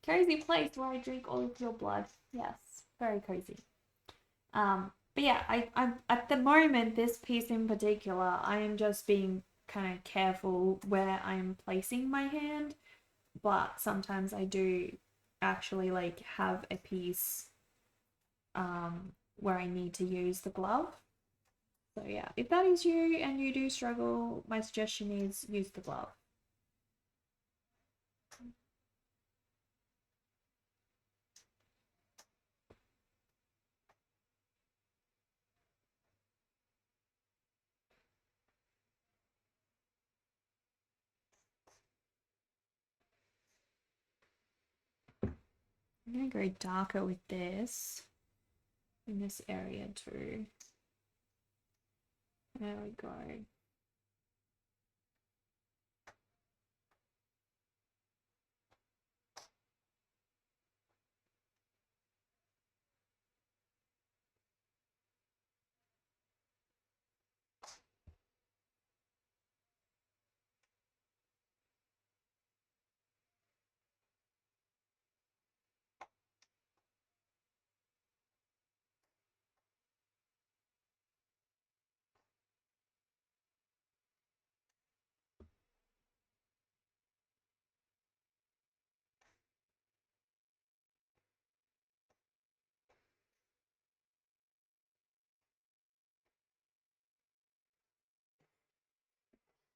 Cozy place where I drink all of your blood. Yes, very cozy. But yeah, I'm at the moment, this piece in particular, I am just being kind of careful where I'm placing my hand, but sometimes I do actually like have a piece where I need to use the glove. So yeah, if that is you and you do struggle, my suggestion is use the glove. I'm gonna go darker with this in this area too. There we go.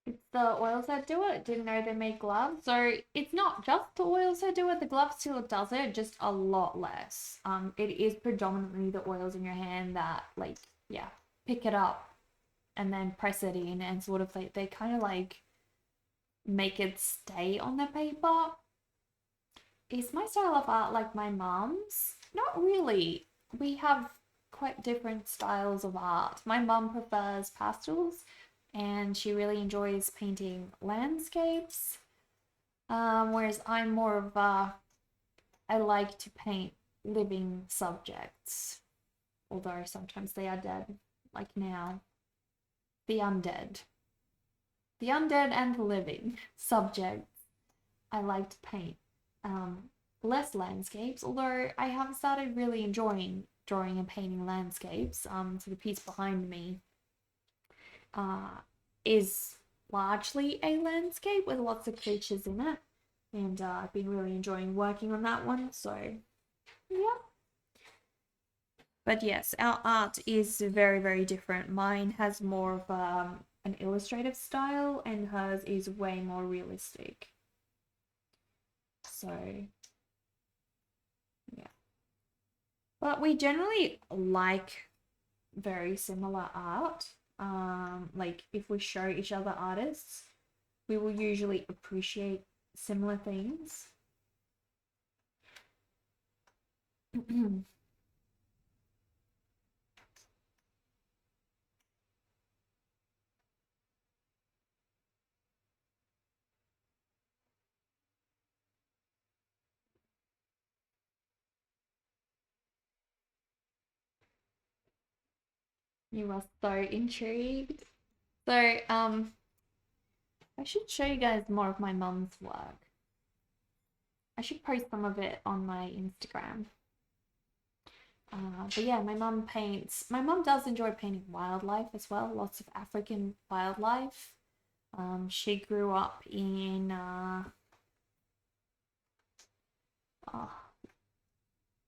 It's the oils that do it. Didn't know they made gloves. So it's not just the oils that do it. The glove still does it, just a lot less. It is predominantly the oils in your hand that like, yeah, pick it up and then press it in and sort of like they kind of like make it stay on the paper. Is my style of art like my mum's? Not really. We have quite different styles of art. My mum prefers pastels and she really enjoys painting landscapes. Whereas I'm more of a, I like to paint living subjects, although sometimes they are dead, like now. The undead. The undead and the living subjects I like to paint. Um, Less landscapes, although I have started really enjoying drawing and painting landscapes. So the piece behind me is largely a landscape with lots of creatures in it, and I've been really enjoying working on that one. So, yeah. But yes, our art is very, very different. Mine has more of an illustrative style, and hers is way more realistic. So, yeah. But we generally like very similar art. Like if we show each other artists, we will usually appreciate similar things. You are so intrigued. So, I should show you guys more of my mum's work. I should post some of it on my Instagram. But yeah, my mum paints. My mum does enjoy painting wildlife as well, lots of African wildlife. She grew up in oh,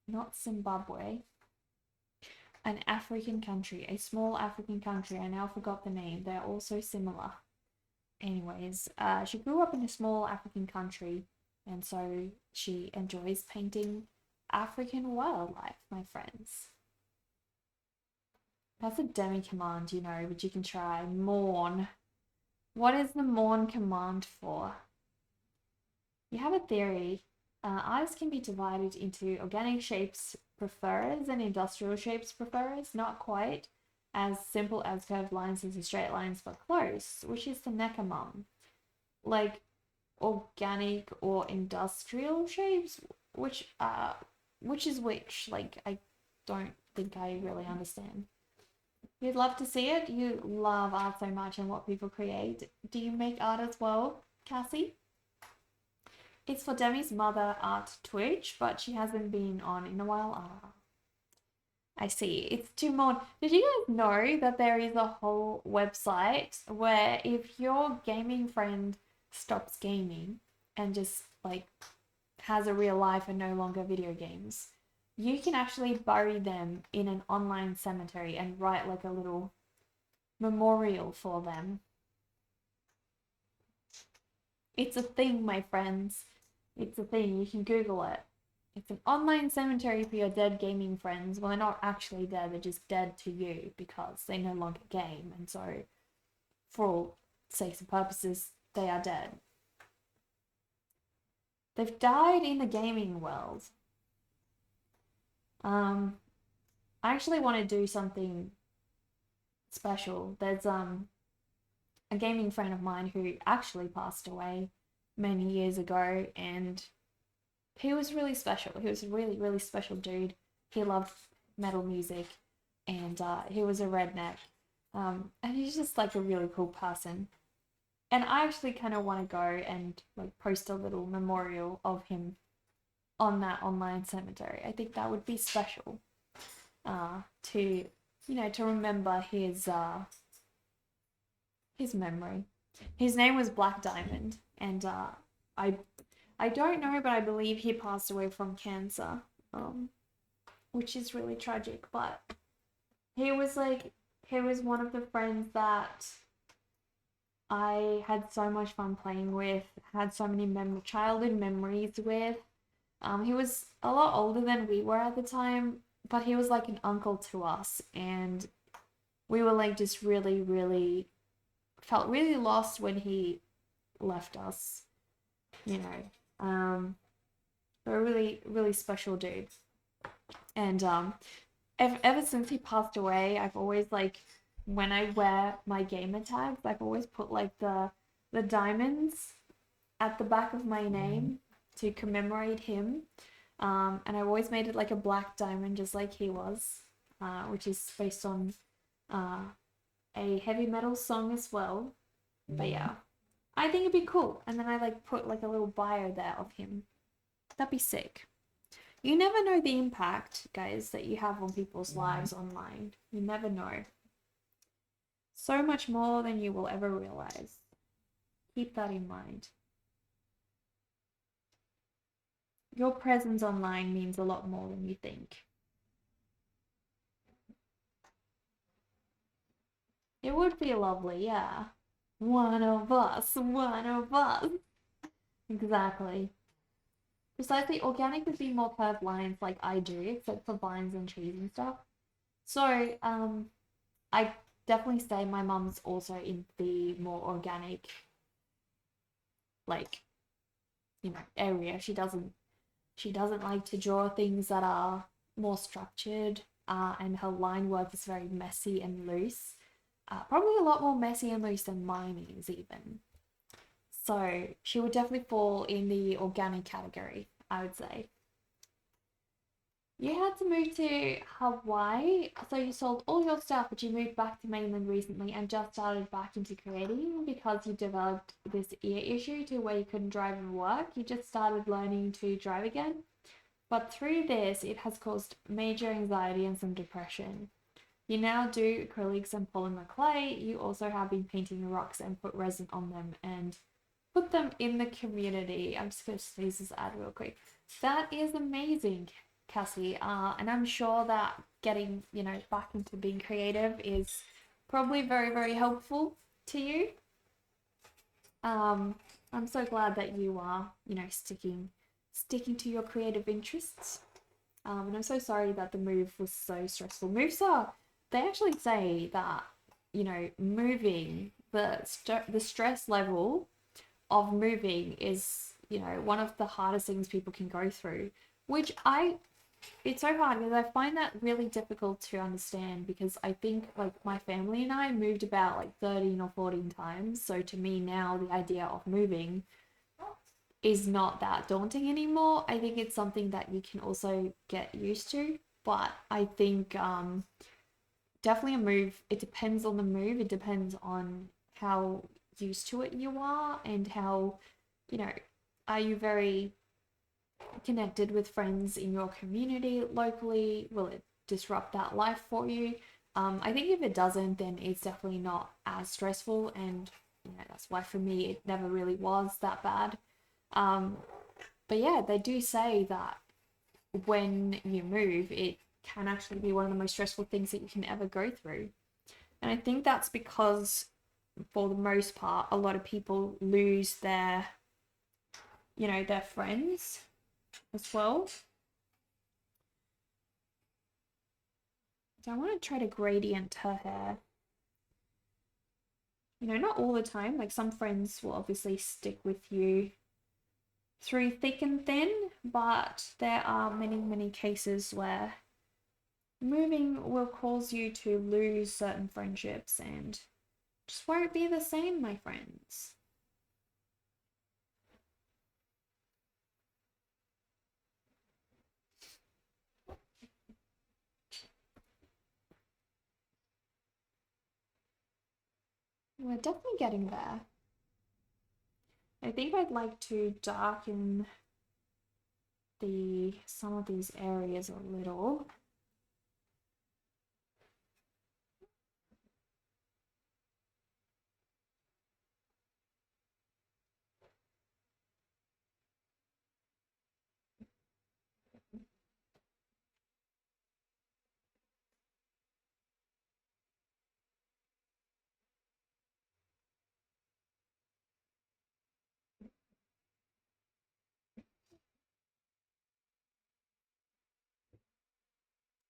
not Zimbabwe, an African country, a small African country. I now forgot the name. They're all so similar. Anyways, she grew up in a small African country, and so she enjoys painting African wildlife, my friends. That's a demi command, you know, but you can try. Mourn. What is the mourn command for? You have a theory. Eyes can be divided into organic shapes preferers and industrial shapes preferers, not quite as simple as curved lines into straight lines but close, which is the necamum. Like, organic or industrial shapes, which is which? Like, I don't think I really understand. You'd love to see it. You love art so much and what people create. Do you make art as well, Cassie? It's for Demi's mother art Twitch, but she hasn't been on in a while. Ah, I see. It's too more. Did you guys know that there is a whole website where if your gaming friend stops gaming and just like has a real life and no longer video games, you can actually bury them in an online cemetery and write like a little memorial for them. It's a thing, my friends. It's a thing. You can Google it. It's an online cemetery for your dead gaming friends. Well, they're not actually dead, they're just dead to you because they no longer game. And so, for all sakes and purposes, they are dead. They've died in the gaming world. I actually want to do something special. There's a gaming friend of mine who actually passed away many years ago, and he was really special. He was a really, really special dude. He loved metal music, and he was a redneck. And he's just like a really cool person. And I actually kind of want to go and like post a little memorial of him on that online cemetery. I think that would be special to to remember his memory. His name was Black Diamond, and I I don't know, but I believe he passed away from cancer, which is really tragic. But he was one of the friends that I had so much fun playing with, had so many childhood memories with. He was a lot older than we were at the time, but he was like an uncle to us, and we were like just really, really felt really lost when he left us, you know. A really, really special dude. And ever since he passed away, I've always like when I wear my gamer tags, I've always put like the diamonds at the back of my name to commemorate him. And I've always made it like a black diamond, just like he was, which is based on a heavy metal song as well. But yeah, I think it'd be cool. And then I like put like a little bio there of him. That'd be sick. You never know the impact, guys, that you have on people's lives online. You never know. So much more than you will ever realize. Keep that in mind. Your presence online means a lot more than you think. It would be lovely, yeah. One of us, one of us. Exactly. Precisely, organic would be more curved lines like I do, except for vines and trees and stuff. So, I definitely say my mum's also in the more organic, like, area. She doesn't like to draw things that are more structured, and her line work is very messy and loose. Probably a lot more messy and loose than mine is even. So she would definitely fall in the organic category, I would say. You had to move to Hawaii, so you sold all your stuff, but you moved back to mainland recently and just started back into creating because you developed this ear issue to where you couldn't drive and work. You just started learning to drive again. But through this, it has caused major anxiety and some depression. You now do acrylics and polymer clay. You also have been painting rocks and put resin on them and put them in the community. I'm just going to squeeze this ad real quick. That is amazing, Cassie. And I'm sure that getting, back into being creative is probably very, very helpful to you. I'm so glad that you are, sticking to your creative interests. And I'm so sorry that the move was so stressful. They actually say that, moving, the stress level of moving is, one of the hardest things people can go through, it's so hard because I find that really difficult to understand because I think like my family and I moved about like 13 or 14 times. So to me now, the idea of moving is not that daunting anymore. I think it's something that you can also get used to. But I think definitely a move. It depends on the move. It depends on how used to it you are and how, you know, are you very connected with friends in your community locally? Will it disrupt that life for you? I think if it doesn't, then it's definitely not as stressful, and that's why for me it never really was that bad. Um, but yeah, they do say that when you move, it can actually be one of the most stressful things that you can ever go through. And I think that's because, for the most part, a lot of people lose their friends as well. So I want to try to gradient her hair. Not all the time. Like, some friends will obviously stick with you through thick and thin, but there are many, many cases where moving will cause you to lose certain friendships and just won't be the same, my friends. We're definitely getting there. I think I'd like to darken some of these areas a little.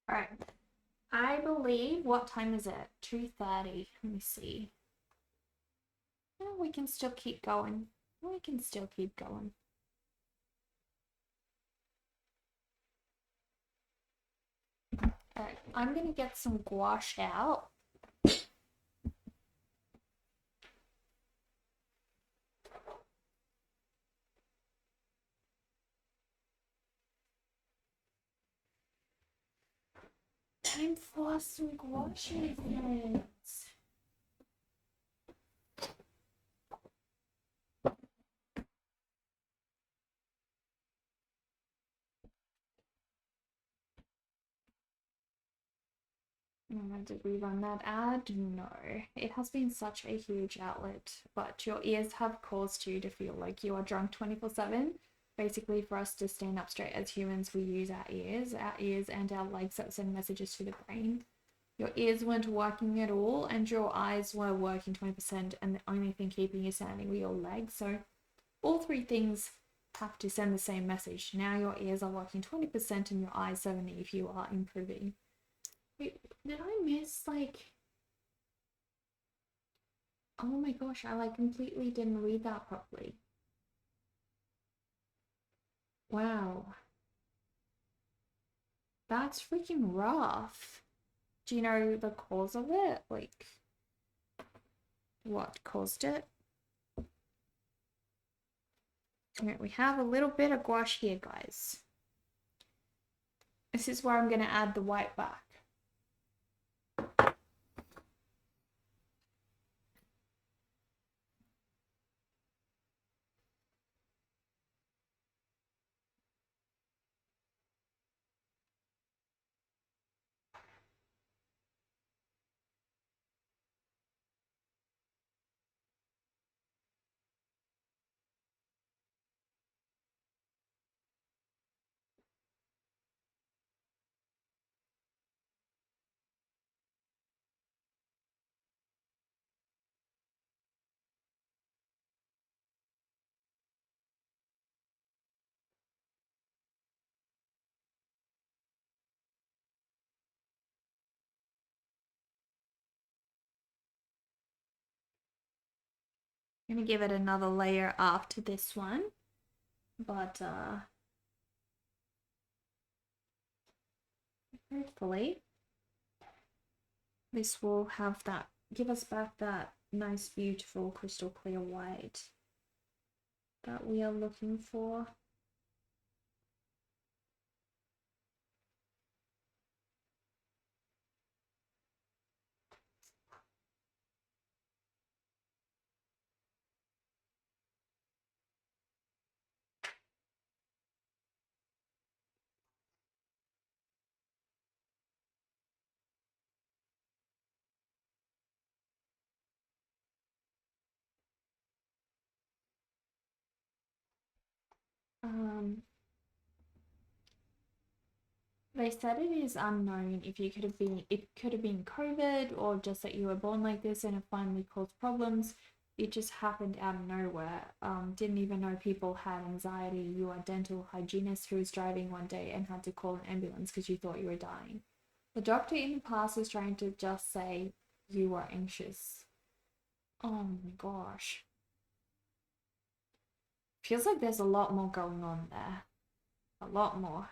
All right. I believe, what time is it? 2:30. Let me see. Oh, we can still keep going. We can still keep going. All right, I'm gonna get some gouache out. Time for some gouache, friends. Did we run that ad? No. It has been such a huge outlet, but your ears have caused you to feel like you are drunk 24/7. Basically, for us to stand up straight as humans, we use our ears and our legs that send messages to the brain. Your ears weren't working at all, and your eyes were working 20%, and the only thing keeping you standing were your legs. So, all three things have to send the same message. Now your ears are working 20% and your eyes 70 if you are improving. Wait, did I miss oh my gosh, I completely didn't read that properly. Wow. That's freaking rough. Do you know the cause of it? What caused it? Okay, we have a little bit of gouache here, guys. This is where I'm going to add the white back. I'm going to give it another layer after this one. But hopefully this will give us back that nice, beautiful, crystal clear white. that we are looking for. Um, They said it is unknown if you could have been it could have been COVID or just that you were born like this and it finally caused problems. It just happened out of nowhere. Didn't even know people had anxiety. You were a dental hygienist who was driving one day and had to call an ambulance because you thought you were dying. The doctor in the past was trying to just say you were anxious. Oh my gosh. Feels like there's a lot more going on there. A lot more.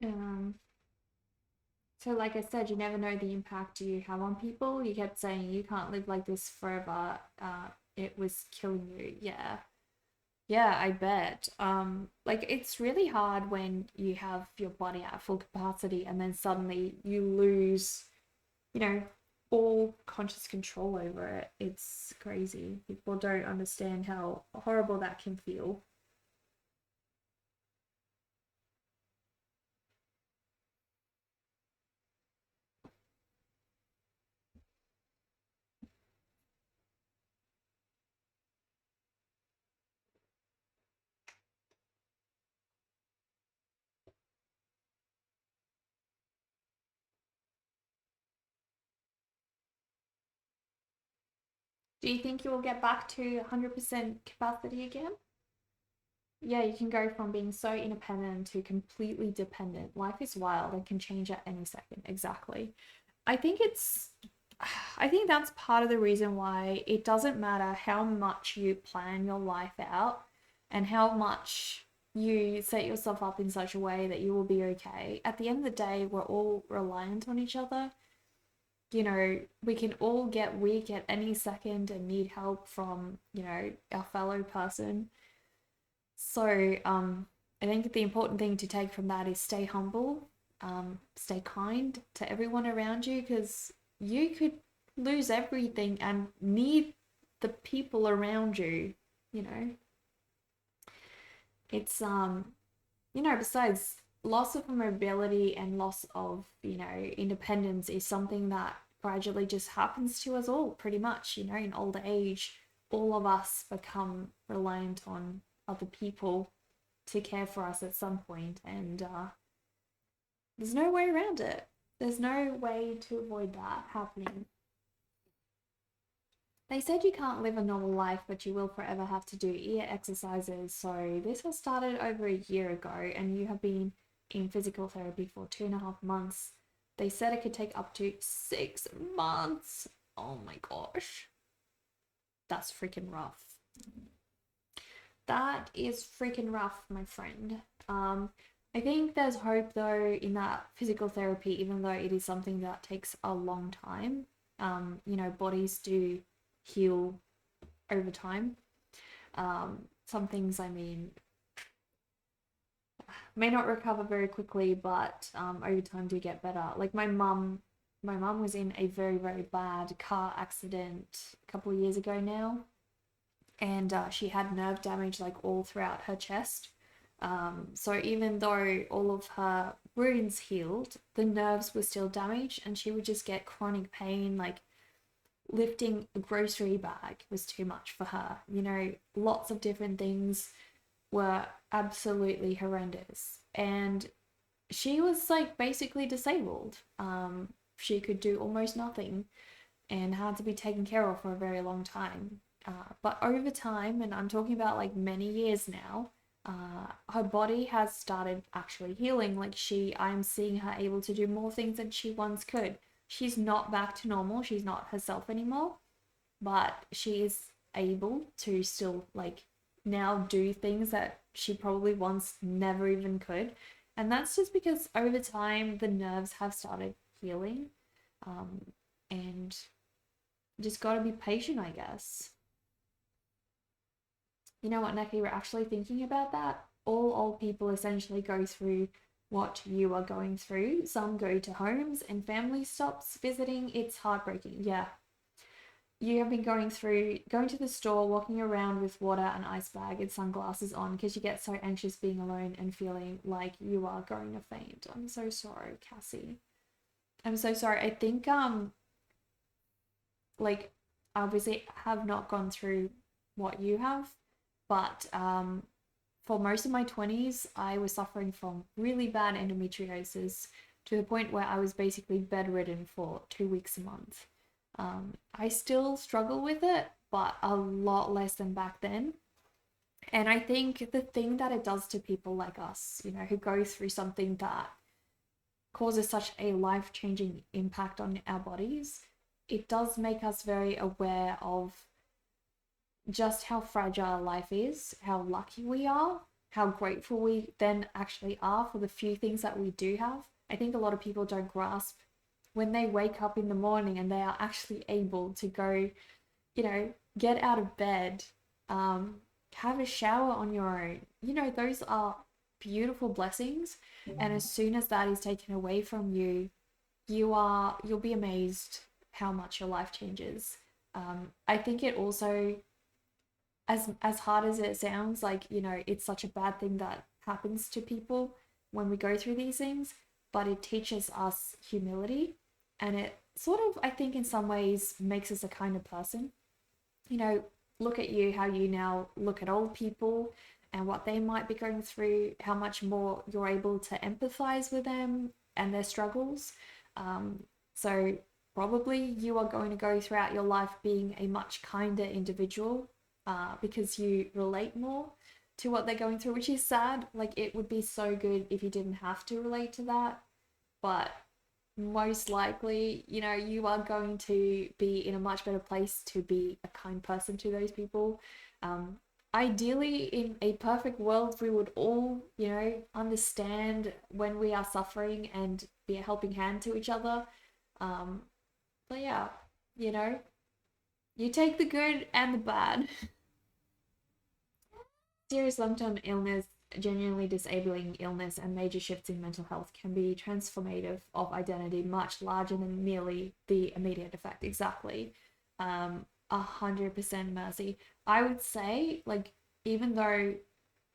Um, So, like I said, you never know the impact you have on people. You kept saying you can't live like this forever. It was killing you. Yeah. Yeah, I bet. Like it's really hard when you have your body at full capacity and then suddenly you lose, you know, all conscious control over it. It's crazy. People don't understand how horrible that can feel. Do you think you will get back to 100% capacity again? Yeah, you can go from being so independent to completely dependent. Life is wild and can change at any second. Exactly. I think it's I think that's part of the reason why it doesn't matter how much you plan your life out and how much you set yourself up in such a way that you will be okay. At the end of the day, we're all reliant on each other. You know, we can all get weak at any second and need help from, our fellow person. So, I think the important thing to take from that is stay humble, stay kind to everyone around you because you could lose everything and need the people around you, you know. It's besides loss of mobility and loss of, independence is something that gradually just happens to us all pretty much, in old age, all of us become reliant on other people to care for us at some point, and there's no way around it. There's no way to avoid that happening. They said you can't live a normal life, but you will forever have to do ear exercises. So this was started over a year ago, and you have been in physical therapy for 2.5 months. They said it could take up to 6 months. Oh my gosh, that's freaking rough. That is freaking rough, my friend. I think there's hope though in that physical therapy, even though it is something that takes a long time. Bodies do heal over time. some things, I mean, may not recover very quickly, but over time do get better. Like my mum was in a very, very bad car accident a couple of years ago now, and she had nerve damage like all throughout her chest. So even though all of her wounds healed, the nerves were still damaged, and she would just get chronic pain. Like lifting a grocery bag was too much for her. You know, lots of different things were absolutely horrendous, and she was like basically disabled. She could do almost nothing and had to be taken care of for a very long time. But over time, and I'm talking about like many years now, her body has started actually healing. Like I'm seeing her able to do more things than she once could. She's not back to normal. She's not herself anymore, but she is able to still like now do things that she probably once never even could. And that's just because over time the nerves have started healing. Um, and just got to be patient, I guess. You know what, Neki, we're actually thinking about that. All old people essentially go through what you are going through. Some go to homes and family stops visiting. It's heartbreaking. Yeah. You have been going to the store, walking around with water, an ice bag, and sunglasses on because you get so anxious being alone and feeling like you are going to faint. I'm so sorry, Cassie. I'm so sorry. I think like obviously have not gone through what you have, but for most of my 20s, I was suffering from really bad endometriosis to the point where I was basically bedridden for 2 weeks a month. I still struggle with it, but a lot less than back then. And I think the thing that it does to people like us, you know, who go through something that causes such a life changing impact on our bodies, it does make us very aware of just how fragile life is, how lucky we are, how grateful we then actually are for the few things that we do have. I think a lot of people don't grasp when they wake up in the morning and they are actually able to go, you know, get out of bed, um, have a shower on your own. You know, those are beautiful blessings. And as soon as that is taken away from you, you'll be amazed how much your life changes. I think it also, as hard as it sounds, like, you know, it's such a bad thing that happens to people when we go through these things, but it teaches us humility, and it sort of, I think in some ways makes us a kind of person. You know, look at you, how you now look at old people and what they might be going through, how much more you're able to empathize with them and their struggles. So probably you are going to go throughout your life being a much kinder individual, because you relate more to what they're going through, which is sad. Like, it would be so good if you didn't have to relate to that, but most likely, you know, you are going to be in a much better place to be a kind person to those people. Ideally, in a perfect world, we would all, you know, understand when we are suffering and be a helping hand to each other. Um, but yeah, you know, you take the good and the bad. Serious long term illness, genuinely disabling illness, and major shifts in mental health can be transformative of identity, much larger than merely the immediate effect. Exactly. 100% mercy. I would say, like, even though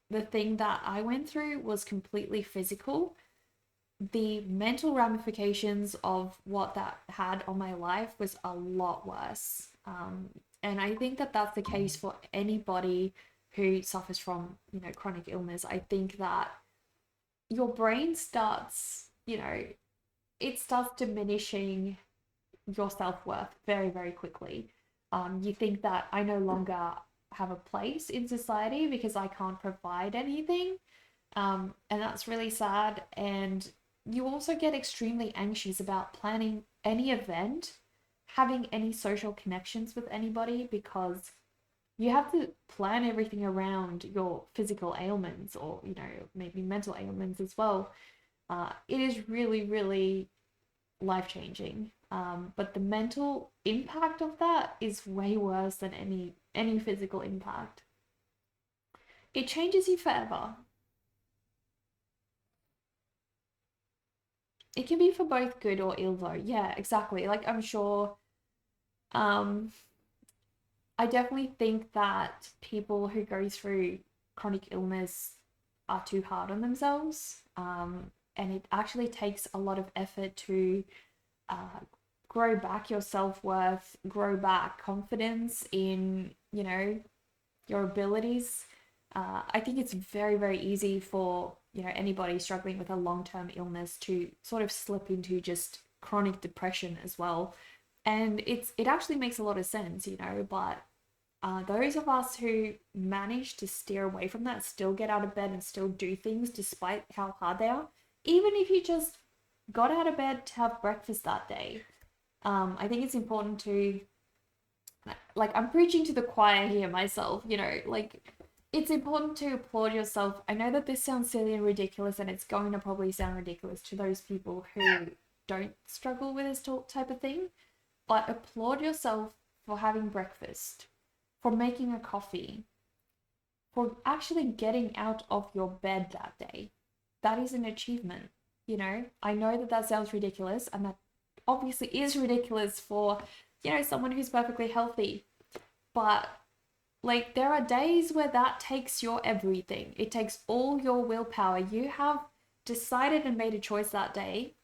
the thing that I went through was completely physical, the mental ramifications of what that had on my life was a lot worse. And I think that that's the case for anybody who suffers from, you know, chronic illness. I think that your brain starts, you know, it starts diminishing your self-worth very, very quickly. You think that I no longer have a place in society because I can't provide anything. And that's really sad. And you also get extremely anxious about planning any event, having any social connections with anybody, because you have to plan everything around your physical ailments, or, you know, maybe mental ailments as well. It is really, really life changing. But the mental impact of that is way worse than any physical impact. it changes you forever. It can be for both good or ill though. Yeah, exactly. Like I'm sure um I definitely think that people who go through chronic illness are too hard on themselves. And it actually takes a lot of effort to uh, grow back your self-worth, grow back confidence in, your abilities. I think it's very, very easy for, anybody struggling with a long-term illness to sort of slip into just chronic depression as well. And it actually makes a lot of sense, but those of us who manage to steer away from that, still get out of bed and still do things despite how hard they are, even if you just got out of bed to have breakfast that day, I think it's important to, like, I'm preaching to the choir here myself, like, it's important to applaud yourself. I know that this sounds silly and ridiculous, and it's going to probably sound ridiculous to those people who don't struggle with this type of thing, but applaud yourself for having breakfast, for making a coffee, for actually getting out of your bed that day. That is an achievement, I know that that sounds ridiculous, and that obviously is ridiculous for, someone who's perfectly healthy. But like there are days where that takes your everything. It takes all your willpower. You have decided and made a choice that day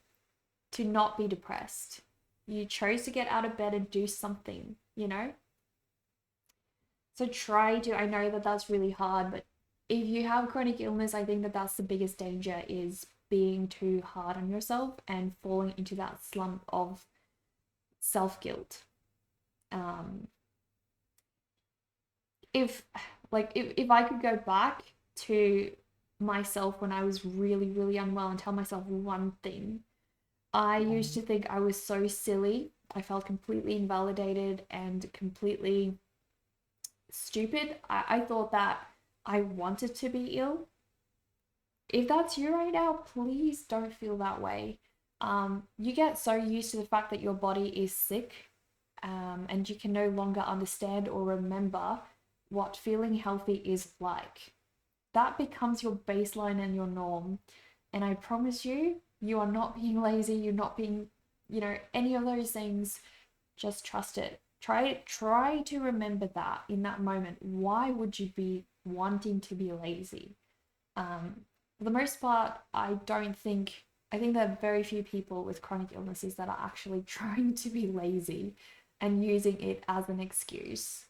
to not be depressed. You chose to get out of bed and do something. So try to, I know that that's really hard, but if you have chronic illness, I think that that's the biggest danger, is being too hard on yourself and falling into that slump of self-guilt. Um, if I could go back to myself when I was really, really unwell and tell myself one thing, I used to think I was so silly. I felt completely invalidated and completely stupid. I thought that I wanted to be ill. If that's you right now, please don't feel that way. You get so used to the fact that your body is sick, and you can no longer understand or remember what feeling healthy is like. That becomes your baseline and your norm. And I promise you, you are not being lazy, you're not being, any of those things. Just trust it. Try to remember that in that moment. Why would you be wanting to be lazy? For the most part, I think there are very few people with chronic illnesses that are actually trying to be lazy and using it as an excuse.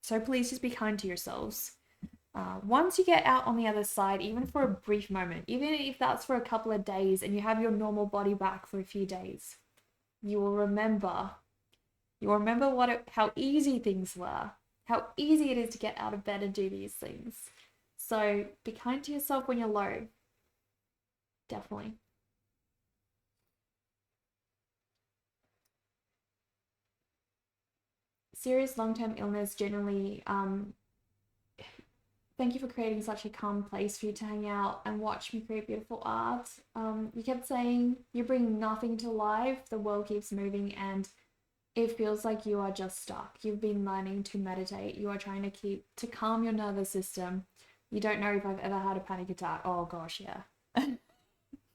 So please just be kind to yourselves. Once you get out on the other side, even for a brief moment, even if that's for a couple of days and you have your normal body back for a few days, you will remember. You'll remember how easy things were, how easy it is to get out of bed and do these things. So be kind to yourself when you're low. Definitely. Serious long-term illness generally, thank you for creating such a calm place for you to hang out and watch me create beautiful art. You kept saying you bring nothing to life, the world keeps moving, and it feels like you are just stuck. You've been learning to meditate. You are trying to calm your nervous system. You don't know if I've ever had a panic attack. Oh gosh, yeah.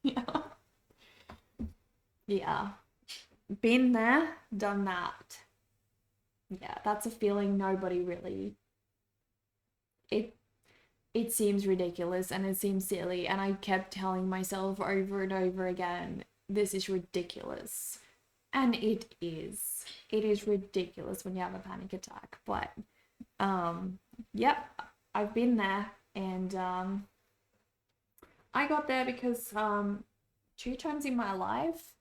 Yeah. Yeah. Been there, done that. Yeah, that's a feeling nobody really, it it seems ridiculous and it seems silly, and I kept telling myself over and over again, this is ridiculous. And it is. It is ridiculous when you have a panic attack. But yep, I've been there, and I got there because two times in my life,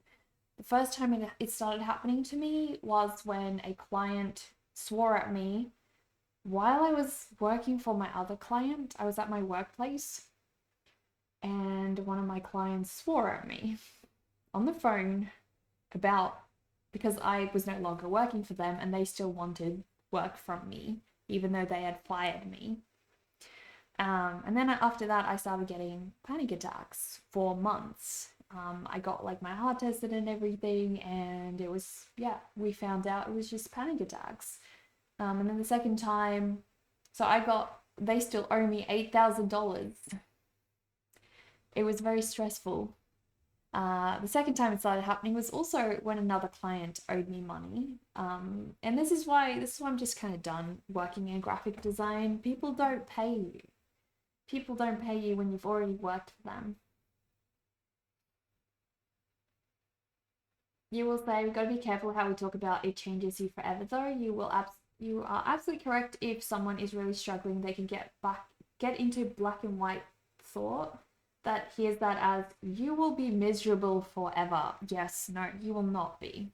the first time it started happening to me was when a client swore at me while I was working for my other client. I was at my workplace, and one of my clients swore at me on the phone about, because I was no longer working for them and they still wanted work from me, even though they had fired me. And then after that, I started getting panic attacks for months. I got like my heart tested and everything, and it was, yeah, we found out it was just panic attacks. And then the second time, so I got they still owe me $8,000. It was very stressful. The second time it started happening was also when another client owed me money. And this is why I'm just kind of done working in graphic design. People don't pay you. People don't pay you when you've already worked for them. You will say we've got to be careful how we talk about it changes you forever though. You are absolutely correct. If someone is really struggling, they can get into black and white thought that hears that as you will be miserable forever. Yes, no, you will not be.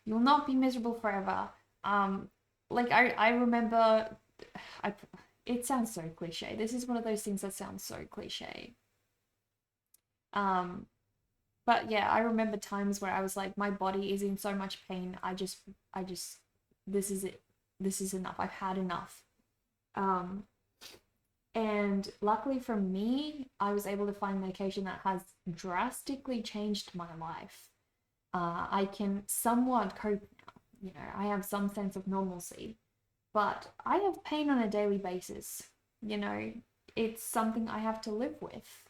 You will not be miserable forever. Like I remember I it sounds so cliche. This is one of those things that sounds so cliche. Um but yeah, I remember times where I was like, my body is in so much pain. I just, this is it. This is enough. I've had enough. Um, and luckily for me, I was able to find medication that has drastically changed my life. I can somewhat cope now. You know, I have some sense of normalcy, but I have pain on a daily basis. You know, it's something I have to live with.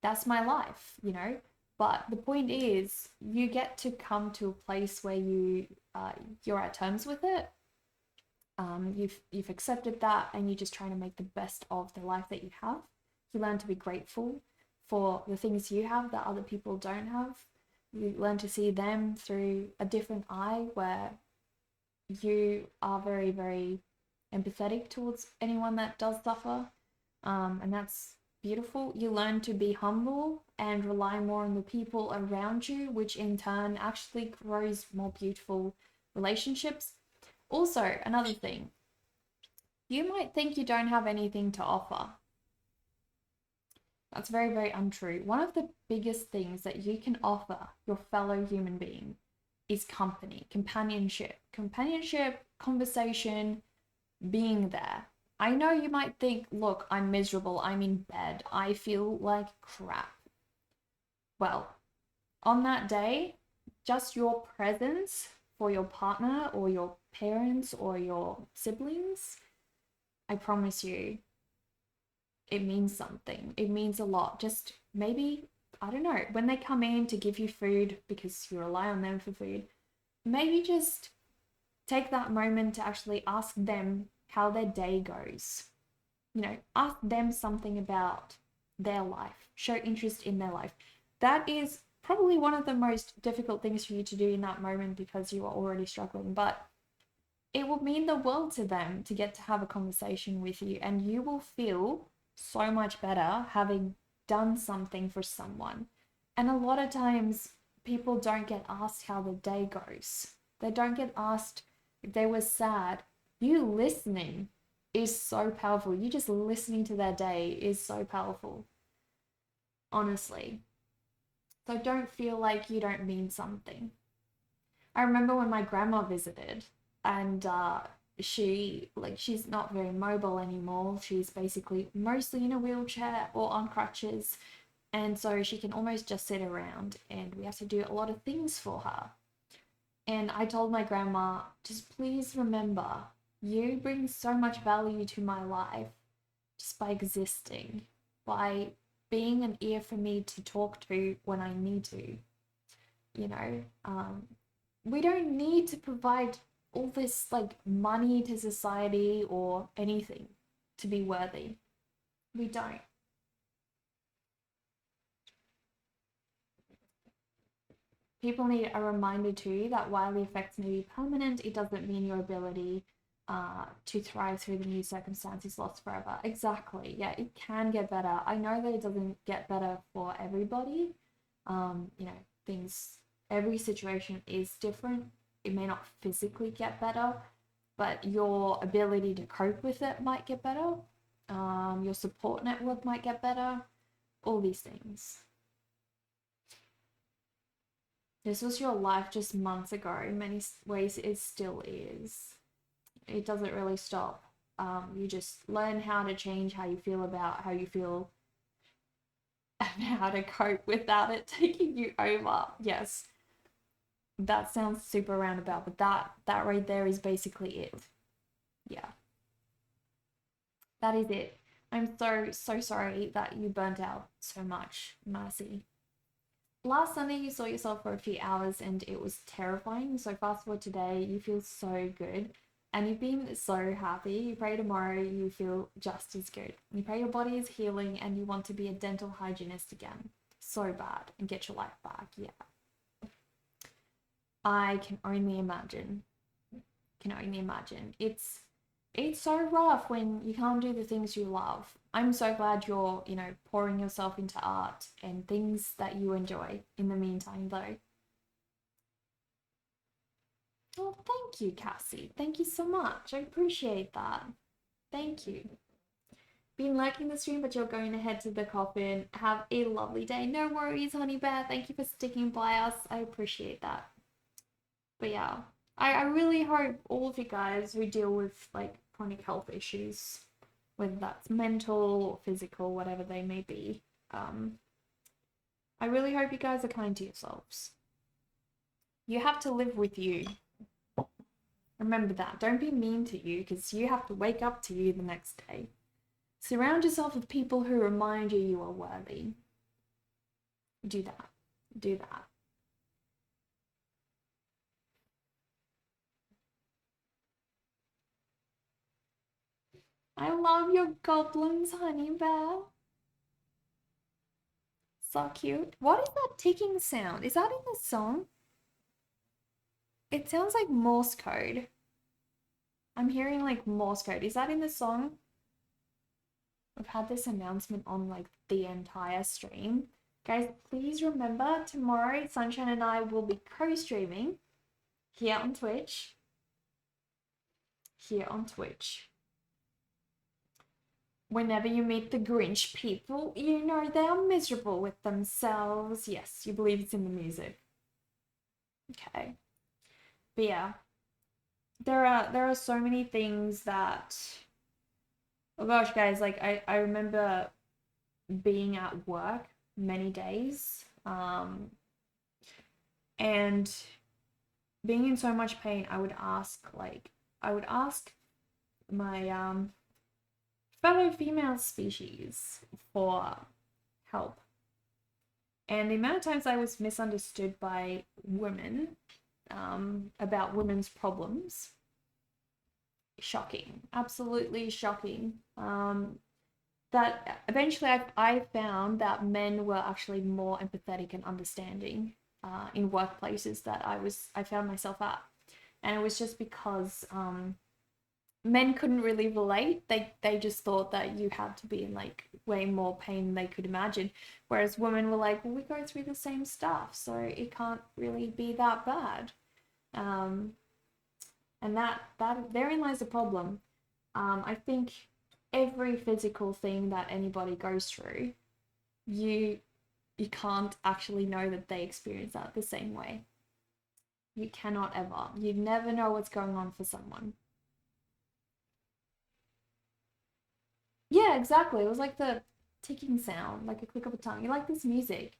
That's my life, you know. But the point is, you get to come to a place where you're at terms with it. You've accepted that, and you're just trying to make the best of the life that you have. You learn to be grateful for the things you have that other people don't have. You learn to see them through a different eye, where you are very, very empathetic towards anyone that does suffer. And that's beautiful. You learn to be humble and rely more on the people around you, which in turn actually grows more beautiful relationships. Also, another thing, you might think you don't have anything to offer. That's very, very untrue. One of the biggest things that you can offer your fellow human being is company, companionship, conversation, being there. I know you might think, look, I'm miserable, I'm in bed, I feel like crap. Well, on that day, just your presence for your partner or your parents or your siblings, I promise you, it means something. It means a lot. Just maybe, I don't know, when they come in to give you food because you rely on them for food, maybe just take that moment to actually ask them how their day goes. You know, ask them something about their life, show interest in their life. That is probably one of the most difficult things for you to do in that moment because you are already struggling, but it will mean the world to them to get to have a conversation with you, and you will feel so much better having done something for someone. And a lot of times, people don't get asked how the day goes, they don't get asked if they were sad. You listening is so powerful. You just listening to their day is so powerful, honestly. So don't feel like you don't mean something. I remember when my grandma visited, and she's not very mobile anymore. She's basically mostly in a wheelchair or on crutches, and so she can almost just sit around, and we have to do a lot of things for her. And I told my grandma, just please remember, you bring so much value to my life just by existing, by being an ear for me to talk to when I need to. You know, we don't need to provide all this like money to society or anything to be worthy. We don't. People need a reminder too that while the effects may be permanent, it doesn't mean your ability to thrive through the new circumstances lost forever. Exactly. Yeah, it can get better. I know that it doesn't get better for everybody. You know, every situation is different. It may not physically get better, but your ability to cope with it might get better. Your support network might get better. All these things. This was your life just months ago. In many ways, it still is. It doesn't really stop. You just learn how to change how you feel about how you feel and how to cope without it taking you over. Yes, that sounds super roundabout, but that right there is basically it. Yeah. That is it. I'm so sorry that you burnt out so much, Marcy. Last Sunday you saw yourself for a few hours and it was terrifying. So fast forward today, you feel so good. And you've been so happy. You pray tomorrow, you feel just as good. You pray your body is healing and you want to be a dental hygienist again. So bad. And get your life back. Yeah. I can only imagine. Can only imagine. It's so rough when you can't do the things you love. I'm so glad you're, pouring yourself into art and things that you enjoy in the meantime, though. Oh, thank you, Cassie. Thank you so much. I appreciate that. Thank you. Been liking the stream, but you're going to head to the coffin. Have a lovely day. No worries, honey bear. Thank you for sticking by us. I appreciate that. But yeah, I really hope all of you guys who deal with like chronic health issues, whether that's mental or physical, whatever they may be, I really hope you guys are kind to yourselves. You have to live with you. Remember that. Don't be mean to you because you have to wake up to you the next day. Surround yourself with people who remind you you are worthy. Do that. Do that. I love your goblins, honey bear. So cute. What is that ticking sound? Is that in the song? It sounds like Morse code. I'm hearing like Morse code. Is that in the song? We've had this announcement on like the entire stream. Guys, please remember tomorrow Sunshine and I will be co-streaming here on Twitch. Here on Twitch. Whenever you meet the Grinch people, you know they are miserable with themselves. Yes, you believe it's in the music. Okay. But yeah. There are so many things that, oh gosh, guys, like I remember being at work many days, and being in so much pain. I would ask my fellow female species for help. And the amount of times I was misunderstood by women about women's problems, shocking, absolutely shocking. That eventually I found that men were actually more empathetic and understanding in workplaces that I found myself at, and it was just because men couldn't really relate. They just thought that you had to be in like way more pain than they could imagine, whereas women were like, well, we go through the same stuff, so it can't really be that bad. And that therein lies the problem. I think every physical thing that anybody goes through, you can't actually know that they experience that the same way. You cannot ever. You never know what's going on for someone. Yeah, exactly. It was like the ticking sound, like a click of a tongue. You like this music?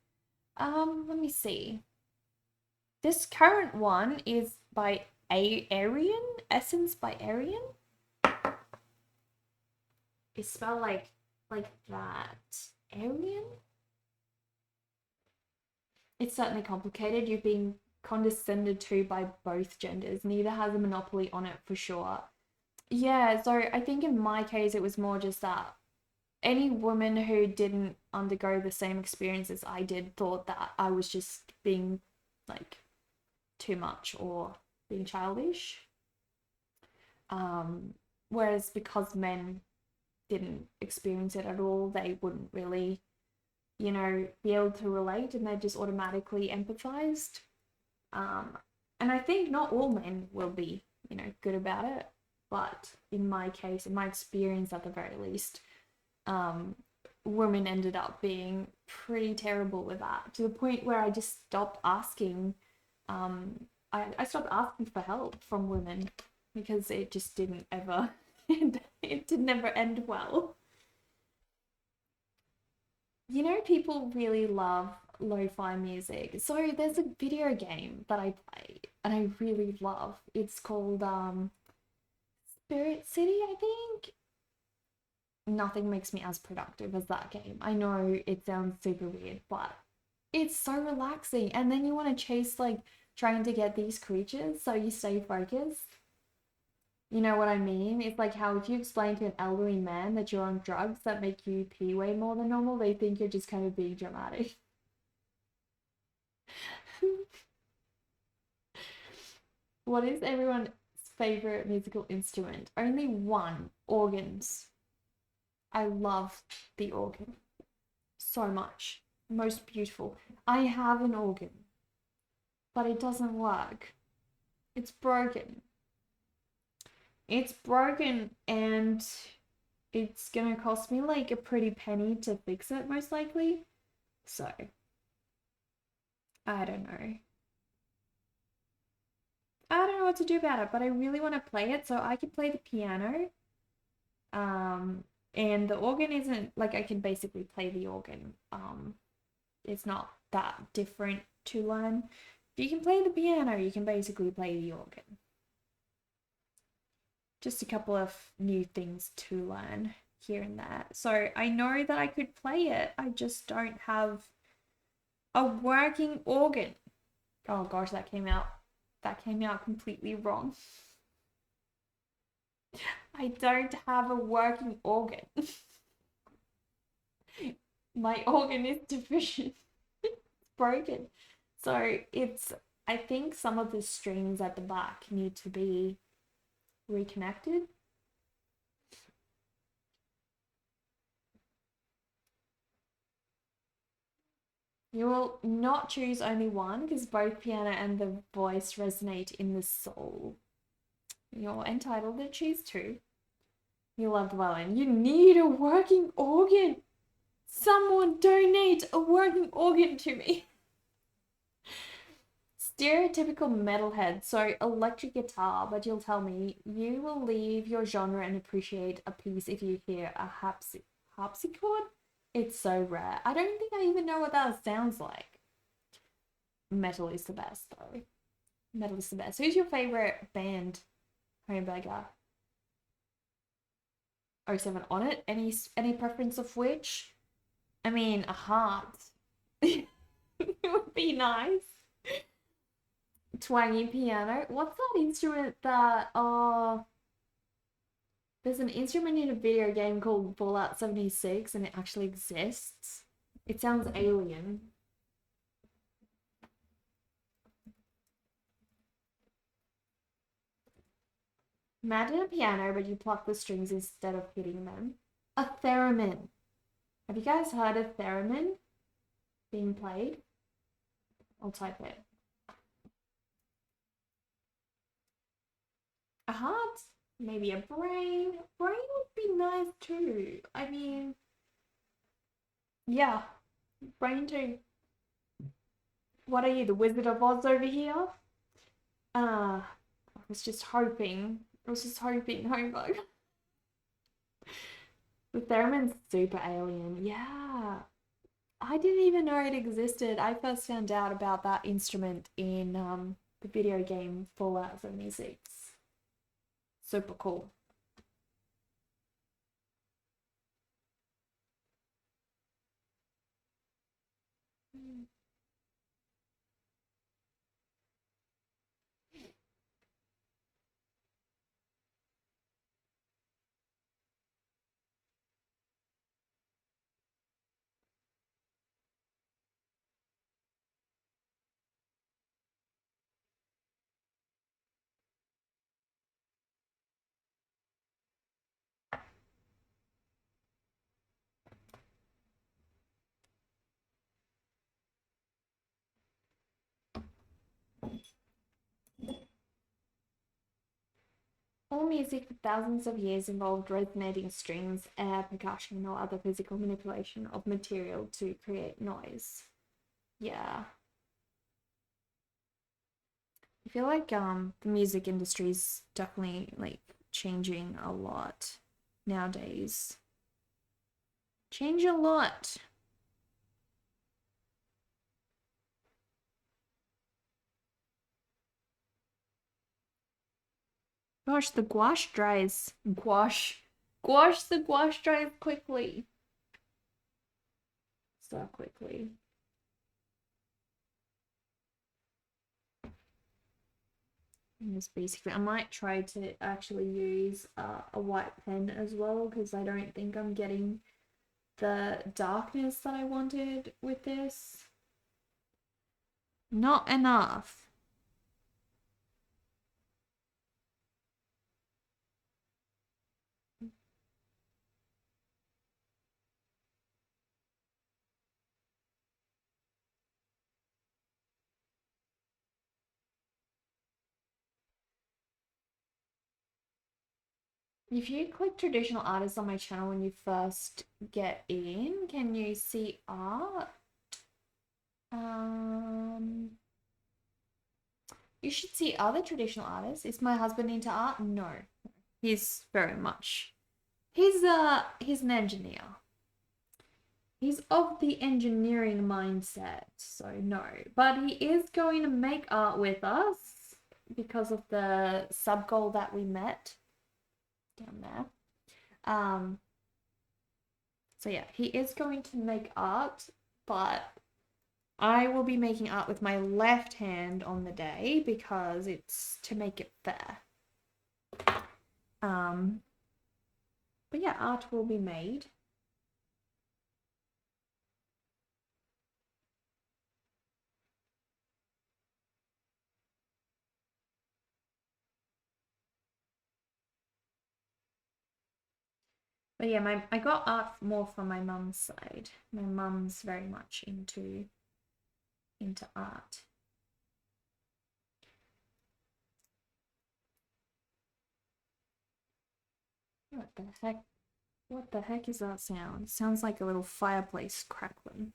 Let me see. This current one is by Arian, Essence by Arian. It's spelled like that. Arian? It's certainly complicated. You're being condescended to by both genders. Neither has a monopoly on it for sure. Yeah, so I think in my case it was more just that any woman who didn't undergo the same experience as I did thought that I was just being like too much or being childish. Whereas because men didn't experience it at all, they wouldn't really, be able to relate and they just automatically empathized. And I think not all men will be, good about it. But in my case, in my experience at the very least, women ended up being pretty terrible with that to the point where I just stopped asking. I stopped asking for help from women because it just didn't ever, it did never end well. People really love lo-fi music. So there's a video game that I play and I really love. It's called Spirit City, I think. nothing makes me as productive as that game. I know it sounds super weird, but it's so relaxing. And then you want to chase like trying to get these creatures so you stay focused. You know what I mean? It's like how if you explain to an elderly man that you're on drugs that make you pee way more than normal, they think you're just kind of being dramatic. What is everyone's favorite musical instrument? Only one, organs. I love the organ so much. Most beautiful. I have an organ, but it doesn't work. It's broken. It's broken and it's gonna cost me like a pretty penny to fix it, most likely. So, I don't know. I don't know what to do about it, but I really want to play it so I can play the piano. And the organ isn't like I can basically play the organ. It's not that different to learn. If you can play the piano, you can basically play the organ. Just a couple of new things to learn here and there. So I know that I could play it. I just don't have a working organ. Oh gosh, that came out completely wrong. I don't have a working organ. My organ is deficient. It's broken. So I think some of the strings at the back need to be reconnected. You will not choose only one because both piano and the voice resonate in the soul. You're entitled to choose two. You love the violin. You need a working organ. Someone donate a working organ to me. Stereotypical metalhead, so electric guitar, but you'll tell me you will leave your genre and appreciate a piece if you hear a harpsichord. It's so rare. I don't think I even know what that sounds like. Metal is the best, though. Metal is the best. Who's your favorite band, Homeburger? Oh 07 on it? Any preference of which? I mean, a heart. It would be nice. Twangy piano. What's that instrument that there's an instrument in a video game called Fallout 76 and it actually exists. It sounds alien. Imagine a piano, but you pluck the strings instead of hitting them. A theremin. Have you guys heard of theremin being played? I'll type it. A heart, maybe a brain. Brain would be nice too. I mean, yeah, brain too. What are you, the Wizard of Oz over here? I was just hoping. Homework. The theremin's super alien. Yeah. I didn't even know it existed. I first found out about that instrument in the video game Fallout 76. Super cool. All music for thousands of years involved resonating strings, air, percussion, or other physical manipulation of material to create noise. Yeah. I feel like the music industry is definitely like changing a lot nowadays. Change a lot. Gosh, the gouache dries. Gouache. Gouache, the gouache dries quickly. So quickly. And just basically, I might try to actually use a white pen as well because I don't think I'm getting the darkness that I wanted with this. Not enough. If you click traditional artists on my channel when you first get in, can you see art? You should see other traditional artists. Is my husband into art? No. He's very much. He's an engineer. He's of the engineering mindset, so no. But he is going to make art with us because of the sub goal that we met down there. So yeah, he is going to make art, but I will be making art with my left hand on the day because it's to make it fair. But yeah, art will be made. But yeah, I got art more from my mum's side. My mum's very much into art. What the heck? What the heck is that sound? It sounds like a little fireplace crackling.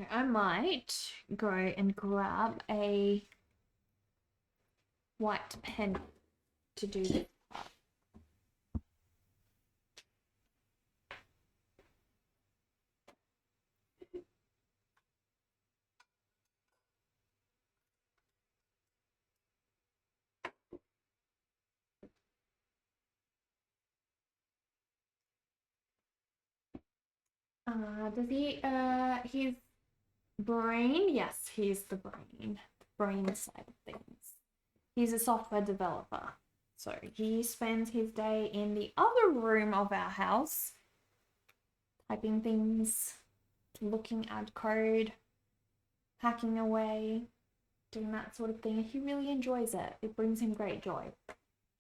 I might go and grab a white pen to do this. Does he his brain? Yes, he's the brain side of things. He's a software developer. So he spends his day in the other room of our house, typing things, looking at code, hacking away, doing that sort of thing. He really enjoys it. It brings him great joy, which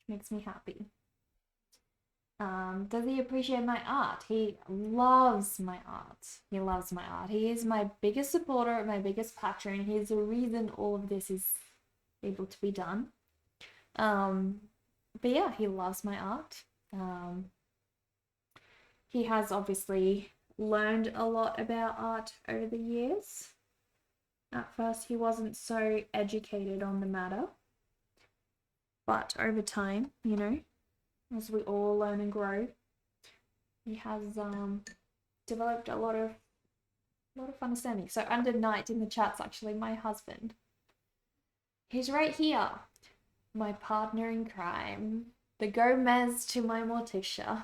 makes me happy. Does he appreciate my art? He loves my art. He loves my art. He is my biggest supporter, my biggest patron. He's the reason all of this is able to be done. But yeah, he loves my art. He has obviously learned a lot about art over the years. At first, he wasn't so educated on the matter, but over time, you know, as we all learn and grow, he has developed a lot of understanding. So under Night in the chat's actually my husband. He's right here, my partner in crime, the Gomez to my Morticia.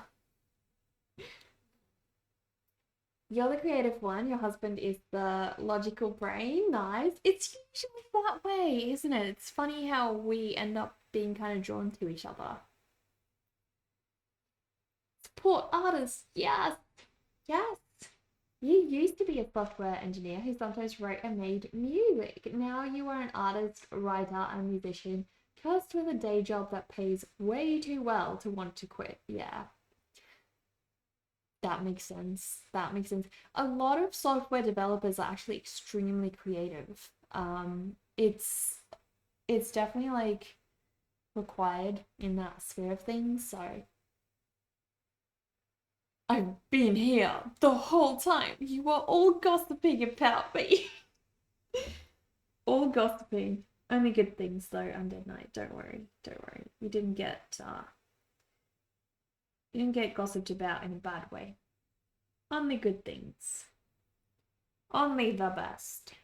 You're the creative one. Your husband is the logical brain. Nice. It's usually that way, isn't it? It's funny how we end up being kind of drawn to each other. Support artists. Yes. Yes. You used to be a software engineer who sometimes wrote and made music. Now you are an artist, writer, and musician, cursed with a day job that pays way too well to want to quit. Yeah. That makes sense. That makes sense. A lot of software developers are actually extremely creative. It's definitely like required in that sphere of things. So I've been here the whole time. You were all gossiping about me. All gossiping. Only good things though, Undead Knight. Don't worry. Don't worry. You didn't get gossiped about in a bad way. Only good things. Only the best.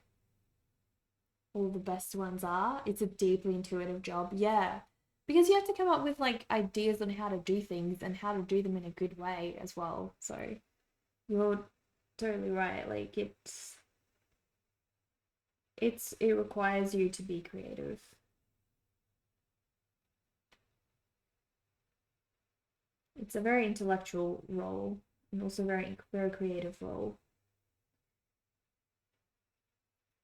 All the best ones are. It's a deeply intuitive job, yeah. Because you have to come up with like ideas on how to do things and how to do them in a good way as well. So you're totally right. Like it requires you to be creative. It's a very intellectual role and also very creative role.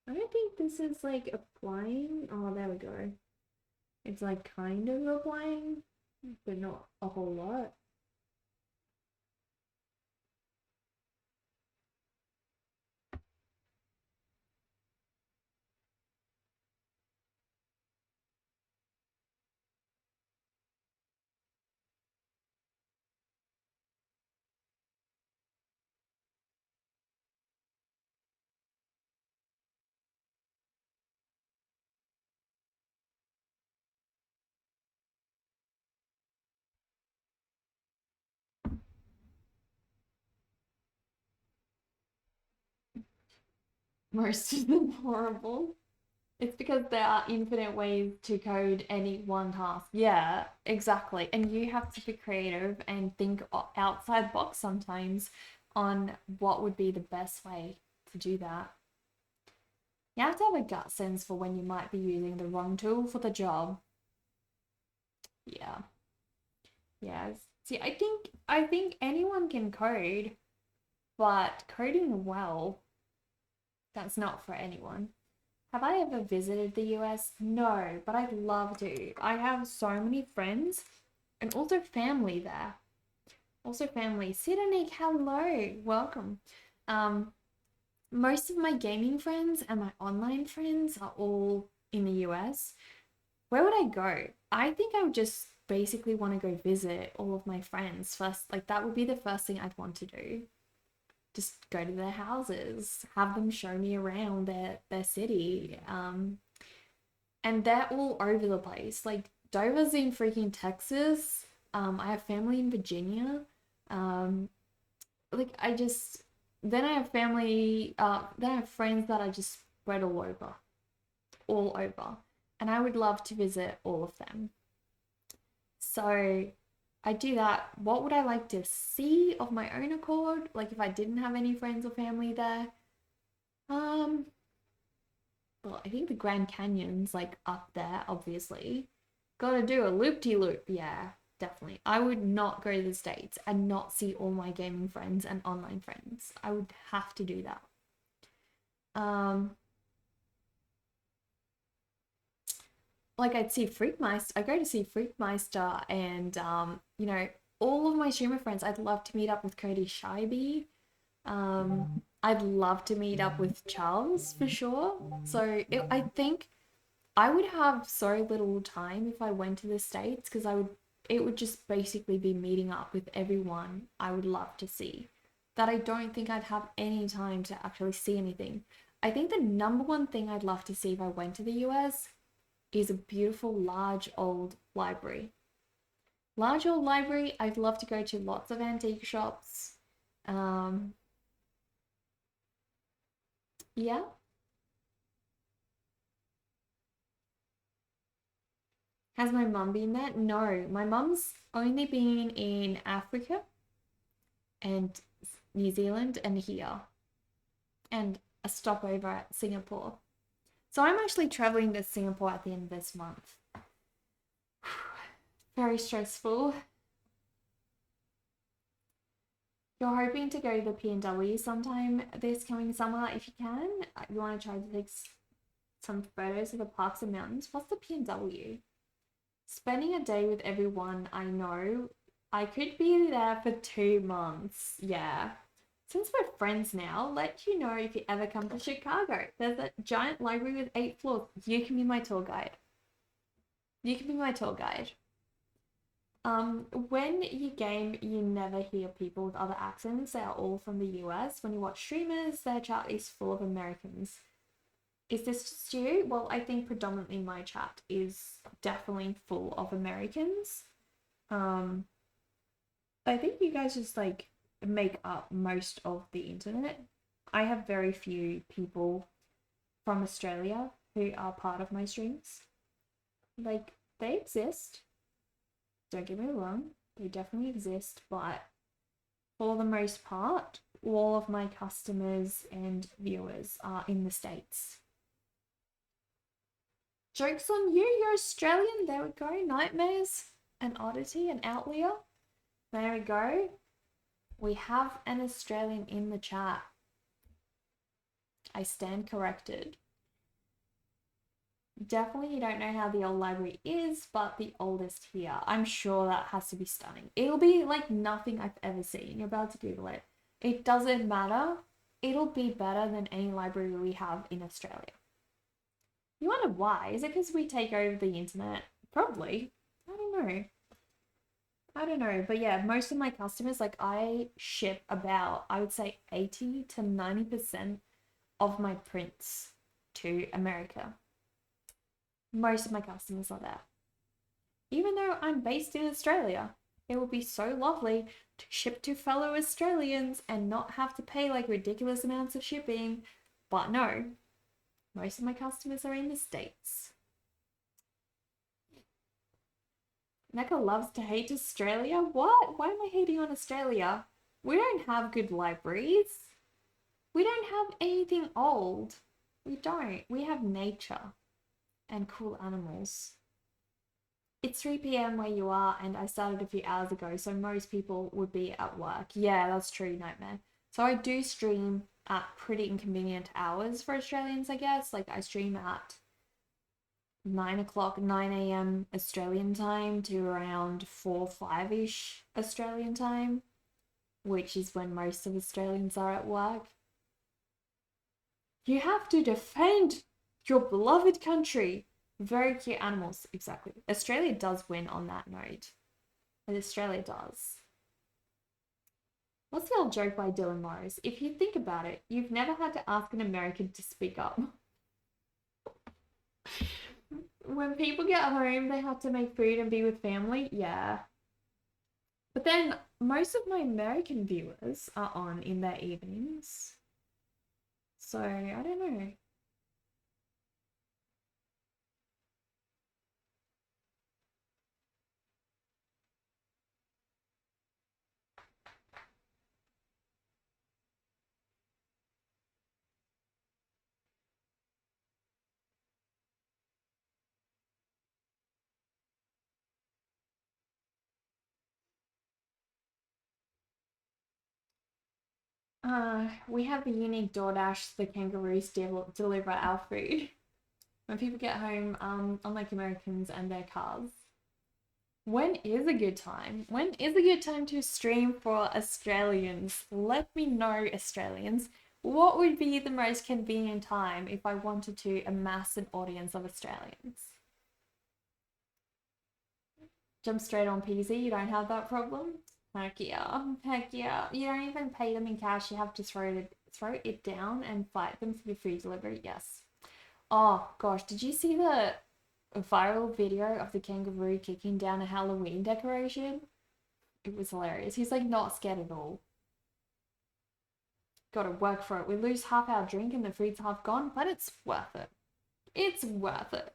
I don't think this is like applying. Oh, there we go. It's like kind of applying, but not a whole lot. Most of them horrible. It's because there are infinite ways to code any one task. Yeah, exactly. And you have to be creative and think outside box sometimes on what would be the best way to do that. You have to have a gut sense for when you might be using the wrong tool for the job. Yeah. Yeah. See, I think anyone can code, but coding well, that's not for anyone. Have I ever visited the US? No, but I'd love to. I have so many friends and also family there. Also family. Sidonik, hello. Welcome. Um, Most of my gaming friends and my online friends are all in the US. Where would I go? I think I would just basically want to go visit all of my friends first. Like that would be the first thing I'd want to do. Just go to their houses, have them show me around their city. And they're all over the place. Like Dover's in freaking Texas. I have family in Virginia. Um, like I just then I have family. Then I have friends that are just spread all over, and I would love to visit all of them. So I do that. What would I like to see of my own accord? Like if I didn't have any friends or family there. Um, well, I think the Grand Canyon's like up there, obviously. Gotta do a loop-de-loop. Yeah, definitely. I would not go to the States and not see all my gaming friends and online friends. I would have to do that. Um, like I'd see Freakmeister. I go to see Freakmeister and all of my streamer friends. I'd love to meet up with Cody Scheibe. I'd love to meet up with Charles for sure. I think I would have so little time if I went to the States because it would just basically be meeting up with everyone I would love to see. That I don't think I'd have any time to actually see anything. I think the number one thing I'd love to see if I went to the US is a beautiful, large, old library. Large old library, I'd love to go to lots of antique shops. Um, yeah. Has my mum been there? No, my mum's only been in Africa and New Zealand and here, and a stopover at Singapore. So I'm actually traveling to Singapore at the end of this month. Very stressful. You're hoping to go to the PNW sometime this coming summer if you can. You want to try to take some photos of the parks and mountains. What's the PNW? Spending a day with everyone I know. I could be there for 2 months. Yeah. Since we're friends now, let you know if you ever come to Chicago. There's a giant library with 8 floors. You can be my tour guide. You can be my tour guide. When you game, you never hear people with other accents. They are all from the US. When you watch streamers, their chat is full of Americans. Is this just you? Well, I think predominantly my chat is definitely full of Americans. Um, I think you guys just like make up most of the internet. I have very few people from Australia who are part of my streams. Like, they exist. Don't get me wrong, they definitely exist, but for the most part, all of my customers and viewers are in the States. Joke's on you, you're Australian. There we go. Nightmares, an oddity, an outlier. There we go. We have an Australian in the chat. I stand corrected. Definitely you don't know how the old library is, but the oldest here. I'm sure that has to be stunning. It'll be like nothing I've ever seen. You're about to Google it. It doesn't matter. It'll be better than any library we have in Australia. You wonder why? Is it because we take over the internet? Probably. I don't know. I don't know. But yeah, most of my customers, like I ship about, I would say 80 to 90% of my prints to America. Most of my customers are there. Even though I'm based in Australia, it would be so lovely to ship to fellow Australians and not have to pay like ridiculous amounts of shipping. But no, most of my customers are in the States. Neko loves to hate Australia. What? Why am I hating on Australia? We don't have good libraries. We don't have anything old. We don't. We have nature and cool animals. It's 3 p.m. where you are, and I started a few hours ago, so most people would be at work. Yeah, that's true, Nightmare. So I do stream at pretty inconvenient hours for Australians, I guess. Like I stream at 9 o'clock, 9 a.m. Australian time to around 4, 5-ish Australian time, which is when most of Australians are at work. You have to defend your beloved country. Very cute animals, exactly. Australia does win on that note. And Australia does. What's the old joke by Dylan Morris? If you think about it, you've never had to ask an American to speak up. When people get home, they have to make food and be with family. Yeah. But then most of my American viewers are on in their evenings. So I don't know. We have the unique DoorDash, the kangaroos deliver our food when people get home, unlike Americans and their cars. When is a good time? When is a good time to stream for Australians? Let me know, Australians. What would be the most convenient time if I wanted to amass an audience of Australians? Jump straight on PZ, you don't have that problem? Heck yeah, heck yeah. You don't even pay them in cash, you have to throw it down and fight them for the food delivery. Yes. Oh gosh, did you see the viral video of the kangaroo kicking down a Halloween decoration? It was hilarious. He's like not scared at all. Gotta work for it. We lose half our drink and the food's half gone, but it's worth it. It's worth it.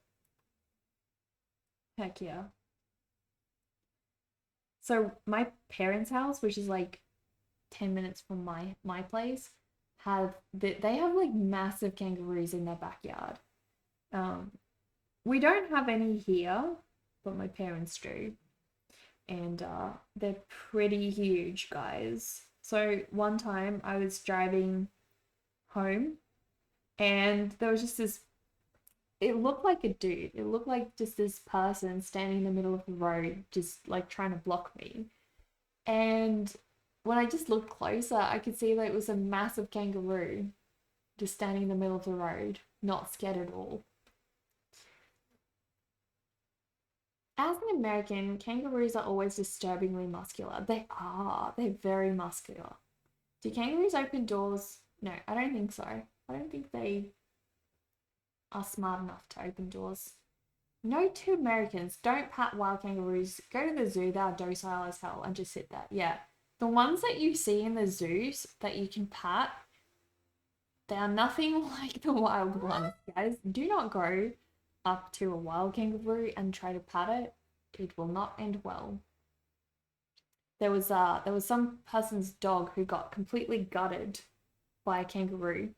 Heck yeah. So my parents' house, which is like 10 minutes from my place, they have like massive kangaroos in their backyard. We don't have any here, but my parents do. And they're pretty huge, guys. So one time I was driving home and there was just this, it looked like a dude. It looked like just this person standing in the middle of the road, just like trying to block me. And when I just looked closer, I could see that it was a massive kangaroo just standing in the middle of the road, not scared at all. As an American, kangaroos are always disturbingly muscular. They are. They're very muscular. Do kangaroos open doors? No, I don't think so. I don't think they are smart enough to open doors. No two Americans don't pat wild kangaroos. Go to the zoo, they're docile as hell, and just sit there. Yeah. The ones that you see in the zoos that you can pat, they are nothing like the wild ones, guys. Do not go up to a wild kangaroo and try to pat it. It will not end well. There was some person's dog who got completely gutted by a kangaroo,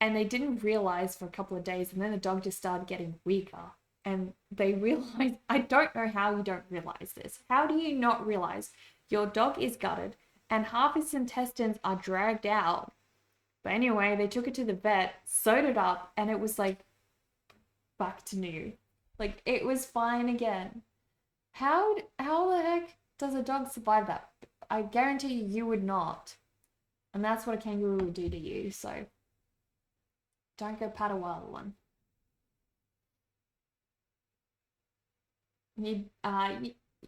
and they didn't realize for a couple of days, and then the dog just started getting weaker. And they realized, I don't know how you don't realize this. How do you not realize your dog is gutted and half its intestines are dragged out? But anyway, they took it to the vet, sewed it up, and it was like back to new. Like it was fine again. How the heck does a dog survive that? I guarantee you would not. And that's what a kangaroo would do to you, so don't go pat a wild one. Indeed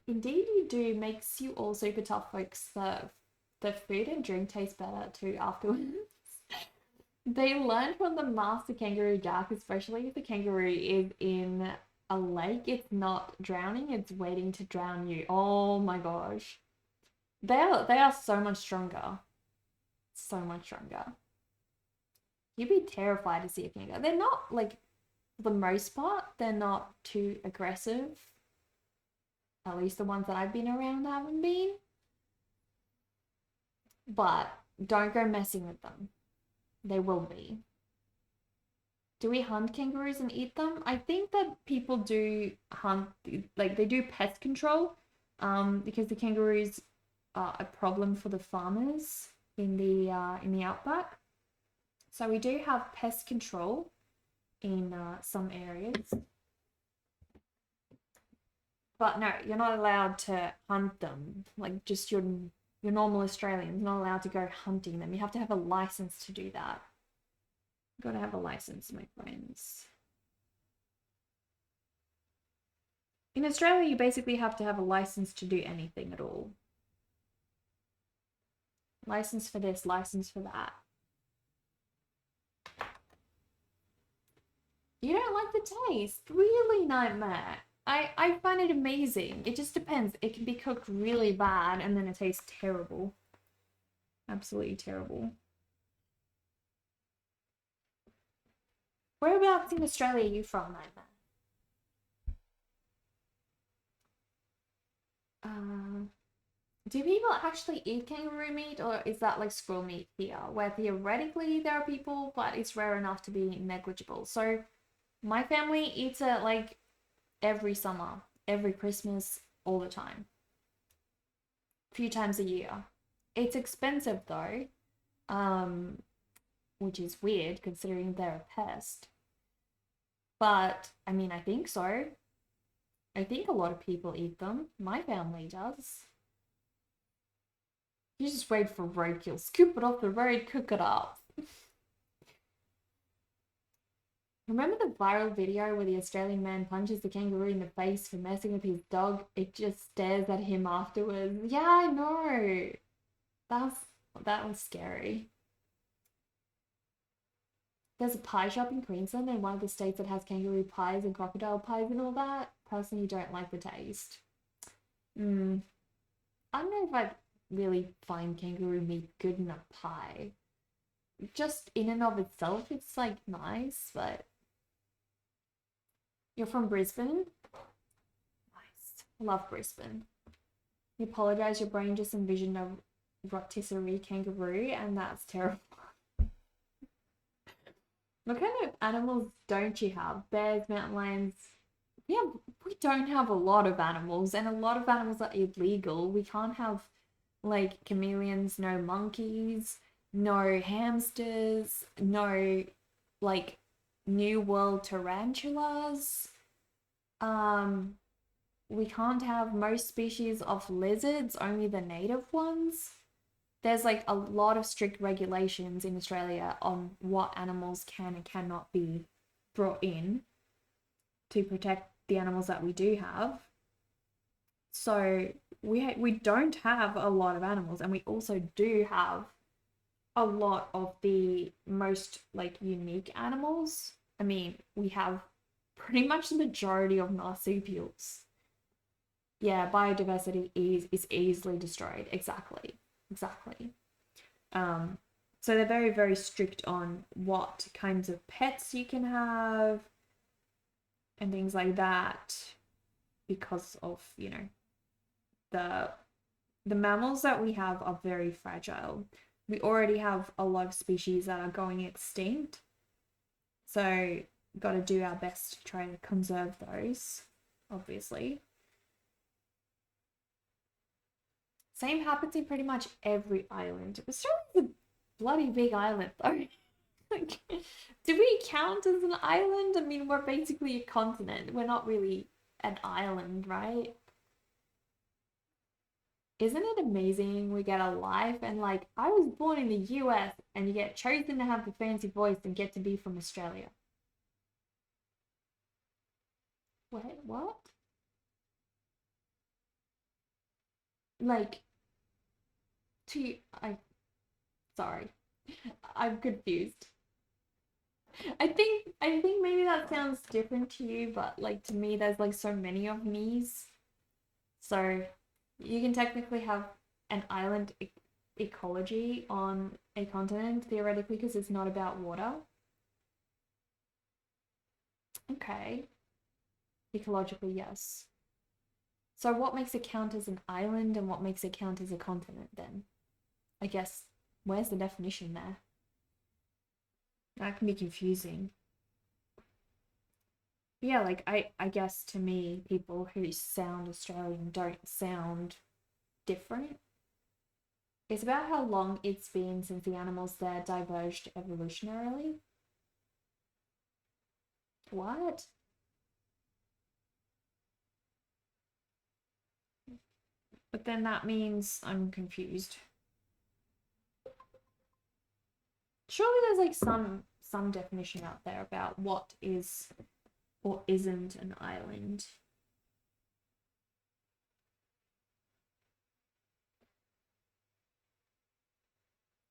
you do. Makes you all super tough folks. The food and drink taste better too afterwards. They learn from the master kangaroo jack, especially if the kangaroo is in a lake. It's not drowning, it's waiting to drown you. Oh my gosh. They are so much stronger. So much stronger. You'd be terrified to see a kangaroo. They're not like, for the most part, they're not too aggressive. At least the ones that I've been around haven't been. But don't go messing with them. They will be. Do we hunt kangaroos and eat them? I think that people do hunt, like they do pest control, because the kangaroos are a problem for the farmers in the outback. So we do have pest control in some areas. But no, you're not allowed to hunt them. Like just your normal Australians not allowed to go hunting them. You have to have a license to do that. You've got to have a license, my friends. In Australia, you basically have to have a license to do anything at all. License for this, license for that. You don't like the taste? Really, Nightmare? I find it amazing. It just depends. It can be cooked really bad and then it tastes terrible. Absolutely terrible. Whereabouts in Australia are you from, Nightmare? Do people actually eat kangaroo meat, or is that like squirrel meat here, where theoretically there are people, but it's rare enough to be negligible? So my family eats it like every summer, every Christmas, all the time. A few times a year. It's expensive though, which is weird considering they're a pest. But I mean, I think so. I think a lot of people eat them. My family does. You just wait for roadkill. Scoop it off the road, cook it up. Remember the viral video where the Australian man punches the kangaroo in the face for messing with his dog? It just stares at him afterwards. Yeah, I know. That was scary. There's a pie shop in Queensland in one of the states that has kangaroo pies and crocodile pies and all that. Personally, don't like the taste. I don't know if I'd really find kangaroo meat good in a pie. Just in and of itself, it's like nice, but you're from Brisbane? Nice. Love Brisbane. You apologize, your brain just envisioned a rotisserie kangaroo, and that's terrible. What kind of animals don't you have? Bears, mountain lions? We don't have a lot of animals, and a lot of animals are illegal. We can't have like chameleons, no monkeys, no hamsters, no like New World tarantulas. We can't have most species of lizards, only the native ones. There's like a lot of strict regulations in Australia on what animals can and cannot be brought in to protect the animals that we do have. So we don't have a lot of animals, and we also do have a lot of the most like unique animals. I mean, we have pretty much the majority of marsupials. Yeah, biodiversity is easily destroyed. Exactly. Exactly. Um, so they're very, very strict on what kinds of pets you can have and things like that because of, the the mammals that we have are very fragile. We already have a lot of species that are going extinct. So got to do our best to try to conserve those, obviously. Same happens in pretty much every island. Australia's a bloody big island, though. Like, do we count as an island? I mean, we're basically a continent. We're not really an island, right? Isn't it amazing we get a life and like I was born in the US and you get chosen to have the fancy voice and get to be from Australia. Wait, what? Like to I sorry. I'm confused. I think maybe that sounds different to you, but like to me there's like so many of me's. So you can technically have an island ecology on a continent theoretically because it's not about water. Okay. Ecologically, yes. So what makes it count as an island and what makes it count as a continent then? I guess where's the definition there? That can be confusing. Yeah, like I guess to me, people who sound Australian don't sound different. It's about how long it's been since the animals there diverged evolutionarily. What? But then that means I'm confused. Surely there's like some definition out there about what is or isn't an island.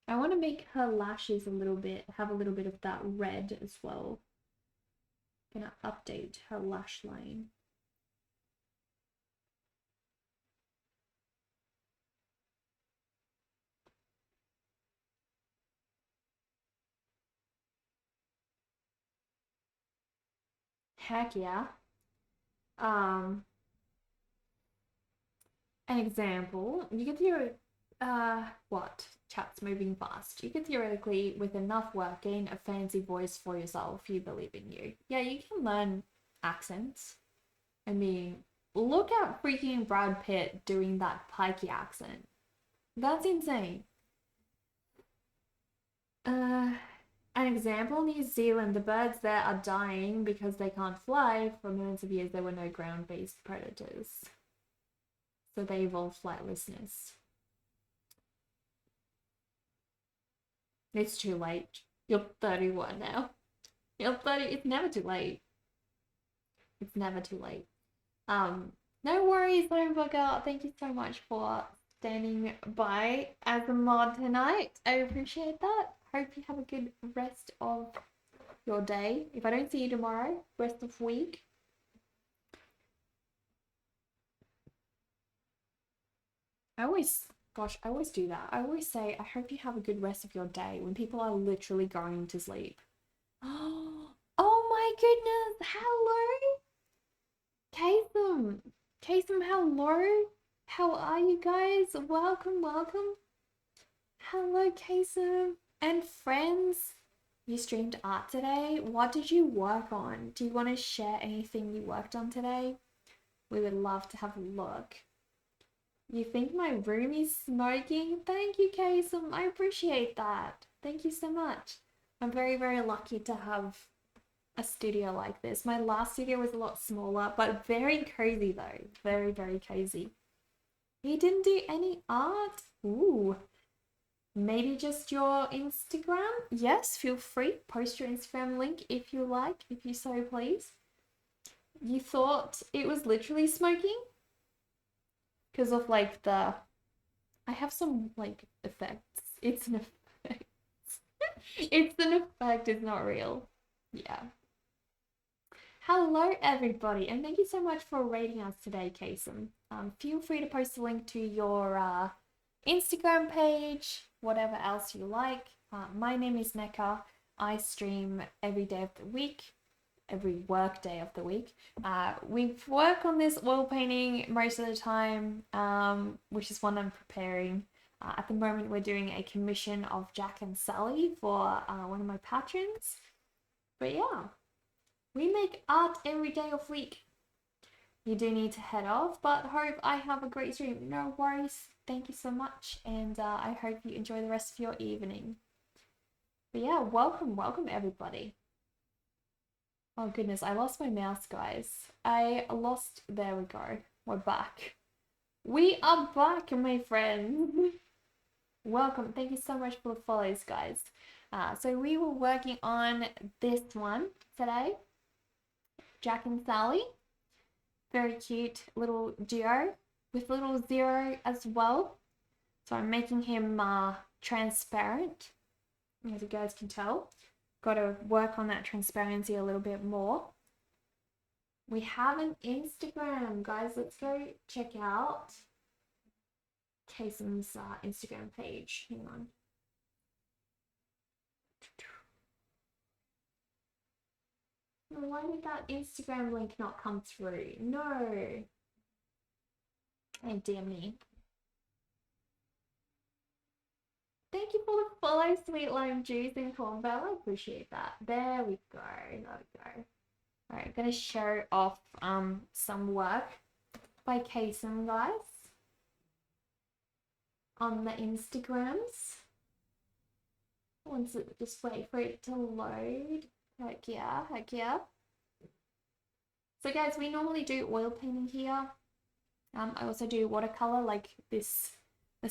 I want to make her lashes have a little bit of that red as well. Gonna update her lash line. Heck yeah. Um, an example, you could what? Chat's moving fast. You could theoretically, with enough work, gain a fancy voice for yourself. You believe in you. Yeah, you can learn accents. I mean, look at freaking Brad Pitt doing that pikey accent. That's insane. Uh, an example, New Zealand, the birds there are dying because they can't fly. For millions of years, there were no ground-based predators. So they evolved flightlessness. It's too late. You're 31 now. You're 30. It's never too late. It's never too late. Um, no worries, Homebugger. Thank you so much for standing by as a mod tonight. I appreciate that. Hope you have a good rest of your day. If I don't see you tomorrow, rest of week. I always do that. I always say, I hope you have a good rest of your day when people are literally going to sleep. Oh my goodness. Hello, Kasem. Kasem, hello. How are you guys? Welcome, welcome. Hello, Kasem and friends. You streamed art today. What did you work on? Do you want to share anything you worked on today? We would love to have a look. You think my room is smoking? Thank you, Kasem. I appreciate that. Thank you so much. I'm very, very lucky to have a studio like this. My last studio was a lot smaller, but very cozy though. Very, very cozy. You didn't do any art? Ooh. Maybe just your Instagram? Yes, feel free. Post your Instagram link if you like, if you so please. You thought it was literally smoking? Because of like the... I have some like effects. It's an effect. It's an effect, it's not real. Yeah. Hello, everybody, and thank you so much for rating us today, Kasem. Feel free to post a link to your Instagram page, whatever else you like. My name is Neka. I stream every day of the week, every work day of the week. We work on this oil painting most of the time, which is one I'm preparing. At the moment, we're doing a commission of Jack and Sally for one of my patrons. But yeah. We make art every day of week. You do need to head off, but hope I have a great stream. No worries. Thank you so much, and I hope you enjoy the rest of your evening. But yeah, welcome everybody. Oh goodness, I lost my mouse, guys. There we go. We're back. We are back, my friends. Welcome. Thank you so much for the follows, guys. So we were working on this one today. Jack and Sally. Very cute little duo with little Zero as well. So I'm making him transparent, as you guys can tell. Got to work on that transparency a little bit more. We have an Instagram, guys. Let's go check out Kasem's Instagram page. Hang on. Why did that Instagram link not come through? No. Oh, dear me. Thank you for the follow, Sweet Lime Juice and Cornbell. I appreciate that. There we go. There we go. Alright, I'm gonna show off some work by Kasem, guys, on the Instagrams. Once it just wait for it to load. Heck yeah, heck yeah. So guys, we normally do oil painting here. I also do watercolor, like this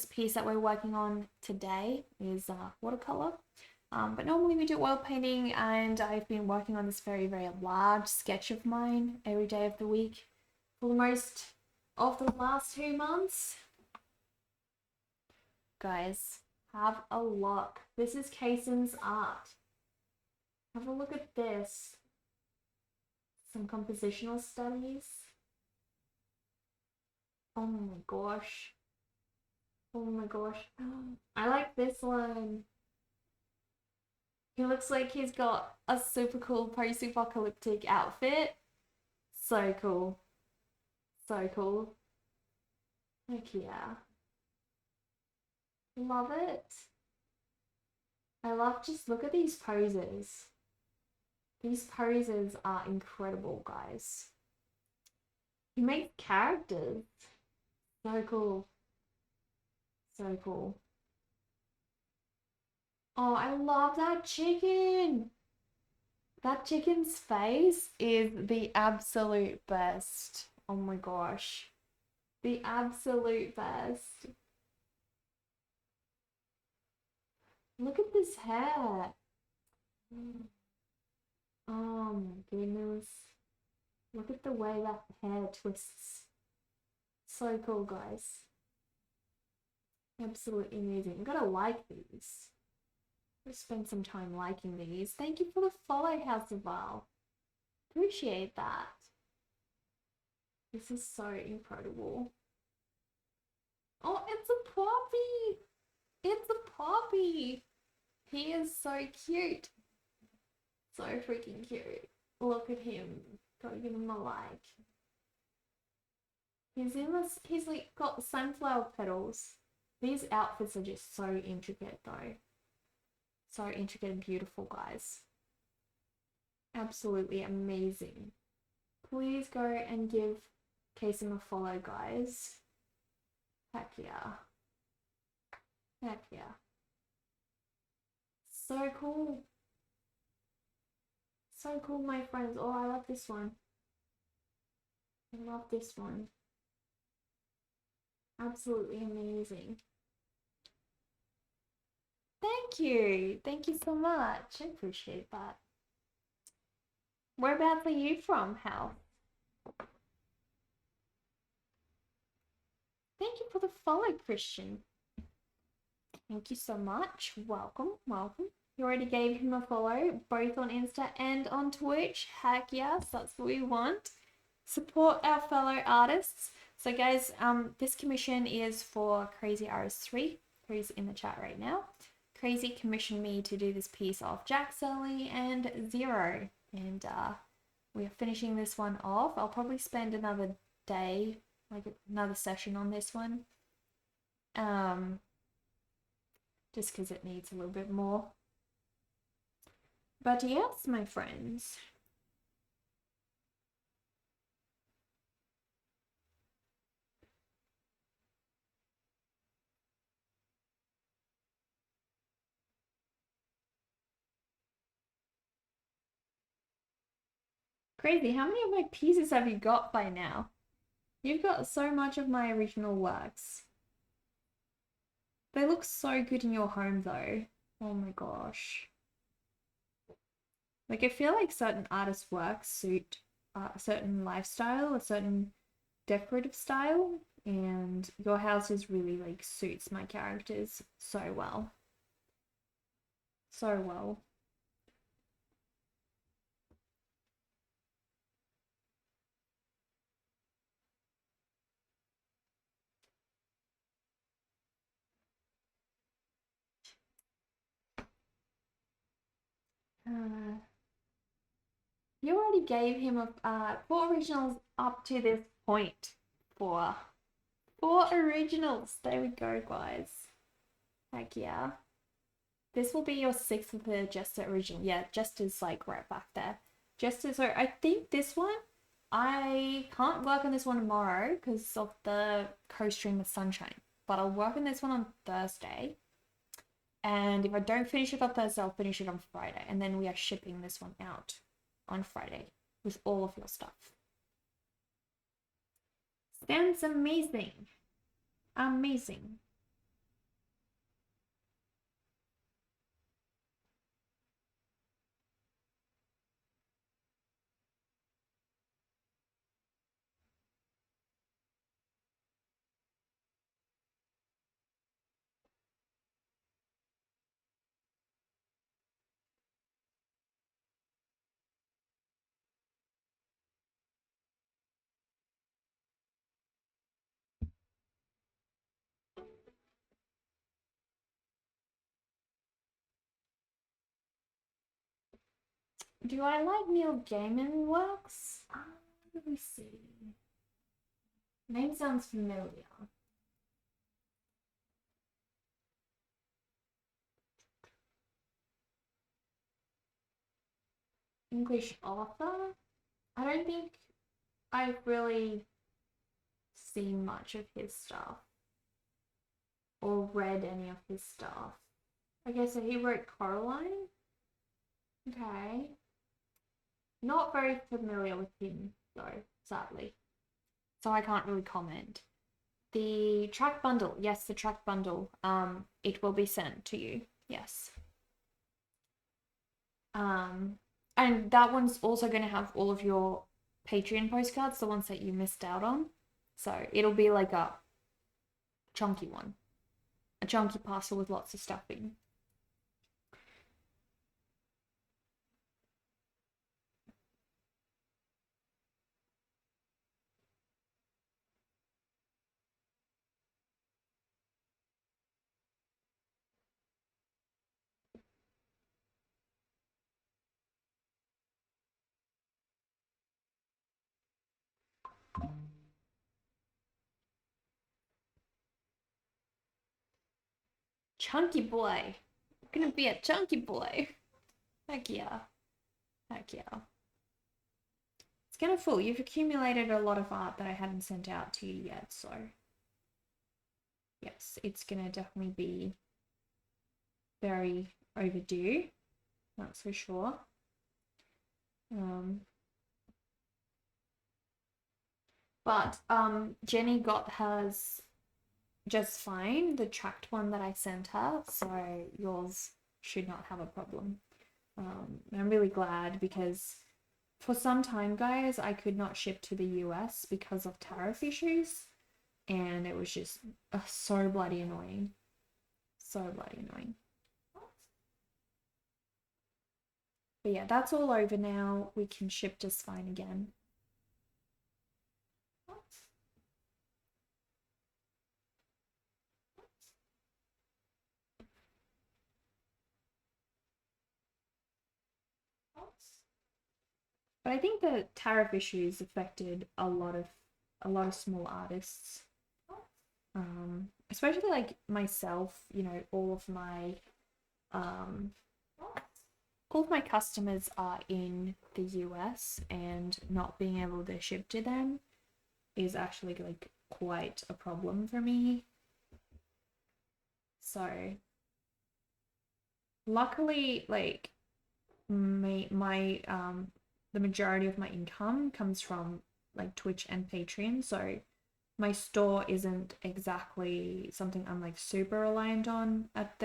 piece that we're working on today is watercolor. But normally we do oil painting, and I've been working on this very, very large sketch of mine every day of the week for most of the last 2 months. Guys, have a look. This is Kasem's art. Have a look at this. Some compositional studies. Oh my gosh. Oh my gosh. I like this one. He looks like he's got a super cool post-apocalyptic outfit. So cool. So cool. Heck yeah. Love it. I love, just look at these poses. These poses are incredible, guys. He makes characters. So cool. So cool. Oh, I love that chicken. That chicken's face is the absolute best. Oh my gosh. The absolute best. Look at this hair. Oh my goodness. Look at the way that hair twists. So cool, guys. Absolutely amazing. I'm gonna like these. Let's spend some time liking these. Thank you for the follow, House of Val. Appreciate that. This is so incredible. Oh, it's a puppy! It's a puppy! He is so cute. So freaking cute. Look at him. Gotta give him a like. He's like got sunflower petals. These outfits are just so intricate though. So intricate and beautiful, guys. Absolutely amazing. Please go and give Kasem a follow, guys. Heck yeah. Heck yeah. So cool. So cool, my friends. Oh, I love this one. I love this one. Absolutely amazing. Thank you. Thank you so much. I appreciate that. Whereabouts are you from, Hal? Thank you for the follow, Christian. Thank you so much. Welcome, welcome. You already gave him a follow, both on Insta and on Twitch. Heck yes, that's what we want. Support our fellow artists. So guys, this commission is for CrazyRs3, who's in the chat right now. Crazy commissioned me to do this piece of Jack Sully and Zero, and we are finishing this one off. I'll probably spend another day, like another session on this one, just because it needs a little bit more. But yes, my friends. Crazy, how many of my pieces have you got by now? You've got so much of my original works. They look so good in your home though. Oh my gosh. Like I feel like certain artists' works suit a certain lifestyle, a certain decorative style, and your houses really like suits my characters so well. So well. You already gave him a 4 originals up to this point. Four originals. There we go, guys. Heck yeah. This will be your 6th of the Jester original. Yeah, Jester's like right back there. Jester, so I think this one, I can't work on this one tomorrow because of the co-stream with Sunshine. But I'll work on this one on Thursday. And if I don't finish it on Thursday, I'll finish it on Friday. And then we are shipping this one out on Friday with all of your stuff. Sounds amazing. Amazing. Do I like Neil Gaiman works? Let me see. Name sounds familiar. English author? I don't think I've really seen much of his stuff or read any of his stuff. Okay, so he wrote Coraline? Okay. Not very familiar with him though, sadly. So I can't really comment. The track bundle, yes, the track bundle. It will be sent to you. Yes. And that one's also going to have all of your Patreon postcards, the ones that you missed out on. So it'll be like a chunky one, a chunky parcel with lots of stuffing. Chunky boy. Gonna be a chunky boy. Heck yeah. Heck yeah. It's gonna fool. You've accumulated a lot of art that I hadn't sent out to you yet, so yes, it's gonna definitely be very overdue. That's for sure. But Jenny got hers just fine, the tracked one that I sent her, so yours should not have a problem. I'm really glad because for some time, guys, I could not ship to the US because of tariff issues, and it was just so bloody annoying. So bloody annoying. But yeah, that's all over now. We can ship just fine again. But I think the tariff issues affected a lot of small artists, especially like myself. Um, all of my customers are in the US, and not being able to ship to them is actually like quite a problem for me. So luckily, like my the majority of my income comes from like Twitch and Patreon, so my store isn't exactly something I'm like super reliant on at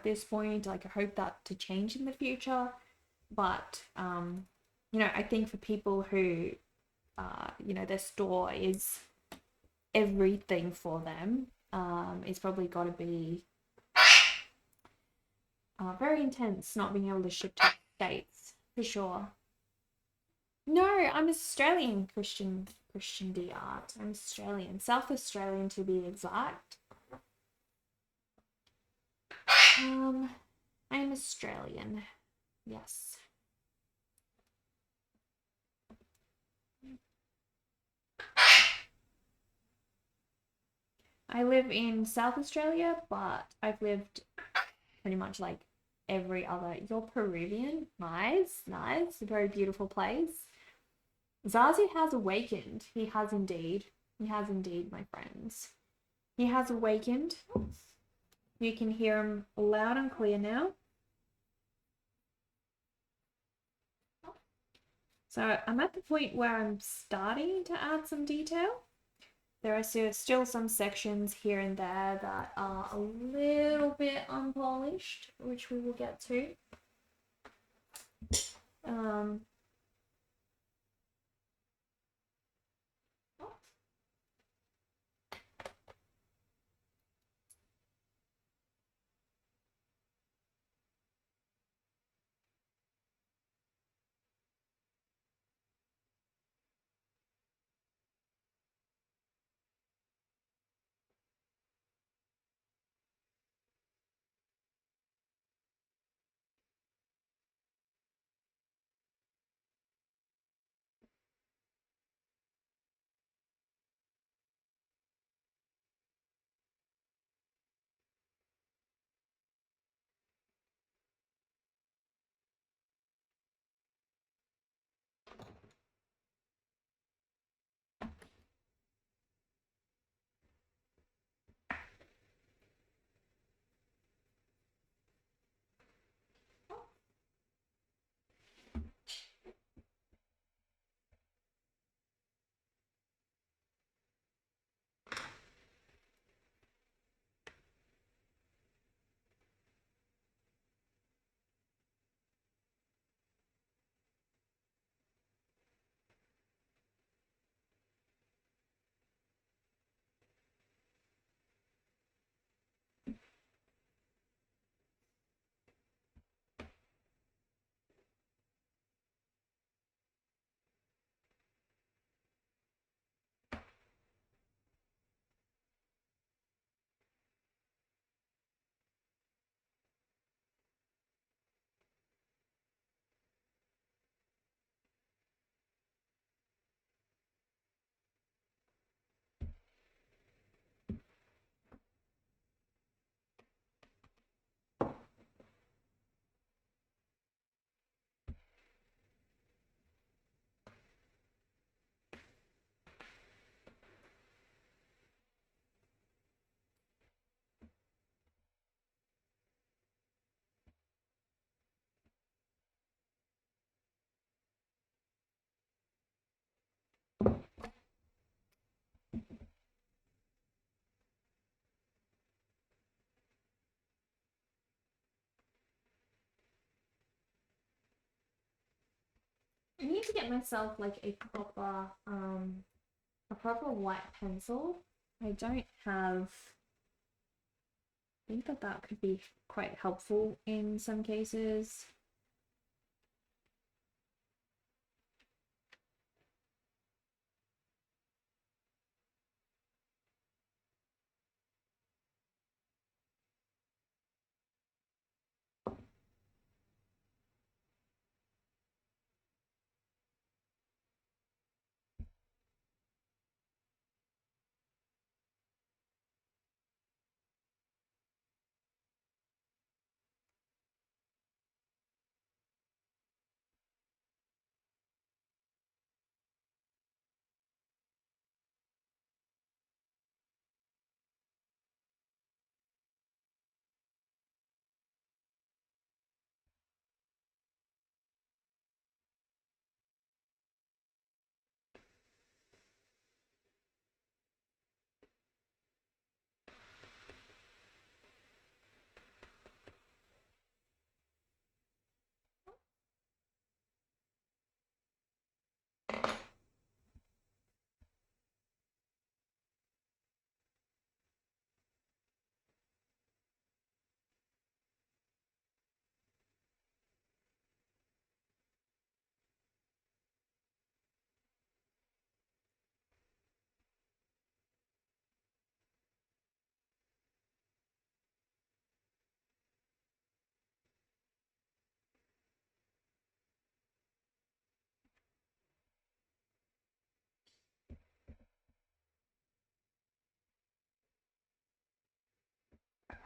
this point. Like I hope that to change in the future, but I think for people who their store is everything for them, it's probably got to be very intense not being able to ship to the States for sure. No, I'm Australian, Christian D art. I'm Australian, South Australian to be exact. I'm Australian. Yes. I live in South Australia, but I've lived pretty much like every other. You're Peruvian. Nice, nice. A very beautiful place. Zazu has awakened. He has indeed. He has indeed, my friends. He has awakened. You can hear him loud and clear now. So I'm at the point where I'm starting to add some detail. There are still some sections here and there that are a little bit unpolished, which we will get to. Um, I need to get myself like a proper white pencil. I don't have. I think that could be quite helpful in some cases.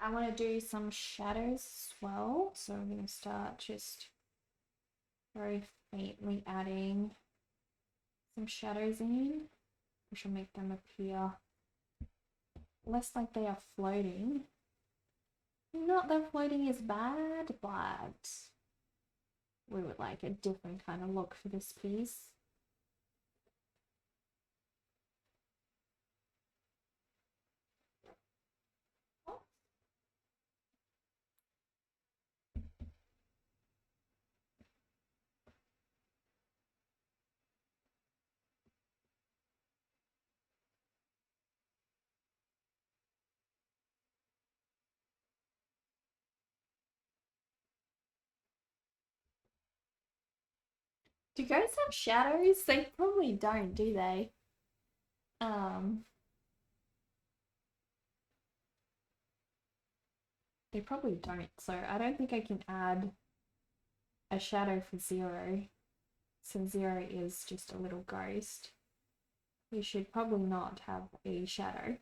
I want to do some shadows as well. So I'm going to start just very faintly adding some shadows in, which will make them appear less like they are floating. Not that floating is bad, but we would like a different kind of look for this piece. Do ghosts have shadows? They probably don't, do they? They probably don't. So I don't think I can add a shadow for Zero, since Zero is just a little ghost. You should probably not have a shadow.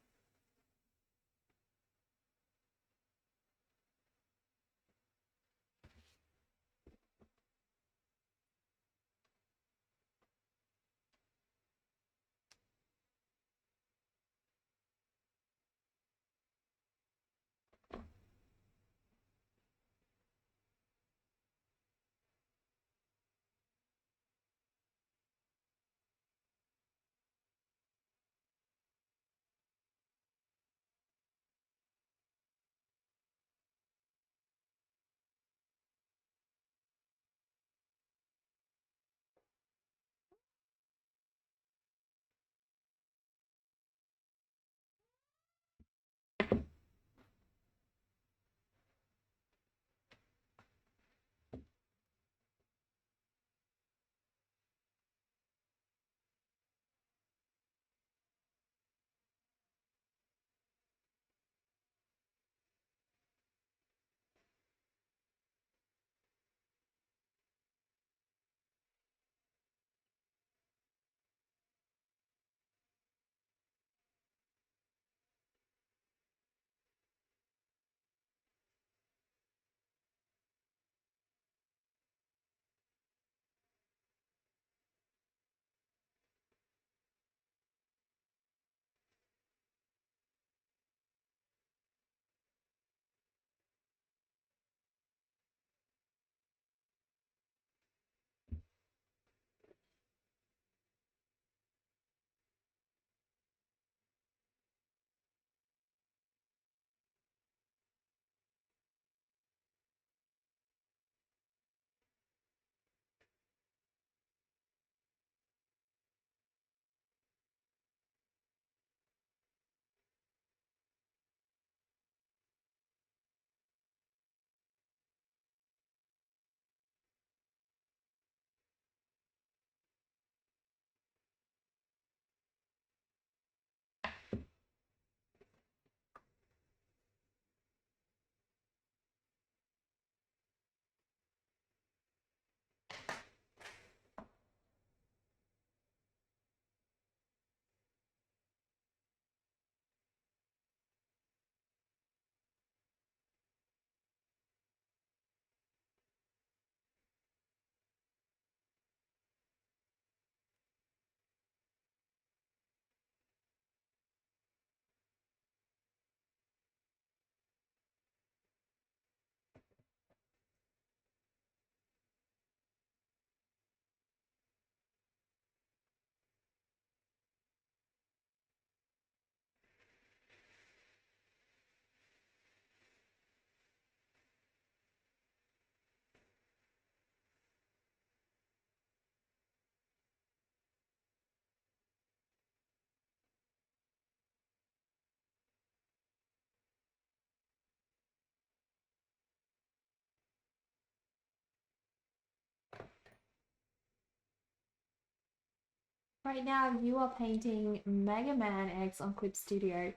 Right now, you are painting Mega Man X on Clip Studio.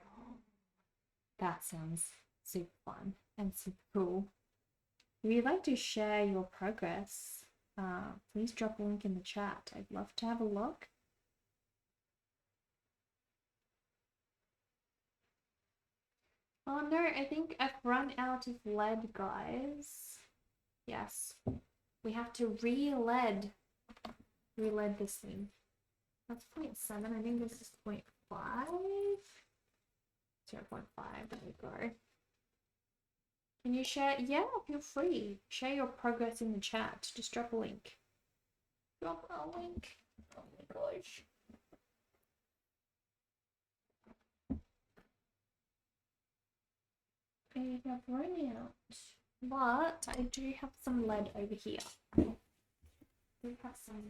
That sounds super fun and super cool. If you'd like to share your progress, please drop a link in the chat. I'd love to have a look. Oh no, I think I've run out of lead, guys. Yes. We have to re-lead this thing. That's 0.7. I think this is 0.5. 0.5. There we go. Can you share? Yeah, feel free. Share your progress in the chat. Just drop a link. Drop a link. Oh my gosh. I have run out. But I do have some lead over here. I do have some.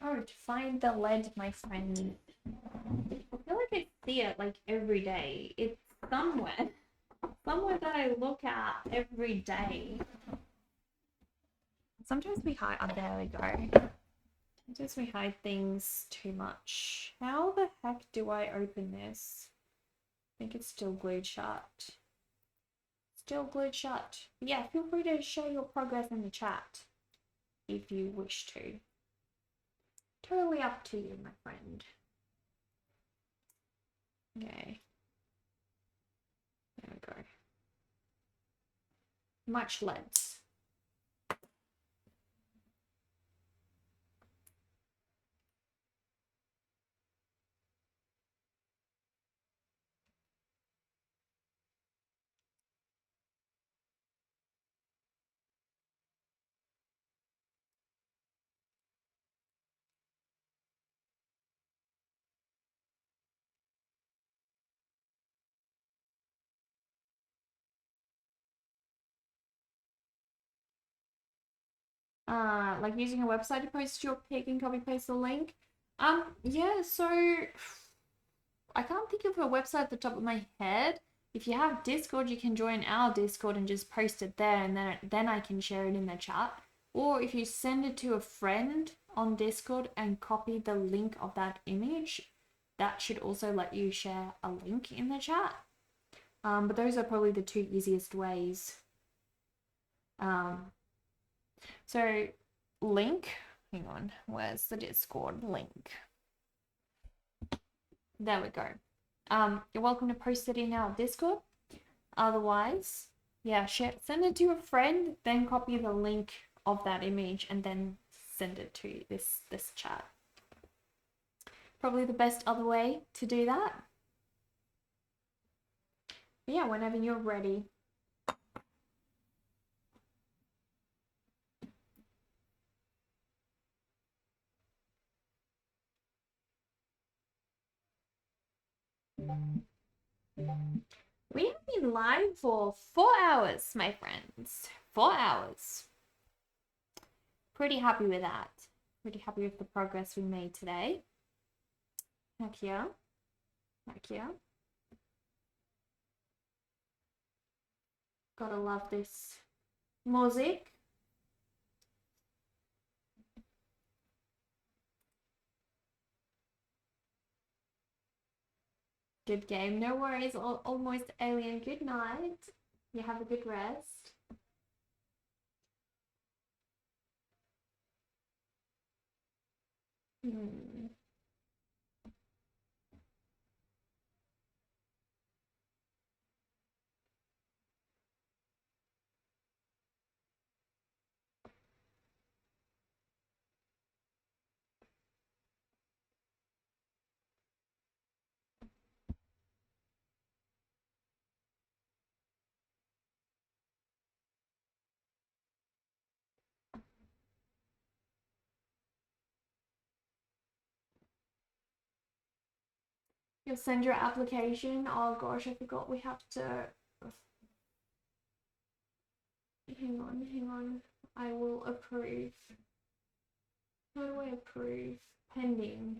Oh, to find the lead, my friend. I feel like I see it like every day. It's somewhere. Somewhere that I look at every day. Sometimes we hide. Oh, there we go. Sometimes we hide things too much. How the heck do I open this? I think it's still glued shut. Still glued shut. But yeah, feel free to share your progress in the chat if you wish to. Totally up to you, my friend. Okay. There we go. Much leads. Like using a website to post your pic and copy paste the link. Yeah, so I can't think of a website at the top of my head. If you have Discord, you can join our Discord and just post it there, and then I can share it in the chat. Or if you send it to a friend on Discord and copy the link of that image, that should also let you share a link in the chat. But those are probably the two easiest ways. So link, hang on, where's the Discord link? There we go. You're welcome to post it in our Discord. Otherwise, yeah, send it to a friend, then copy the link of that image and then send it to this chat. Probably the best other way to do that. But yeah, whenever you're ready. We have been live for 4 hours, my friends. 4 hours. Pretty happy with that. Pretty happy with the progress we made today. Heck yeah. Heck yeah. Gotta love this music. Good game. No worries. Almost alien. Good night. You have a good rest. You'll send your application. Oh gosh, I forgot we have to. Hang on. I will approve. How do I approve? Pending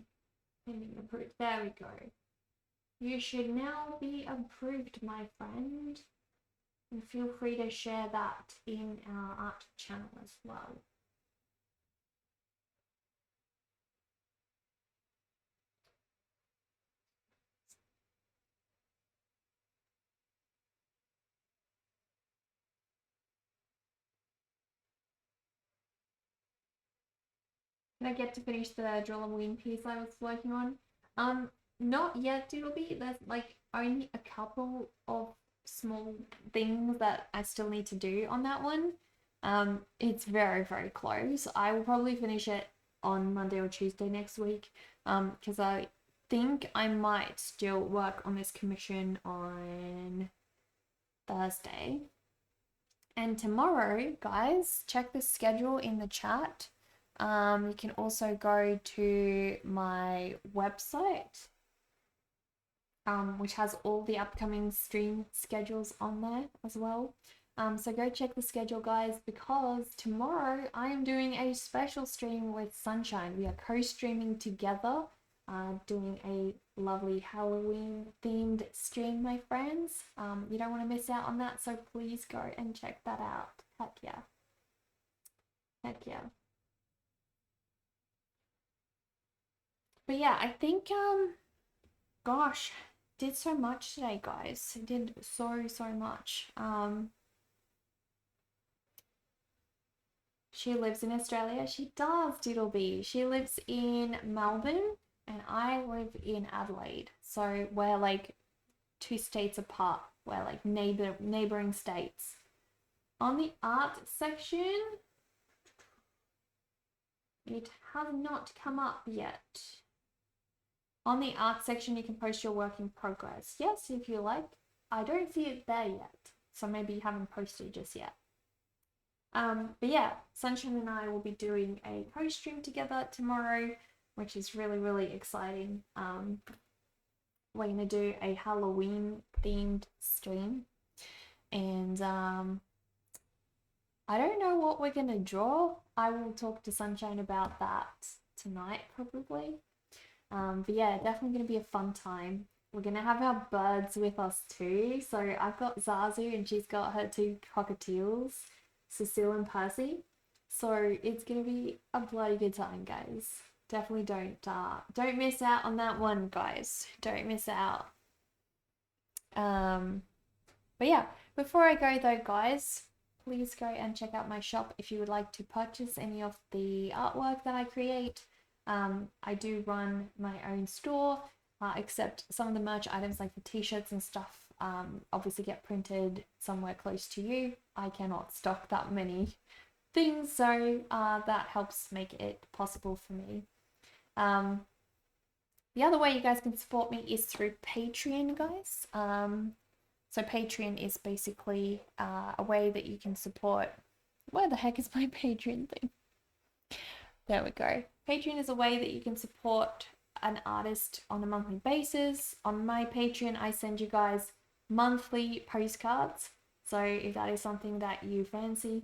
approved. There we go. You should now be approved, my friend. And feel free to share that in our art channel as well. Did I get to finish the drill and wing piece I was working on? Not yet, Doodleby. There's like only a couple of small things that I still need to do on that one. It's very, very close. I will probably finish it on Monday or Tuesday next week. Because I think I might still work on this commission on Thursday. And tomorrow, guys, check the schedule in the chat. You can also go to my website, which has all the upcoming stream schedules on there as well. So go check the schedule, guys, because tomorrow I am doing a special stream with Sunshine. We are co-streaming together, doing a lovely Halloween themed stream, my friends. You don't want to miss out on that, so please go and check that out. Heck yeah. Heck yeah. But yeah, I think gosh, did so much today, guys. I did so much. She lives in Australia. She does, Diddleby. She lives in Melbourne and I live in Adelaide. So we're like 2 states apart. We're like neighboring states. On the art section, it has not come up yet. On the art section, you can post your work in progress. Yes, if you like. I don't see it there yet, so maybe you haven't posted just yet. But yeah, Sunshine and I will be doing a co-stream together tomorrow, which is really exciting. We're gonna do a Halloween themed stream, and I don't know what we're gonna draw. I will talk to Sunshine about that tonight, probably. But yeah, definitely gonna be a fun time. We're gonna have our birds with us too. So I've got Zazu and she's got her 2 cockatiels, Cecile and Percy. So it's gonna be a bloody good time, guys. Definitely don't miss out on that one, guys. Don't miss out. But yeah, before I go though, guys, please go and check out my shop if you would like to purchase any of the artwork that I create. I do run my own store, except some of the merch items like the t-shirts and stuff obviously get printed somewhere close to you. I cannot stock that many things, so that helps make it possible for me. The other way you guys can support me is through Patreon, guys. So Patreon is basically a way that you can support. Where the heck is my Patreon thing? There we go. Patreon is a way that you can support an artist on a monthly basis. On my Patreon, I send you guys monthly postcards. So if that is something that you fancy,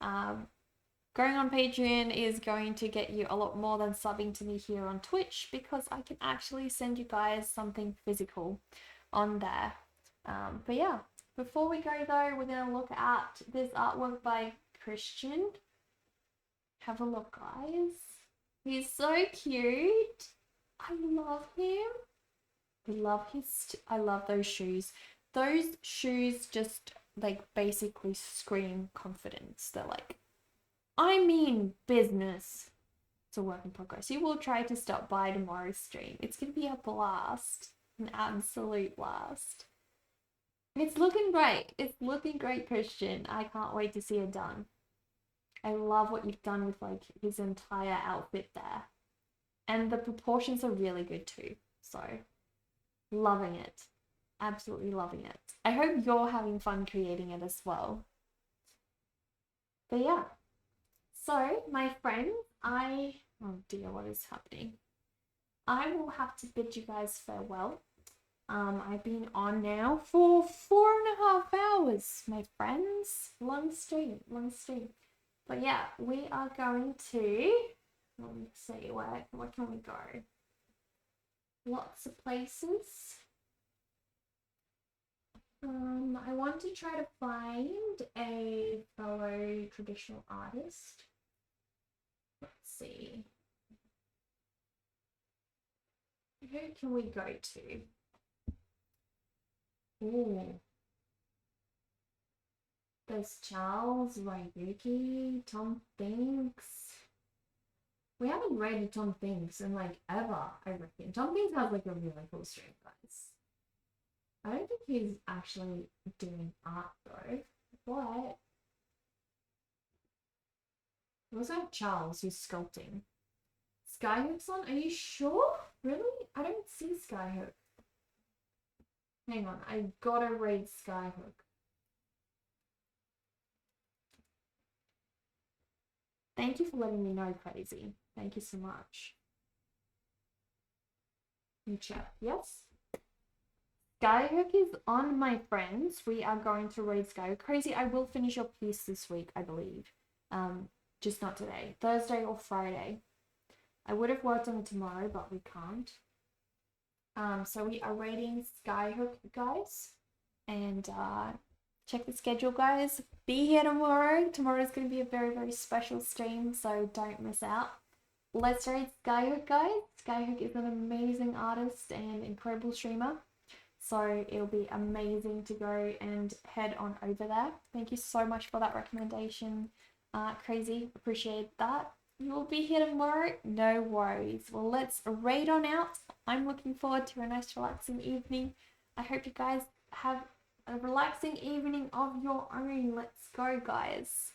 going on Patreon is going to get you a lot more than subbing to me here on Twitch, because I can actually send you guys something physical on there. But yeah, before we go though, we're going to look at this artwork by Christian. Have a look, guys. He's so cute. I love him. I love those shoes. Those shoes just like basically scream confidence. They're like, I mean business. It's a work in progress. You will try to stop by tomorrow's stream. It's gonna be a blast. An absolute blast. It's looking great. It's looking great, Christian. I can't wait to see it done. I love what you've done with like his entire outfit there. And the proportions are really good too. So, loving it. Absolutely loving it. I hope you're having fun creating it as well. But yeah. So, my friends, oh dear, what is happening? I will have to bid you guys farewell. I've been on now for 4.5 hours, my friends. Long stream. But yeah, we are going to, let me see, where can we go? Lots of places. I want to try to find a fellow traditional artist. Let's see. Who can we go to? Ooh. There's Charles, Ryuki, Tom Thinks. We haven't rated Tom Thinks in like ever, I reckon. Tom Thinks has like a really cool stream, guys. I don't think he's actually doing art though, but we also have Charles who's sculpting. Skyhook's on? Are you sure? Really? I don't see Skyhook. Hang on, I gotta read Skyhook. Thank you for letting me know, Crazy. Thank you so much. In chat, yes? Skyhook is on, my friends. We are going to read Skyhook. Crazy, I will finish your piece this week, I believe. Just not today. Thursday or Friday. I would have worked on it tomorrow, but we can't. So we are rating Skyhook, guys. And check the schedule, guys. Be here tomorrow. Tomorrow's going to be a very, very special stream, so don't miss out. Let's rate Skyhook, guys. Skyhook is an amazing artist and incredible streamer. So it'll be amazing to go and head on over there. Thank you so much for that recommendation, Crazy. Appreciate that. You will be here tomorrow. No worries. Well, let's raid on out. I'm looking forward to a nice relaxing evening. I hope you guys have a relaxing evening of your own. Let's go, guys.